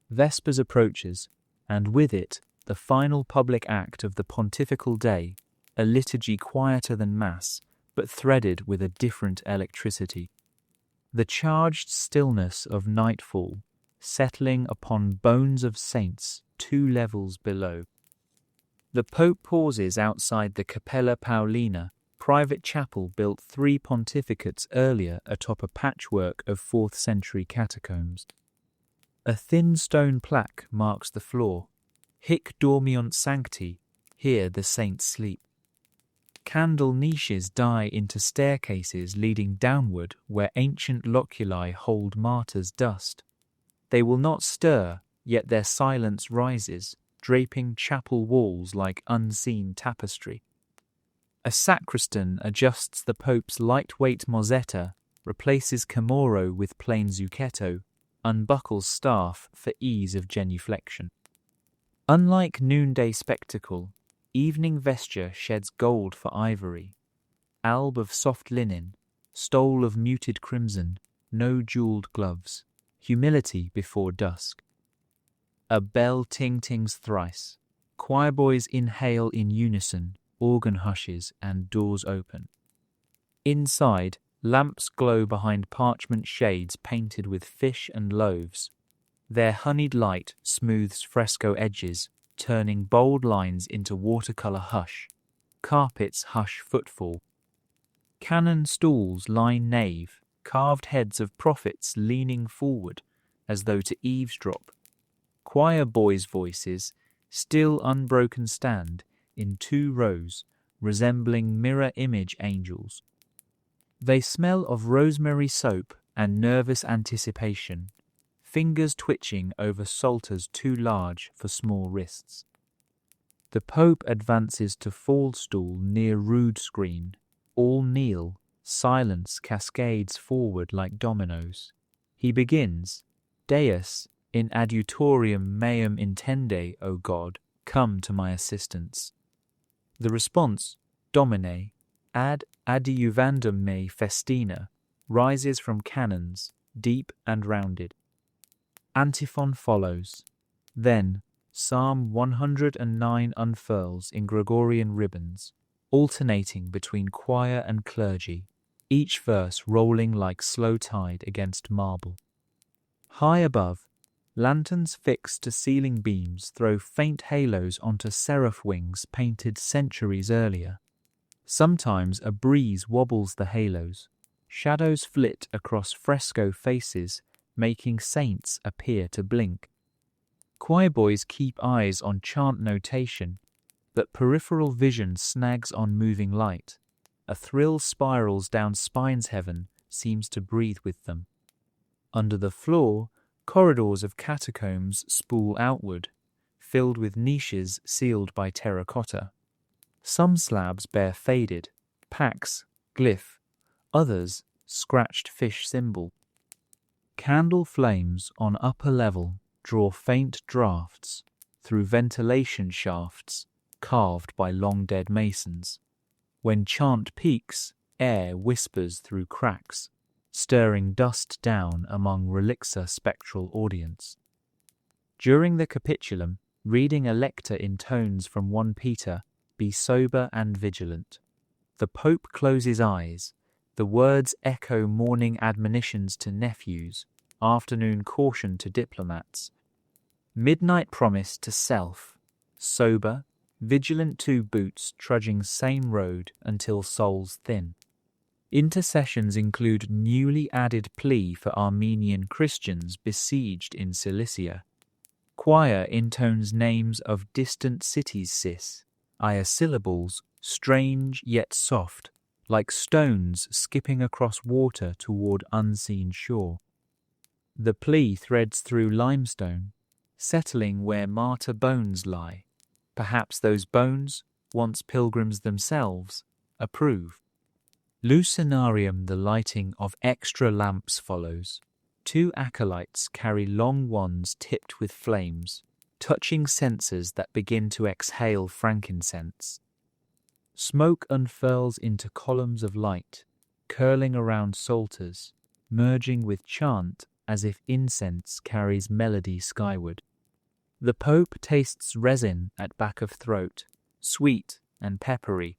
Vespers approaches, and with it the final public act of the pontifical day, a liturgy quieter than Mass, but threaded with a different electricity. The charged stillness of nightfall, settling upon bones of saints 2 levels below. The Pope pauses outside the Capella Paolina, private chapel built 3 pontificates earlier atop a patchwork of 4th century catacombs. A thin stone plaque marks the floor. Hic dormiunt sancti, here the saints sleep. Candle niches die into staircases leading downward where ancient loculi hold martyrs' dust. They will not stir, yet their silence rises, draping chapel walls like unseen tapestry. A sacristan adjusts the Pope's lightweight mozzetta, replaces Camorro with plain zucchetto, unbuckles staff for ease of genuflection. Unlike noonday spectacle, evening vesture sheds gold for ivory. Alb of soft linen, stole of muted crimson, no jewelled gloves, humility before dusk. A bell ting-tings thrice. Choir boys inhale in unison, organ hushes and doors open. Inside, lamps glow behind parchment shades painted with fish and loaves. Their honeyed light smooths fresco edges, turning bold lines into watercolour hush. Carpets hush footfall. Canon stools line nave, carved heads of prophets leaning forward as though to eavesdrop. Choir boys' voices, still unbroken, stand in 2 rows, resembling mirror image angels. They smell of rosemary soap and nervous anticipation, fingers twitching over psalters too large for small wrists. The Pope advances to fall stool near rood screen. All kneel, silence cascades forward like dominoes. He begins, Deus, in adiutorium meum intende, O God, come to my assistance. The response, Domine, ad adiuvandum me festina, rises from canons, deep and rounded. Antiphon follows. Then, Psalm 109 unfurls in Gregorian ribbons, alternating between choir and clergy, each verse rolling like slow tide against marble. High above, lanterns fixed to ceiling beams throw faint halos onto seraph wings painted centuries earlier. Sometimes a breeze wobbles the halos. Shadows flit across fresco faces, making saints appear to blink. Choir boys keep eyes on chant notation, but peripheral vision snags on moving light. A thrill spirals down spine's heaven, seems to breathe with them. Under the floor, corridors of catacombs spool outward, filled with niches sealed by terracotta. Some slabs bear faded, pax, glyph, others scratched fish symbol. Candle flames on upper level draw faint draughts through ventilation shafts carved by long-dead masons. When chant peaks, air whispers through cracks, stirring dust down among relixa spectral audience. During the capitulum, reading a lector intones from 1 Peter, be sober and vigilant. The Pope closes eyes. The words echo morning admonitions to nephews, afternoon caution to diplomats. Midnight promise to self, sober, vigilant 2 boots trudging same road until souls thin. Intercessions include newly added plea for Armenian Christians besieged in Cilicia. Choir intones names of distant cities cis, syllables, strange yet soft, like stones skipping across water toward unseen shore. The plea threads through limestone, settling where martyr bones lie. Perhaps those bones, once pilgrims themselves, approve. Lucinarium, the lighting of extra lamps follows. 2 acolytes carry long wands tipped with flames, touching censers that begin to exhale frankincense. Smoke unfurls into columns of light, curling around psalters, merging with chant as if incense carries melody skyward. The Pope tastes resin at back of throat, sweet and peppery.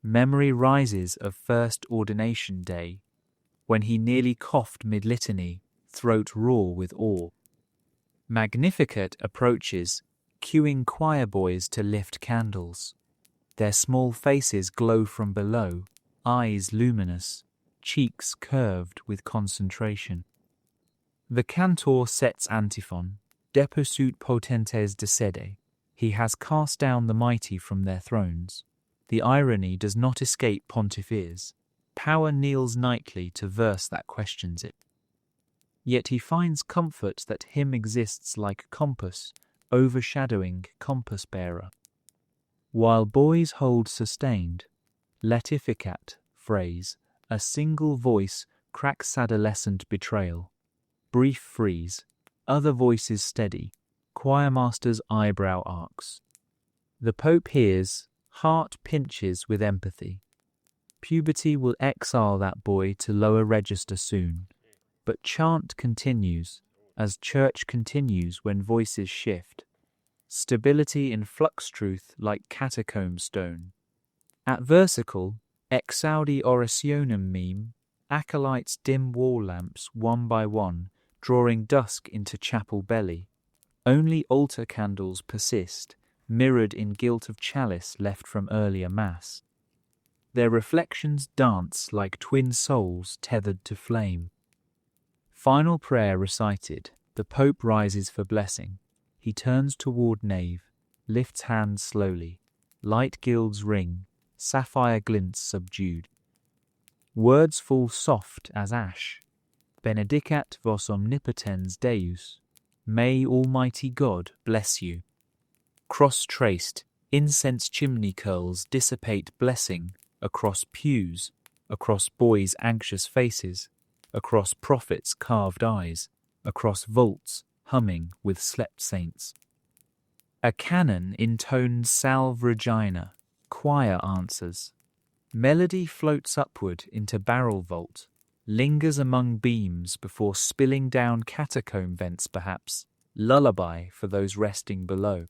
Memory rises of first ordination day, when he nearly coughed mid-litany, throat raw with awe. Magnificat approaches, cueing choir boys to lift candles. Their small faces glow from below, eyes luminous, cheeks curved with concentration. The cantor sets antiphon, Deposuit potentes de sede. He has cast down the mighty from their thrones. The irony does not escape pontiff ears. Power kneels nightly to verse that questions it. Yet he finds comfort that him exists like compass, overshadowing compass-bearer. While boys hold sustained, letificat phrase, a single voice cracks adolescent betrayal. Brief freeze, other voices steady, choirmaster's eyebrow arcs. The Pope hears, heart pinches with empathy. Puberty will exile that boy to lower register soon, but chant continues, as church continues when voices shift. Stability in flux truth like catacomb stone. At versicle, exaudi orationem meme, acolytes dim wall lamps one by one, drawing dusk into chapel belly. Only altar candles persist, mirrored in gilt of chalice left from earlier mass. Their reflections dance like twin souls tethered to flame. Final prayer recited, the Pope rises for blessing. He turns toward nave, lifts hands slowly. Light gilds ring, sapphire glints subdued. Words fall soft as ash. Benedicat vos omnipotens Deus. May Almighty God bless you. Cross-traced, incense chimney curls dissipate blessing across pews, across boys' anxious faces, across prophets' carved eyes, across vaults humming with slept saints. A canon intones Salve Regina, choir answers. Melody floats upward into barrel vault, lingers among beams before spilling down catacomb vents perhaps, lullaby for those resting below.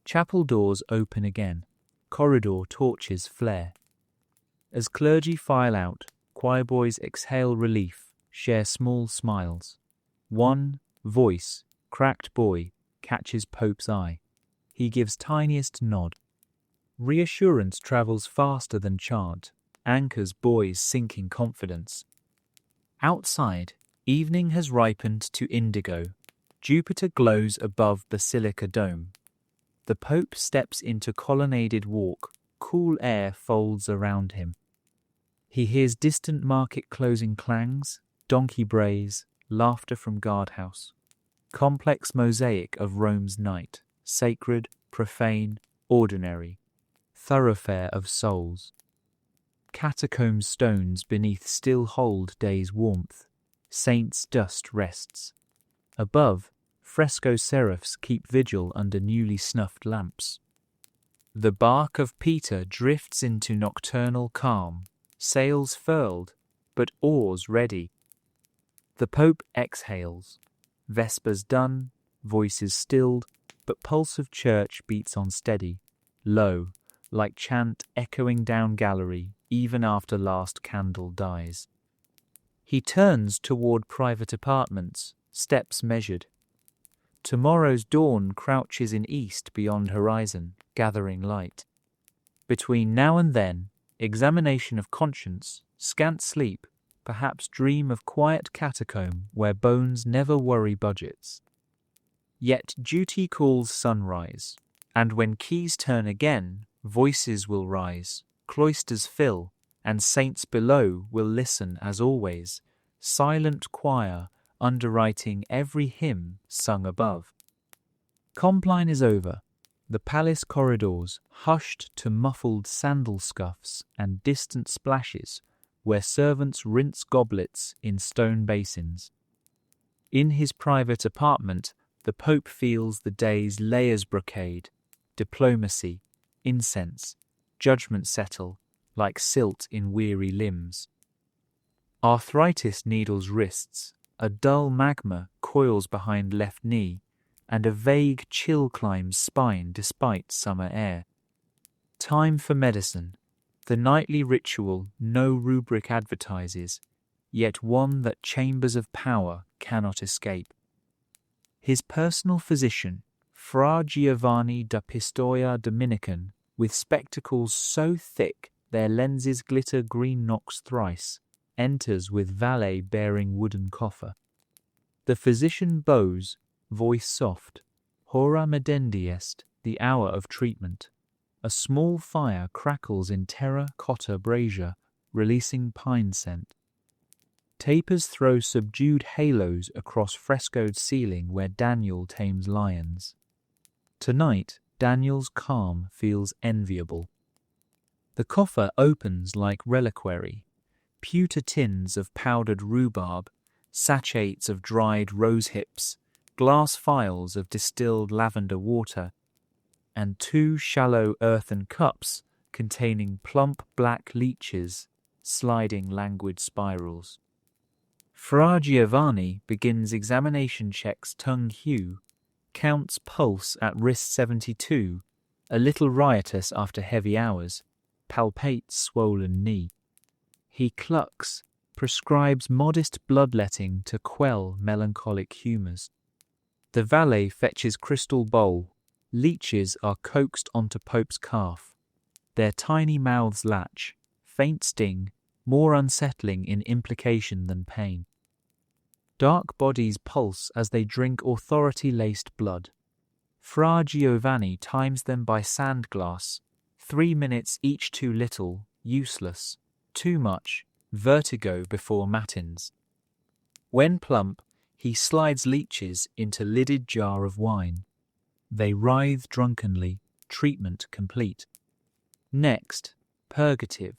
Chapel doors open again, corridor torches flare. As clergy file out, choir boys exhale relief, share small smiles. One voice, cracked boy, catches Pope's eye. He gives tiniest nod. Reassurance travels faster than chant, anchors boys' sinking confidence. Outside, evening has ripened to indigo. Jupiter glows above Basilica dome. The Pope steps into colonnaded walk, cool air folds around him. He hears distant market closing clangs, donkey brays, laughter from guardhouse. Complex mosaic of Rome's night, sacred, profane, ordinary, thoroughfare of souls. Catacomb stones beneath still hold day's warmth, saints' dust rests. Above, fresco seraphs keep vigil under newly snuffed lamps. The bark of Peter drifts into nocturnal calm, sails furled, but oars ready. The Pope exhales. Vespers done, voices stilled, but pulse of church beats on steady, low, like chant echoing down gallery even after last candle dies. He turns toward private apartments, steps measured. Tomorrow's dawn crouches in east beyond horizon, gathering light. Between now and then, examination of conscience, scant sleep, perhaps dream of quiet catacomb where bones never worry budgets. Yet duty calls sunrise, and when keys turn again, voices will rise, cloisters fill, and saints below will listen as always, silent choir underwriting every hymn sung above. Compline is over, the palace corridors hushed to muffled sandal scuffs and distant splashes where servants rinse goblets in stone basins. In his private apartment, the Pope feels the day's layers brocade, diplomacy, incense, judgment settle like silt in weary limbs. Arthritis needles wrists, a dull magma coils behind left knee, and a vague chill climbs spine despite summer air. Time for medicine, the nightly ritual no rubric advertises, yet one that chambers of power cannot escape. His personal physician, Fra Giovanni da Pistoia Dominican, with spectacles so thick their lenses glitter green knocks thrice, enters with valet bearing wooden coffer. The physician bows, voice soft. Hora medendi est, the hour of treatment. A small fire crackles in terra-cotta brazier, releasing pine scent. Tapers throw subdued halos across frescoed ceiling where Daniel tames lions. Tonight, Daniel's calm feels enviable. The coffer opens like reliquary. Pewter tins of powdered rhubarb, sachets of dried rose hips, glass phials of distilled lavender water, and 2 shallow earthen cups containing plump black leeches, sliding languid spirals. Fra Giovanni begins examination checks tongue hue, counts pulse at wrist 72, a little riotous after heavy hours, palpates swollen knee. He clucks, prescribes modest bloodletting to quell melancholic humours. The valet fetches crystal bowl. Leeches are coaxed onto Pope's calf. Their tiny mouths latch, faint sting, more unsettling in implication than pain. Dark bodies pulse as they drink authority-laced blood. Fra Giovanni times them by sand glass, 3 minutes each too little, useless, too much, vertigo before matins. When plump, he slides leeches into lidded jar of wine. They writhe drunkenly, treatment complete. Next, purgative,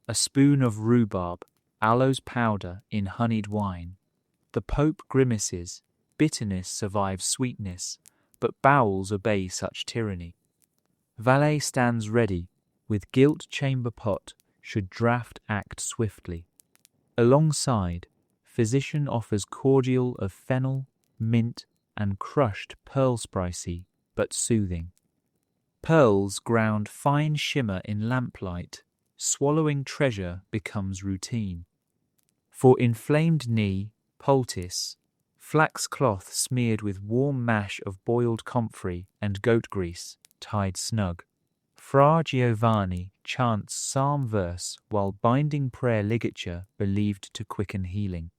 a spoon of rhubarb, aloes powder in honeyed wine. The Pope grimaces, bitterness survives sweetness, but bowels obey such tyranny. Valet stands ready, with gilt chamber pot, should draught act swiftly. Alongside, physician offers cordial of fennel, mint, and crushed pearl spicy, but soothing. Pearls ground fine shimmer in lamplight, swallowing treasure becomes routine. For inflamed knee, poultice, flax cloth smeared with warm mash of boiled comfrey and goat grease, tied snug. Fra Giovanni chants psalm verse while binding prayer ligature believed to quicken healing.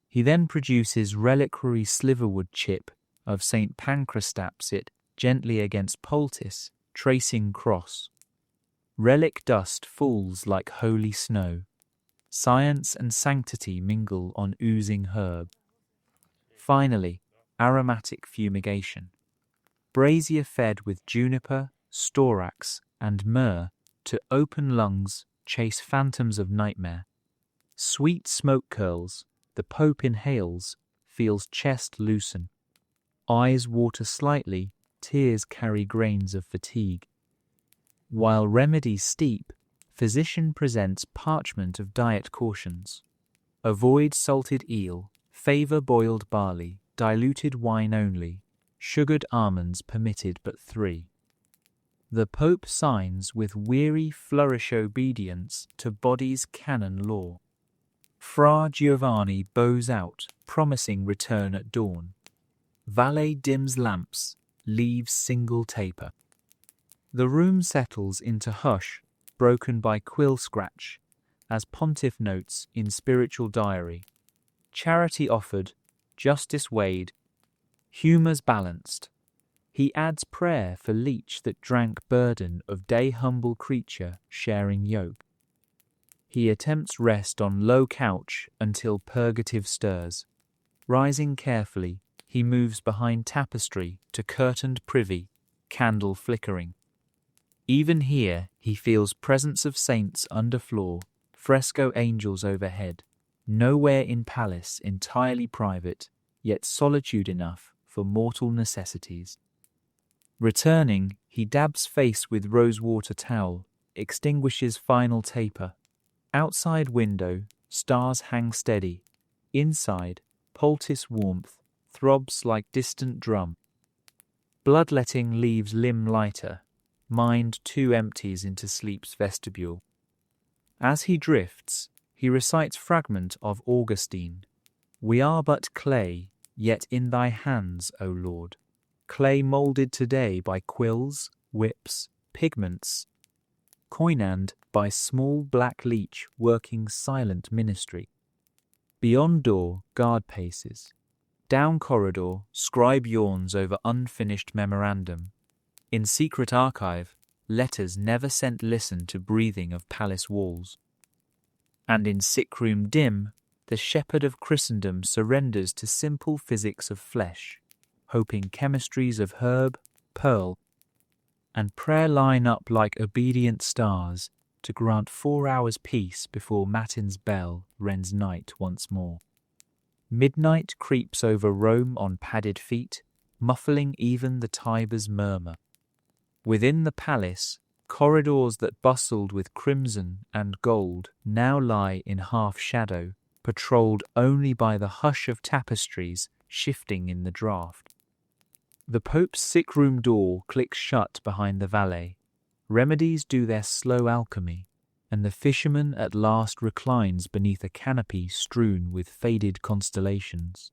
He then produces reliquary sliverwood chip of St. Pancrastaps it gently against poultice, tracing cross. Relic dust falls like holy snow. Science and sanctity mingle on oozing herb. Finally, aromatic fumigation. Brazier fed with juniper, storax, and myrrh to open lungs chase phantoms of nightmare. Sweet smoke curls, the Pope inhales, feels chest loosen. Eyes water slightly, tears carry grains of fatigue. While remedies steep, physician presents parchment of diet cautions. Avoid salted eel, favour boiled barley, diluted wine only, sugared almonds permitted but 3. The Pope signs with weary flourish obedience to body's canon law. Fra Giovanni bows out, promising return at dawn. Valet dims lamps, leaves single taper. The room settles into hush, broken by quill scratch, as Pontiff notes in spiritual diary. Charity offered, justice weighed, humours balanced. He adds prayer for leech that drank burden of day humble creature sharing yoke. He attempts rest on low couch until purgative stirs. Rising carefully, he moves behind tapestry to curtained privy, candle flickering. Even here he feels presence of saints under floor, fresco angels overhead. Nowhere in palace entirely private, yet solitude enough for mortal necessities. Returning, he dabs face with rosewater towel, extinguishes final taper. Outside window, stars hang steady. Inside, poultice warmth throbs like distant drum. Bloodletting leaves limb lighter. Mind too empties into sleep's vestibule. As he drifts, he recites fragment of Augustine. We are but clay, yet in thy hands, O Lord. Clay moulded today by quills, whips, pigments, coinand by small black leech working silent ministry. Beyond door, guard paces. Down corridor, scribe yawns over unfinished memorandum. In secret archive, letters never sent listen to breathing of palace walls. And in sick room dim, the shepherd of Christendom surrenders to simple physics of flesh, hoping chemistries of herb, pearl, and prayer line up like obedient stars to grant 4 hours peace before matin's bell rends night once more. Midnight creeps over Rome on padded feet, muffling even the Tiber's murmur. Within the palace, corridors that bustled with crimson and gold now lie in half shadow, patrolled only by the hush of tapestries shifting in the draught. The Pope's sick-room door clicks shut behind the valet. Remedies do their slow alchemy, and the fisherman at last reclines beneath a canopy strewn with faded constellations.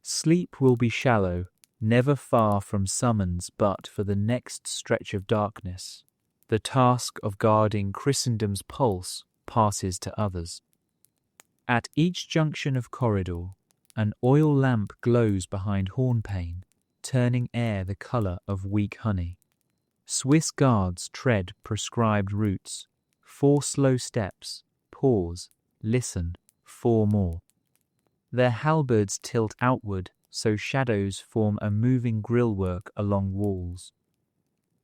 Sleep will be shallow, never far from summons but for the next stretch of darkness. The task of guarding Christendom's pulse passes to others. At each junction of corridor, an oil lamp glows behind hornpane, turning air the colour of weak honey. Swiss guards tread prescribed routes. 4 slow steps, pause, listen, 4 more. Their halberds tilt outward, so shadows form a moving grillwork along walls.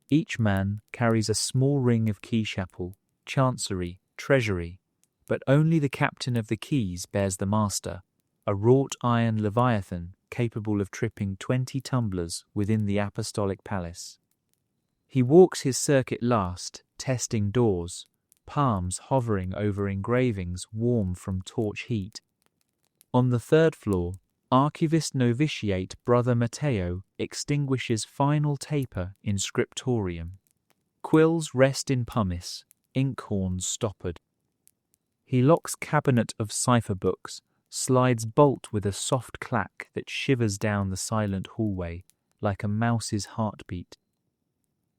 Each man carries a small ring of key chapel, chancery, treasury, but only the captain of the keys bears the master, a wrought iron leviathan capable of tripping 20 tumblers within the apostolic palace. He walks his circuit last, testing doors, palms hovering over engravings warm from torch heat. On the 3rd floor, Archivist Novitiate Brother Matteo extinguishes final taper in scriptorium. Quills rest in pumice, inkhorns stoppered. He locks cabinet of cipher books, slides bolt with a soft clack that shivers down the silent hallway like a mouse's heartbeat.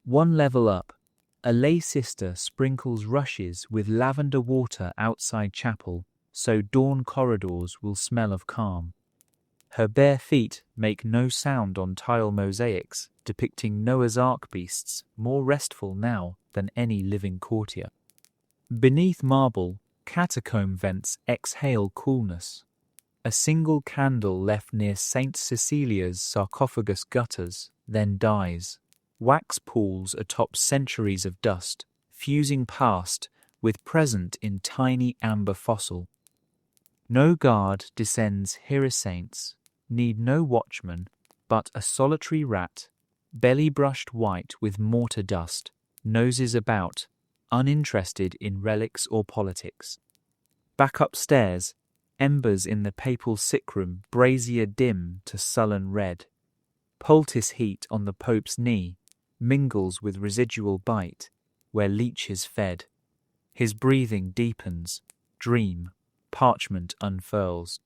1 level up, a lay sister sprinkles rushes with lavender water outside chapel so dawn corridors will smell of calm. Her bare feet make no sound on tile mosaics depicting Noah's Ark beasts more restful now than any living courtier. Beneath marble, catacomb vents exhale coolness. A single candle left near Saint Cecilia's sarcophagus gutters, then dies. Wax pools atop centuries of dust, fusing past with present in tiny amber fossil. No guard descends hierosaints, need no watchman, but a solitary rat, belly brushed white with mortar dust, noses about, uninterested in relics or politics. Back upstairs, embers in the papal sickroom brazier dim to sullen red. Poultice heat on the Pope's knee mingles with residual bite where leeches fed. His breathing deepens, dream, parchment unfurls.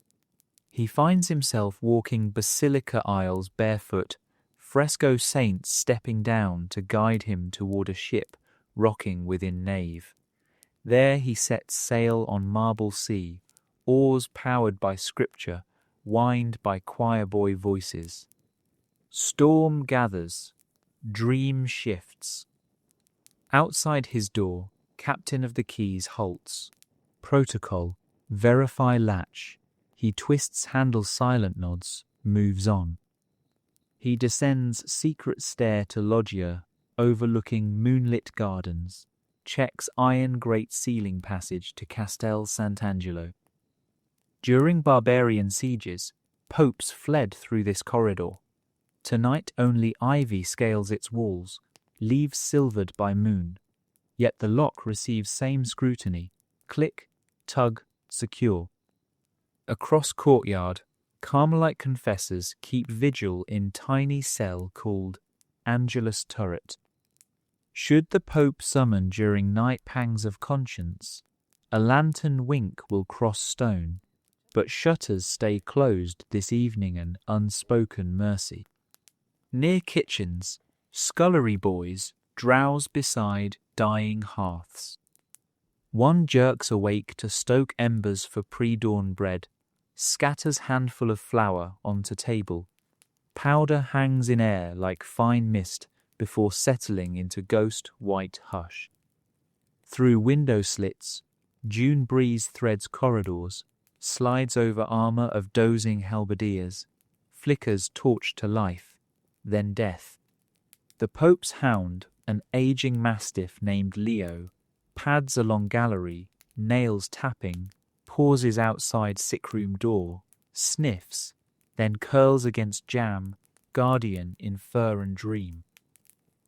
He finds himself walking basilica aisles barefoot, fresco saints stepping down to guide him toward a ship rocking within nave. There he sets sail on marble sea, oars powered by scripture, whined by choir boy voices. Storm gathers, dream shifts. Outside his door, captain of the keys halts. Protocol, verify latch. He twists handle silent nods, moves on. He descends secret stair to loggia, overlooking moonlit gardens, checks iron grate ceiling passage to Castel Sant'Angelo. During barbarian sieges, popes fled through this corridor. Tonight only ivy scales its walls, leaves silvered by moon. Yet the lock receives same scrutiny. Click, tug, secure. Across courtyard, Carmelite confessors keep vigil in tiny cell called Angelus Turret. Should the Pope summon during night pangs of conscience, a lantern wink will cross stone, but shutters stay closed this evening an unspoken mercy. Near kitchens, scullery boys drowse beside dying hearths. One jerks awake to stoke embers for pre-dawn bread, scatters handful of flour onto table. Powder hangs in air like fine mist before settling into ghost white hush. Through window slits, June breeze threads corridors, slides over armor of dozing halberdiers, flickers torch to life, then death. The Pope's hound, an aging mastiff named Leo, pads along gallery, nails tapping, pauses outside sickroom door, sniffs, then curls against Jam, guardian in fur and dream.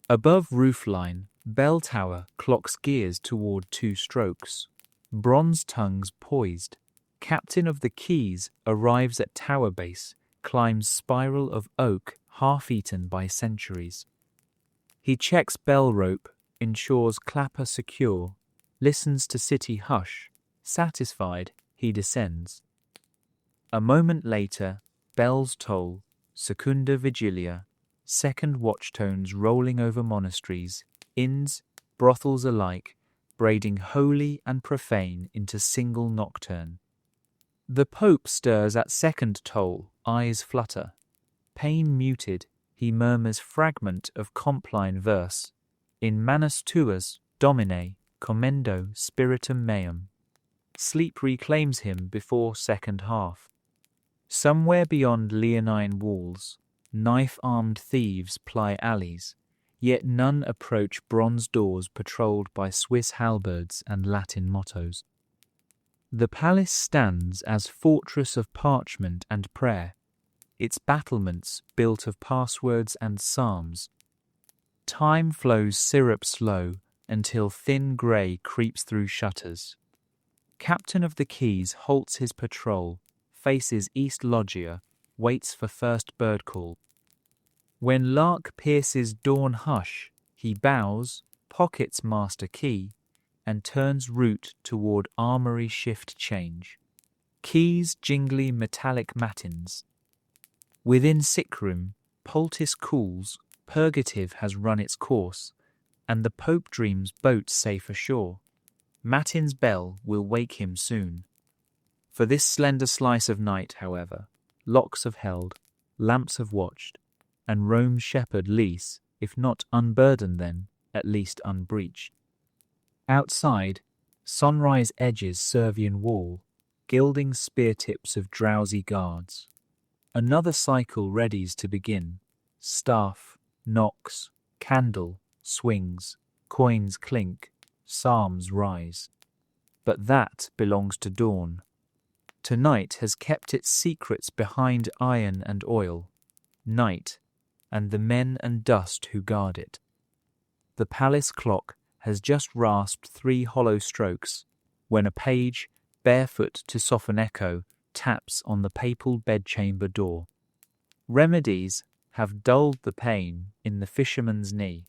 Above roofline, bell tower clocks gears toward 2 strokes. Bronze tongues poised. Captain of the Keys arrives at tower base, climbs spiral of oak half-eaten by centuries. He checks bell rope, ensures clapper secure, listens to city hush. Satisfied, he descends. A moment later, bells toll, secunda vigilia, second watch tones rolling over monasteries, inns, brothels alike, braiding holy and profane into single nocturne. The Pope stirs at second toll, eyes flutter. Pain muted, he murmurs fragment of compline verse. In manus tuas, Domine, commendo spiritum meum. Sleep reclaims him before second half. Somewhere beyond leonine walls, knife-armed thieves ply alleys, yet none approach bronze doors patrolled by Swiss halberds and Latin mottos. The palace stands as fortress of parchment and prayer, its battlements built of passwords and psalms. Time flows syrup slow until thin grey creeps through shutters. Captain of the Keys halts his patrol, faces East Loggia, waits for first bird call. When lark pierces dawn hush, he bows, pockets master key, and turns route toward armory shift change. Keys jingly metallic matins. Within sickroom, poultice cools, purgative has run its course, and the Pope dreams boat safe ashore. Matin's bell will wake him soon. For this slender slice of night, however, locks have held, lamps have watched, and Rome's shepherd lease, if not unburdened then, at least unbreached. Outside, sunrise edges Servian wall, gilding spear tips of drowsy guards. Another cycle readies to begin. Staff, knocks, candle, swings, coins clink, psalms rise. But that belongs to dawn. Tonight has kept its secrets behind iron and oil, night, and the men and dust who guard it. The palace clock has just rasped 3 hollow strokes, when a page, barefoot to soften echo, taps on the papal bedchamber door. Remedies have dulled the pain in the fisherman's knee.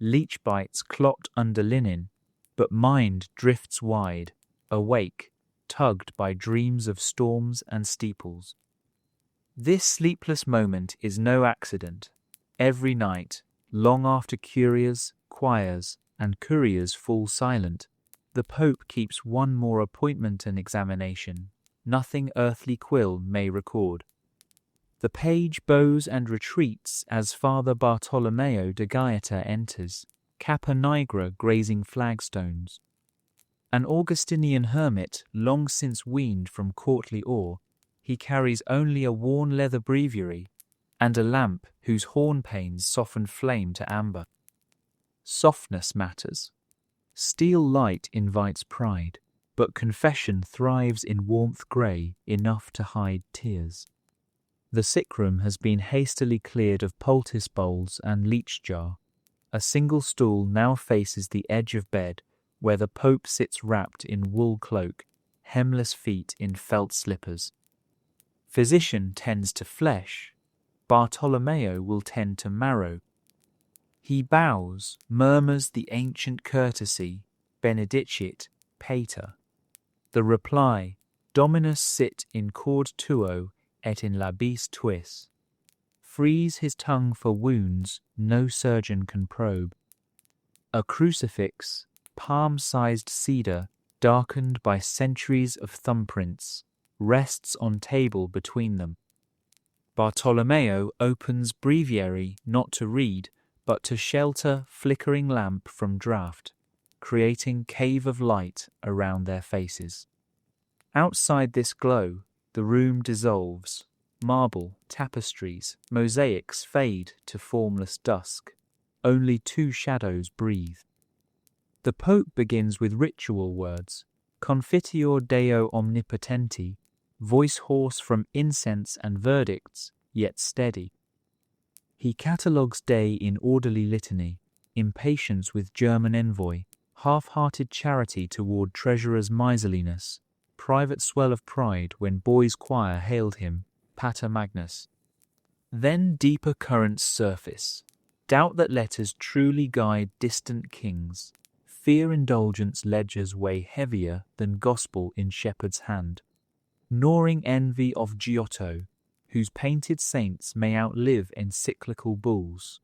Leech bites clocked under linen, but mind drifts wide, awake, tugged by dreams of storms and steeples. This sleepless moment is no accident. Every night, long after curiers, choirs, and couriers fall silent, the Pope keeps one more appointment and examination, nothing earthly quill may record. The page bows and retreats as Father Bartolomeo de Gaeta enters, Kappa Nigra grazing flagstones. An Augustinian hermit long since weaned from courtly awe, he carries only a worn leather breviary and a lamp whose horn panes soften flame to amber. Softness matters. Steel light invites pride, but confession thrives in warmth grey enough to hide tears. The sickroom has been hastily cleared of poultice bowls and leech jar. A single stool now faces the edge of bed, where the Pope sits wrapped in wool cloak, hemless feet in felt slippers. Physician tends to flesh, Bartolomeo will tend to marrow. He bows, murmurs the ancient courtesy, benedicit, pater. The reply, Dominus sit in cord tuo et in labis tuis. Frees his tongue for wounds no surgeon can probe. A crucifix, palm-sized cedar, darkened by centuries of thumbprints, rests on table between them. Bartolomeo opens breviary not to read, but to shelter flickering lamp from draught, creating cave of light around their faces. Outside this glow, the room dissolves. Marble, tapestries, mosaics fade to formless dusk. Only two shadows breathe. The Pope begins with ritual words, Confiteor Deo Omnipotenti, voice hoarse from incense and verdicts, yet steady. He catalogues day in orderly litany, impatience with German envoy, half-hearted charity toward treasurer's miserliness, private swell of pride when boys' choir hailed him, Pater Magnus. Then deeper currents surface, doubt that letters truly guide distant kings, fear-indulgence ledgers weigh heavier than gospel in shepherd's hand, gnawing envy of Giotto, whose painted saints may outlive encyclical bulls.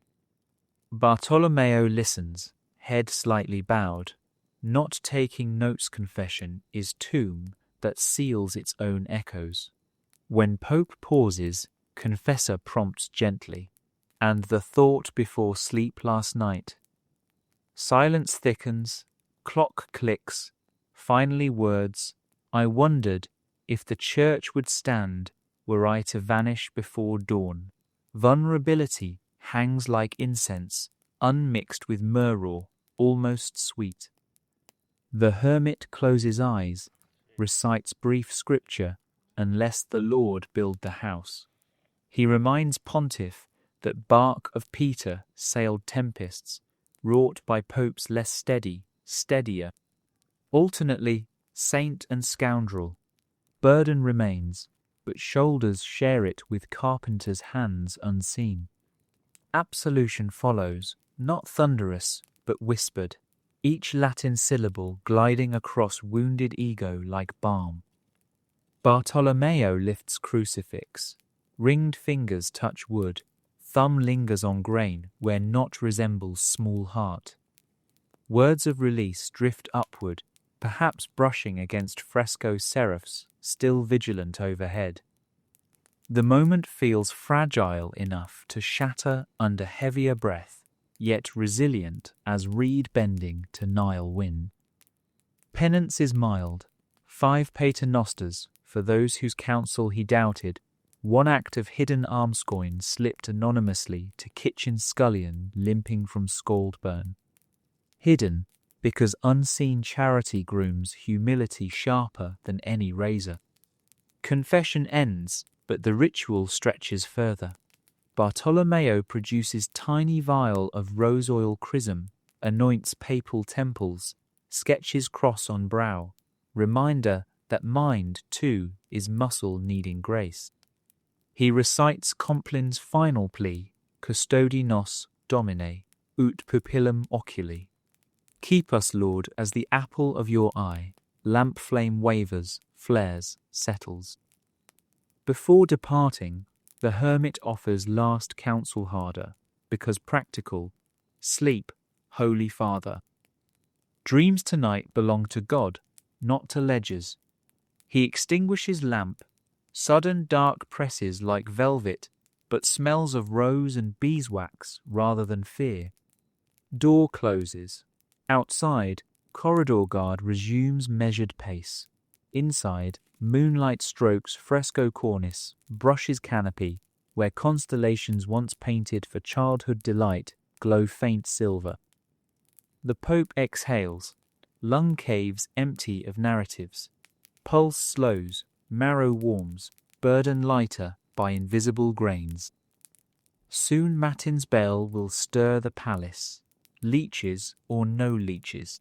Bartolomeo listens, head slightly bowed. Not taking notes confession is tomb that seals its own echoes. When Pope pauses, confessor prompts gently, and the thought before sleep last night. Silence thickens, clock clicks, finally words, I wondered if the church would stand were I to vanish before dawn. Vulnerability hangs like incense, unmixed with myrrh, almost sweet. The hermit closes eyes, recites brief scripture, unless the Lord build the house. He reminds Pontiff that bark of Peter sailed tempests, wrought by popes less steady, steadier. Alternately, saint and scoundrel, burden remains, but shoulders share it with carpenter's hands unseen. Absolution follows, not thunderous, but whispered, each Latin syllable gliding across wounded ego like balm. Bartolomeo lifts crucifix. Ringed fingers touch wood. Thumb lingers on grain where knot resembles small heart. Words of release drift upward, perhaps brushing against fresco seraphs still vigilant overhead. The moment feels fragile enough to shatter under heavier breath, yet resilient as reed bending to Nile wind. Penance is mild, 5 paternosters for those whose counsel he doubted, 1 act of hidden almscoin slipped anonymously to kitchen scullion limping from scald burn. Hidden because unseen charity grooms humility sharper than any razor. Confession ends, but the ritual stretches further. Bartolomeo produces tiny vial of rose oil chrism, anoints papal temples, sketches cross on brow, reminder that mind, too, is muscle needing grace. He recites Complin's final plea, Custodi nos, Domine, ut pupillum oculi. Keep us, Lord, as the apple of your eye. Lamp flame wavers, flares, settles. Before departing, the hermit offers last counsel harder, because practical. Sleep, Holy Father. Dreams tonight belong to God, not to ledgers. He extinguishes lamp, sudden dark presses like velvet, but smells of rose and beeswax rather than fear. Door closes. Outside, corridor guard resumes measured pace. Inside, moonlight strokes fresco cornice, brushes canopy, where constellations once painted for childhood delight glow faint silver. The Pope exhales, lung caves empty of narratives. Pulse slows, marrow warms, burden lighter by invisible grains. Soon Matin's bell will stir the palace, leeches or no leeches.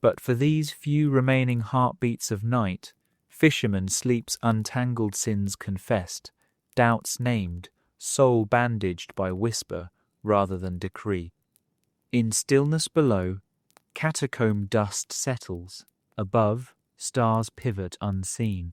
But for these few remaining heartbeats of night, fisherman sleeps untangled sins confessed, doubts named, soul bandaged by whisper rather than decree. In stillness below, catacomb dust settles, above, stars pivot unseen.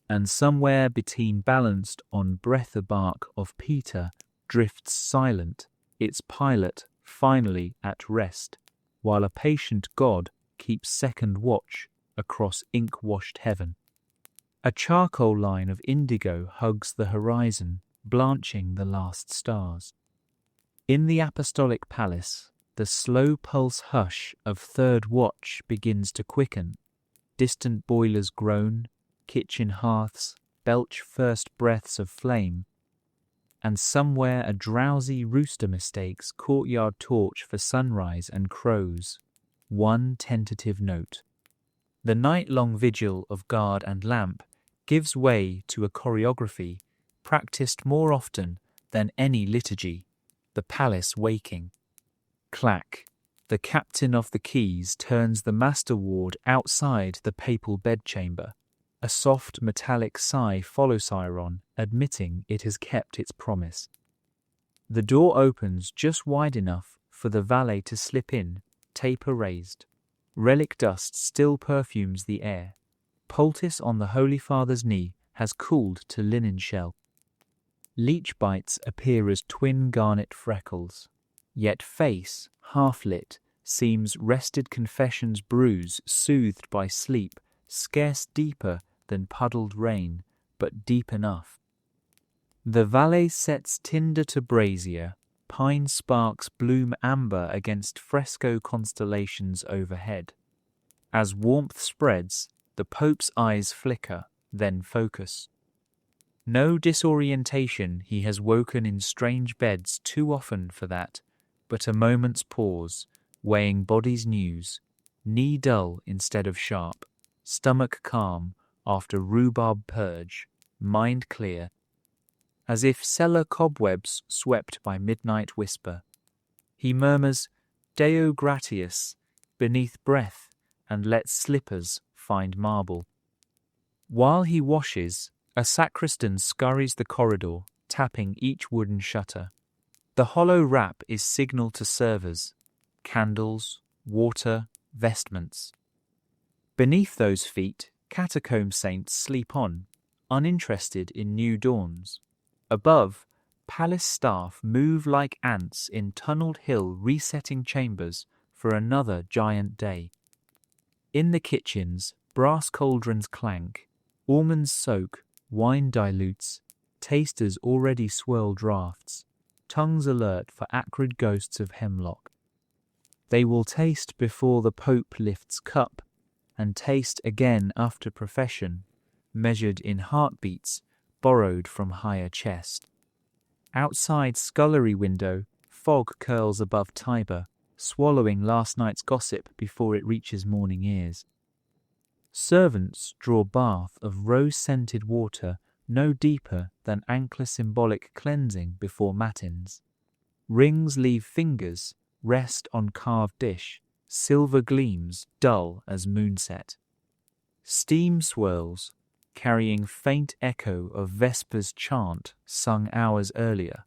And somewhere between balanced on breath a bark of Peter drifts silent, its pilot finally at rest, while a patient God keeps second watch across ink-washed heaven. A charcoal line of indigo hugs the horizon, blanching the last stars. In the Apostolic Palace, the slow pulse hush of third watch begins to quicken. Distant boilers groan, kitchen hearths belch first breaths of flame, and somewhere a drowsy rooster mistakes courtyard torch for sunrise and crows one tentative note. The night-long vigil of guard and lamp gives way to a choreography practiced more often than any liturgy, the palace waking. Clack! The captain of the keys turns the master ward outside the papal bedchamber. A soft metallic sigh follows Siron, admitting it has kept its promise. The door opens just wide enough for the valet to slip in, taper raised. Relic dust still perfumes the air. Poultice on the Holy Father's knee has cooled to linen shell. Leech bites appear as twin garnet freckles, yet face, half-lit, seems rested confession's bruise soothed by sleep, scarce deeper than puddled rain, but deep enough. The valet sets tinder to brazier, pine sparks bloom amber against fresco constellations overhead. As warmth spreads, the Pope's eyes flicker, then focus. No disorientation, he has woken in strange beds too often for that, but a moment's pause, weighing body's news, knee dull instead of sharp, stomach calm after rhubarb purge, mind clear, as if cellar cobwebs swept by midnight whisper. He murmurs, Deo gratias, beneath breath, and lets slippers find marble. While he washes, a sacristan scurries the corridor, tapping each wooden shutter. The hollow rap is signal to servers, candles, water, vestments. Beneath those feet, catacomb saints sleep on, uninterested in new dawns. Above, palace staff move like ants in tunneled hill resetting chambers for another giant day. In the kitchens, brass cauldrons clank, almonds soak, wine dilutes, tasters already swirl draughts, tongues alert for acrid ghosts of hemlock. They will taste before the Pope lifts cup, and taste again after profession, measured in heartbeats borrowed from higher chest. Outside scullery window, fog curls above Tiber, swallowing last night's gossip before it reaches morning ears. Servants draw bath of rose-scented water no deeper than ankle-symbolic cleansing before matins. Rings leave fingers, rest on carved dish, silver gleams dull as moonset. Steam swirls, carrying faint echo of Vesper's chant sung hours earlier.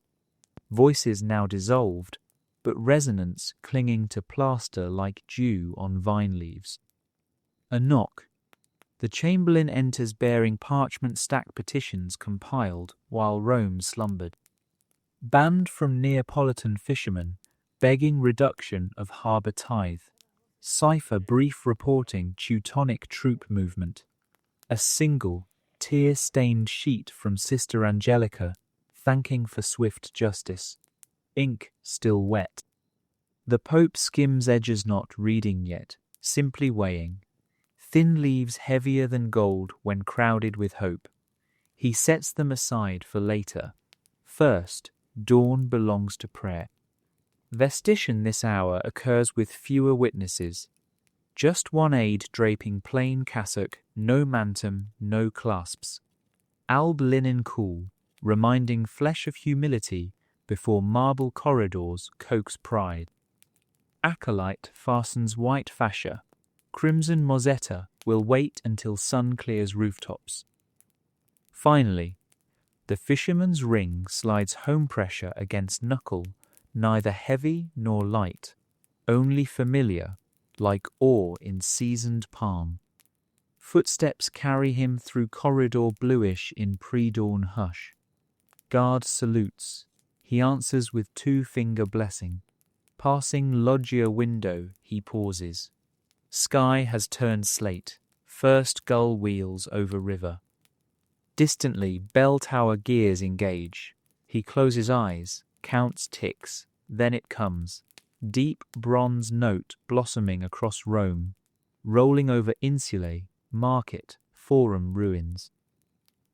Voices now dissolved, but resonance clinging to plaster like dew on vine leaves. A knock. The chamberlain enters bearing parchment-stacked petitions compiled while Rome slumbered. Banned from Neapolitan fishermen, begging reduction of harbour tithe. Cipher brief reporting Teutonic troop movement. A single, tear-stained sheet from Sister Angelica, thanking for swift justice. Ink still wet. The Pope skims edges not reading yet, simply weighing. Thin leaves heavier than gold when crowded with hope. He sets them aside for later. First, dawn belongs to prayer. Vestition this hour occurs with fewer witnesses. Just one aide draping plain cassock, no mantum, no clasps. Alb linen cool, reminding flesh of humility before marble corridors coax pride. Acolyte fastens white fascia. Crimson mozzetta will wait until sun clears rooftops. Finally, the fisherman's ring slides home pressure against knuckle, neither heavy nor light, only familiar, like ore in seasoned palm. Footsteps carry him through corridor bluish in pre-dawn hush. Guard salutes. He answers with two-finger blessing. Passing loggia window, he pauses. Sky has turned slate. First gull wheels over river. Distantly, bell tower gears engage. He closes eyes, counts ticks, then it comes. Deep bronze note blossoming across Rome, rolling over insulae, market, forum ruins.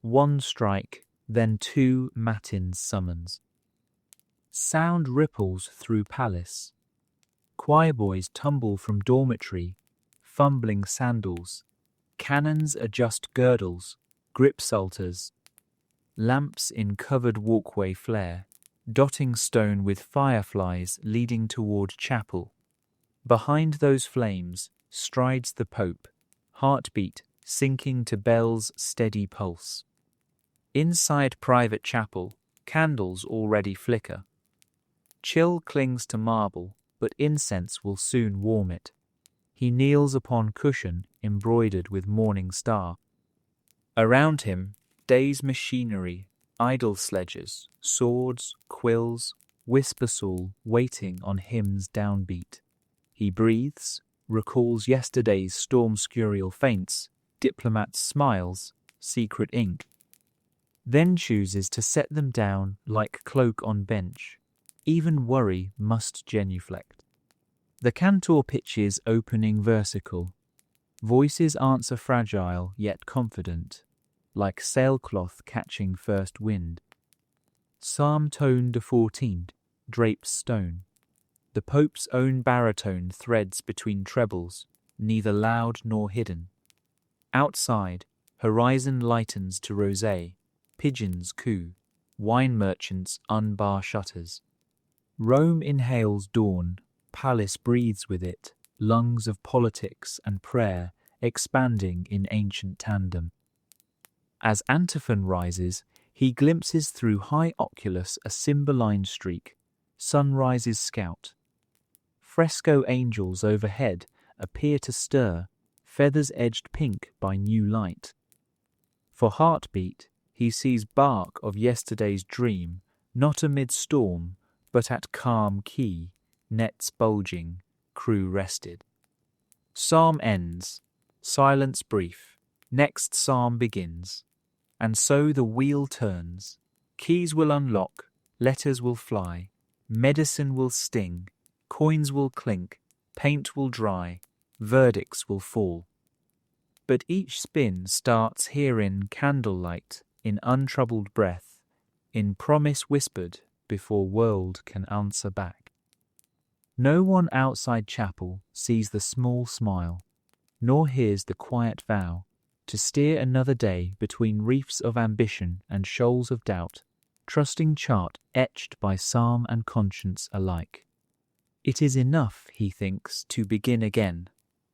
One strike, then two matins summons. Sound ripples through palace. Choir boys tumble from dormitory, fumbling sandals. Canons adjust girdles, grip psalters. Lamps in covered walkway flare, dotting stone with fireflies leading toward chapel. Behind those flames strides the Pope, heartbeat sinking to bell's steady pulse. Inside private chapel, candles already flicker. Chill clings to marble, but incense will soon warm it. He kneels upon cushion embroidered with morning star. Around him, day's machinery, idle sledges, swords, quills, whispersoul waiting on hymn's downbeat. He breathes, recalls yesterday's storm-scurial feints, diplomat smiles, secret ink. Then chooses to set them down like cloak on bench. Even worry must genuflect. The cantor pitches opening versicle. Voices answer fragile yet confident, like sailcloth catching first wind. Psalm tone de 14 drapes stone. The Pope's own baritone threads between trebles, neither loud nor hidden. Outside, horizon lightens to rosé, pigeons coo, wine merchants unbar shutters. Rome inhales dawn, palace breathes with it, lungs of politics and prayer expanding in ancient tandem. As Antiphon rises, he glimpses through high oculus a Cymbeline streak, sunrise's scout. Fresco angels overhead appear to stir, feathers edged pink by new light. For heartbeat, he sees bark of yesterday's dream, not amid storm, but at calm quay, nets bulging, crew rested. Psalm ends, silence brief, next psalm begins, and so the wheel turns. Keys will unlock, letters will fly, medicine will sting, coins will clink, paint will dry, verdicts will fall. But each spin starts here in candlelight, in untroubled breath, in promise whispered before world can answer back. No one outside chapel sees the small smile, nor hears the quiet vow to steer another day between reefs of ambition and shoals of doubt, trusting chart etched by psalm and conscience alike. It is enough, he thinks, to begin again.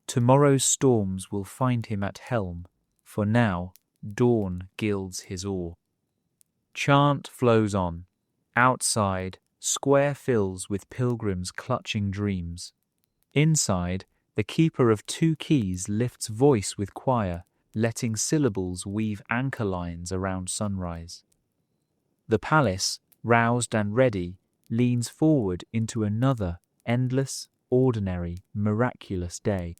Tomorrow's storms will find him at helm, for now dawn gilds his oar. Chant flows on. Outside, square fills with pilgrims clutching dreams. Inside, the keeper of two keys lifts voice with choir, letting syllables weave anchor lines around sunrise. The palace, roused and ready, leans forward into another endless, ordinary, miraculous day.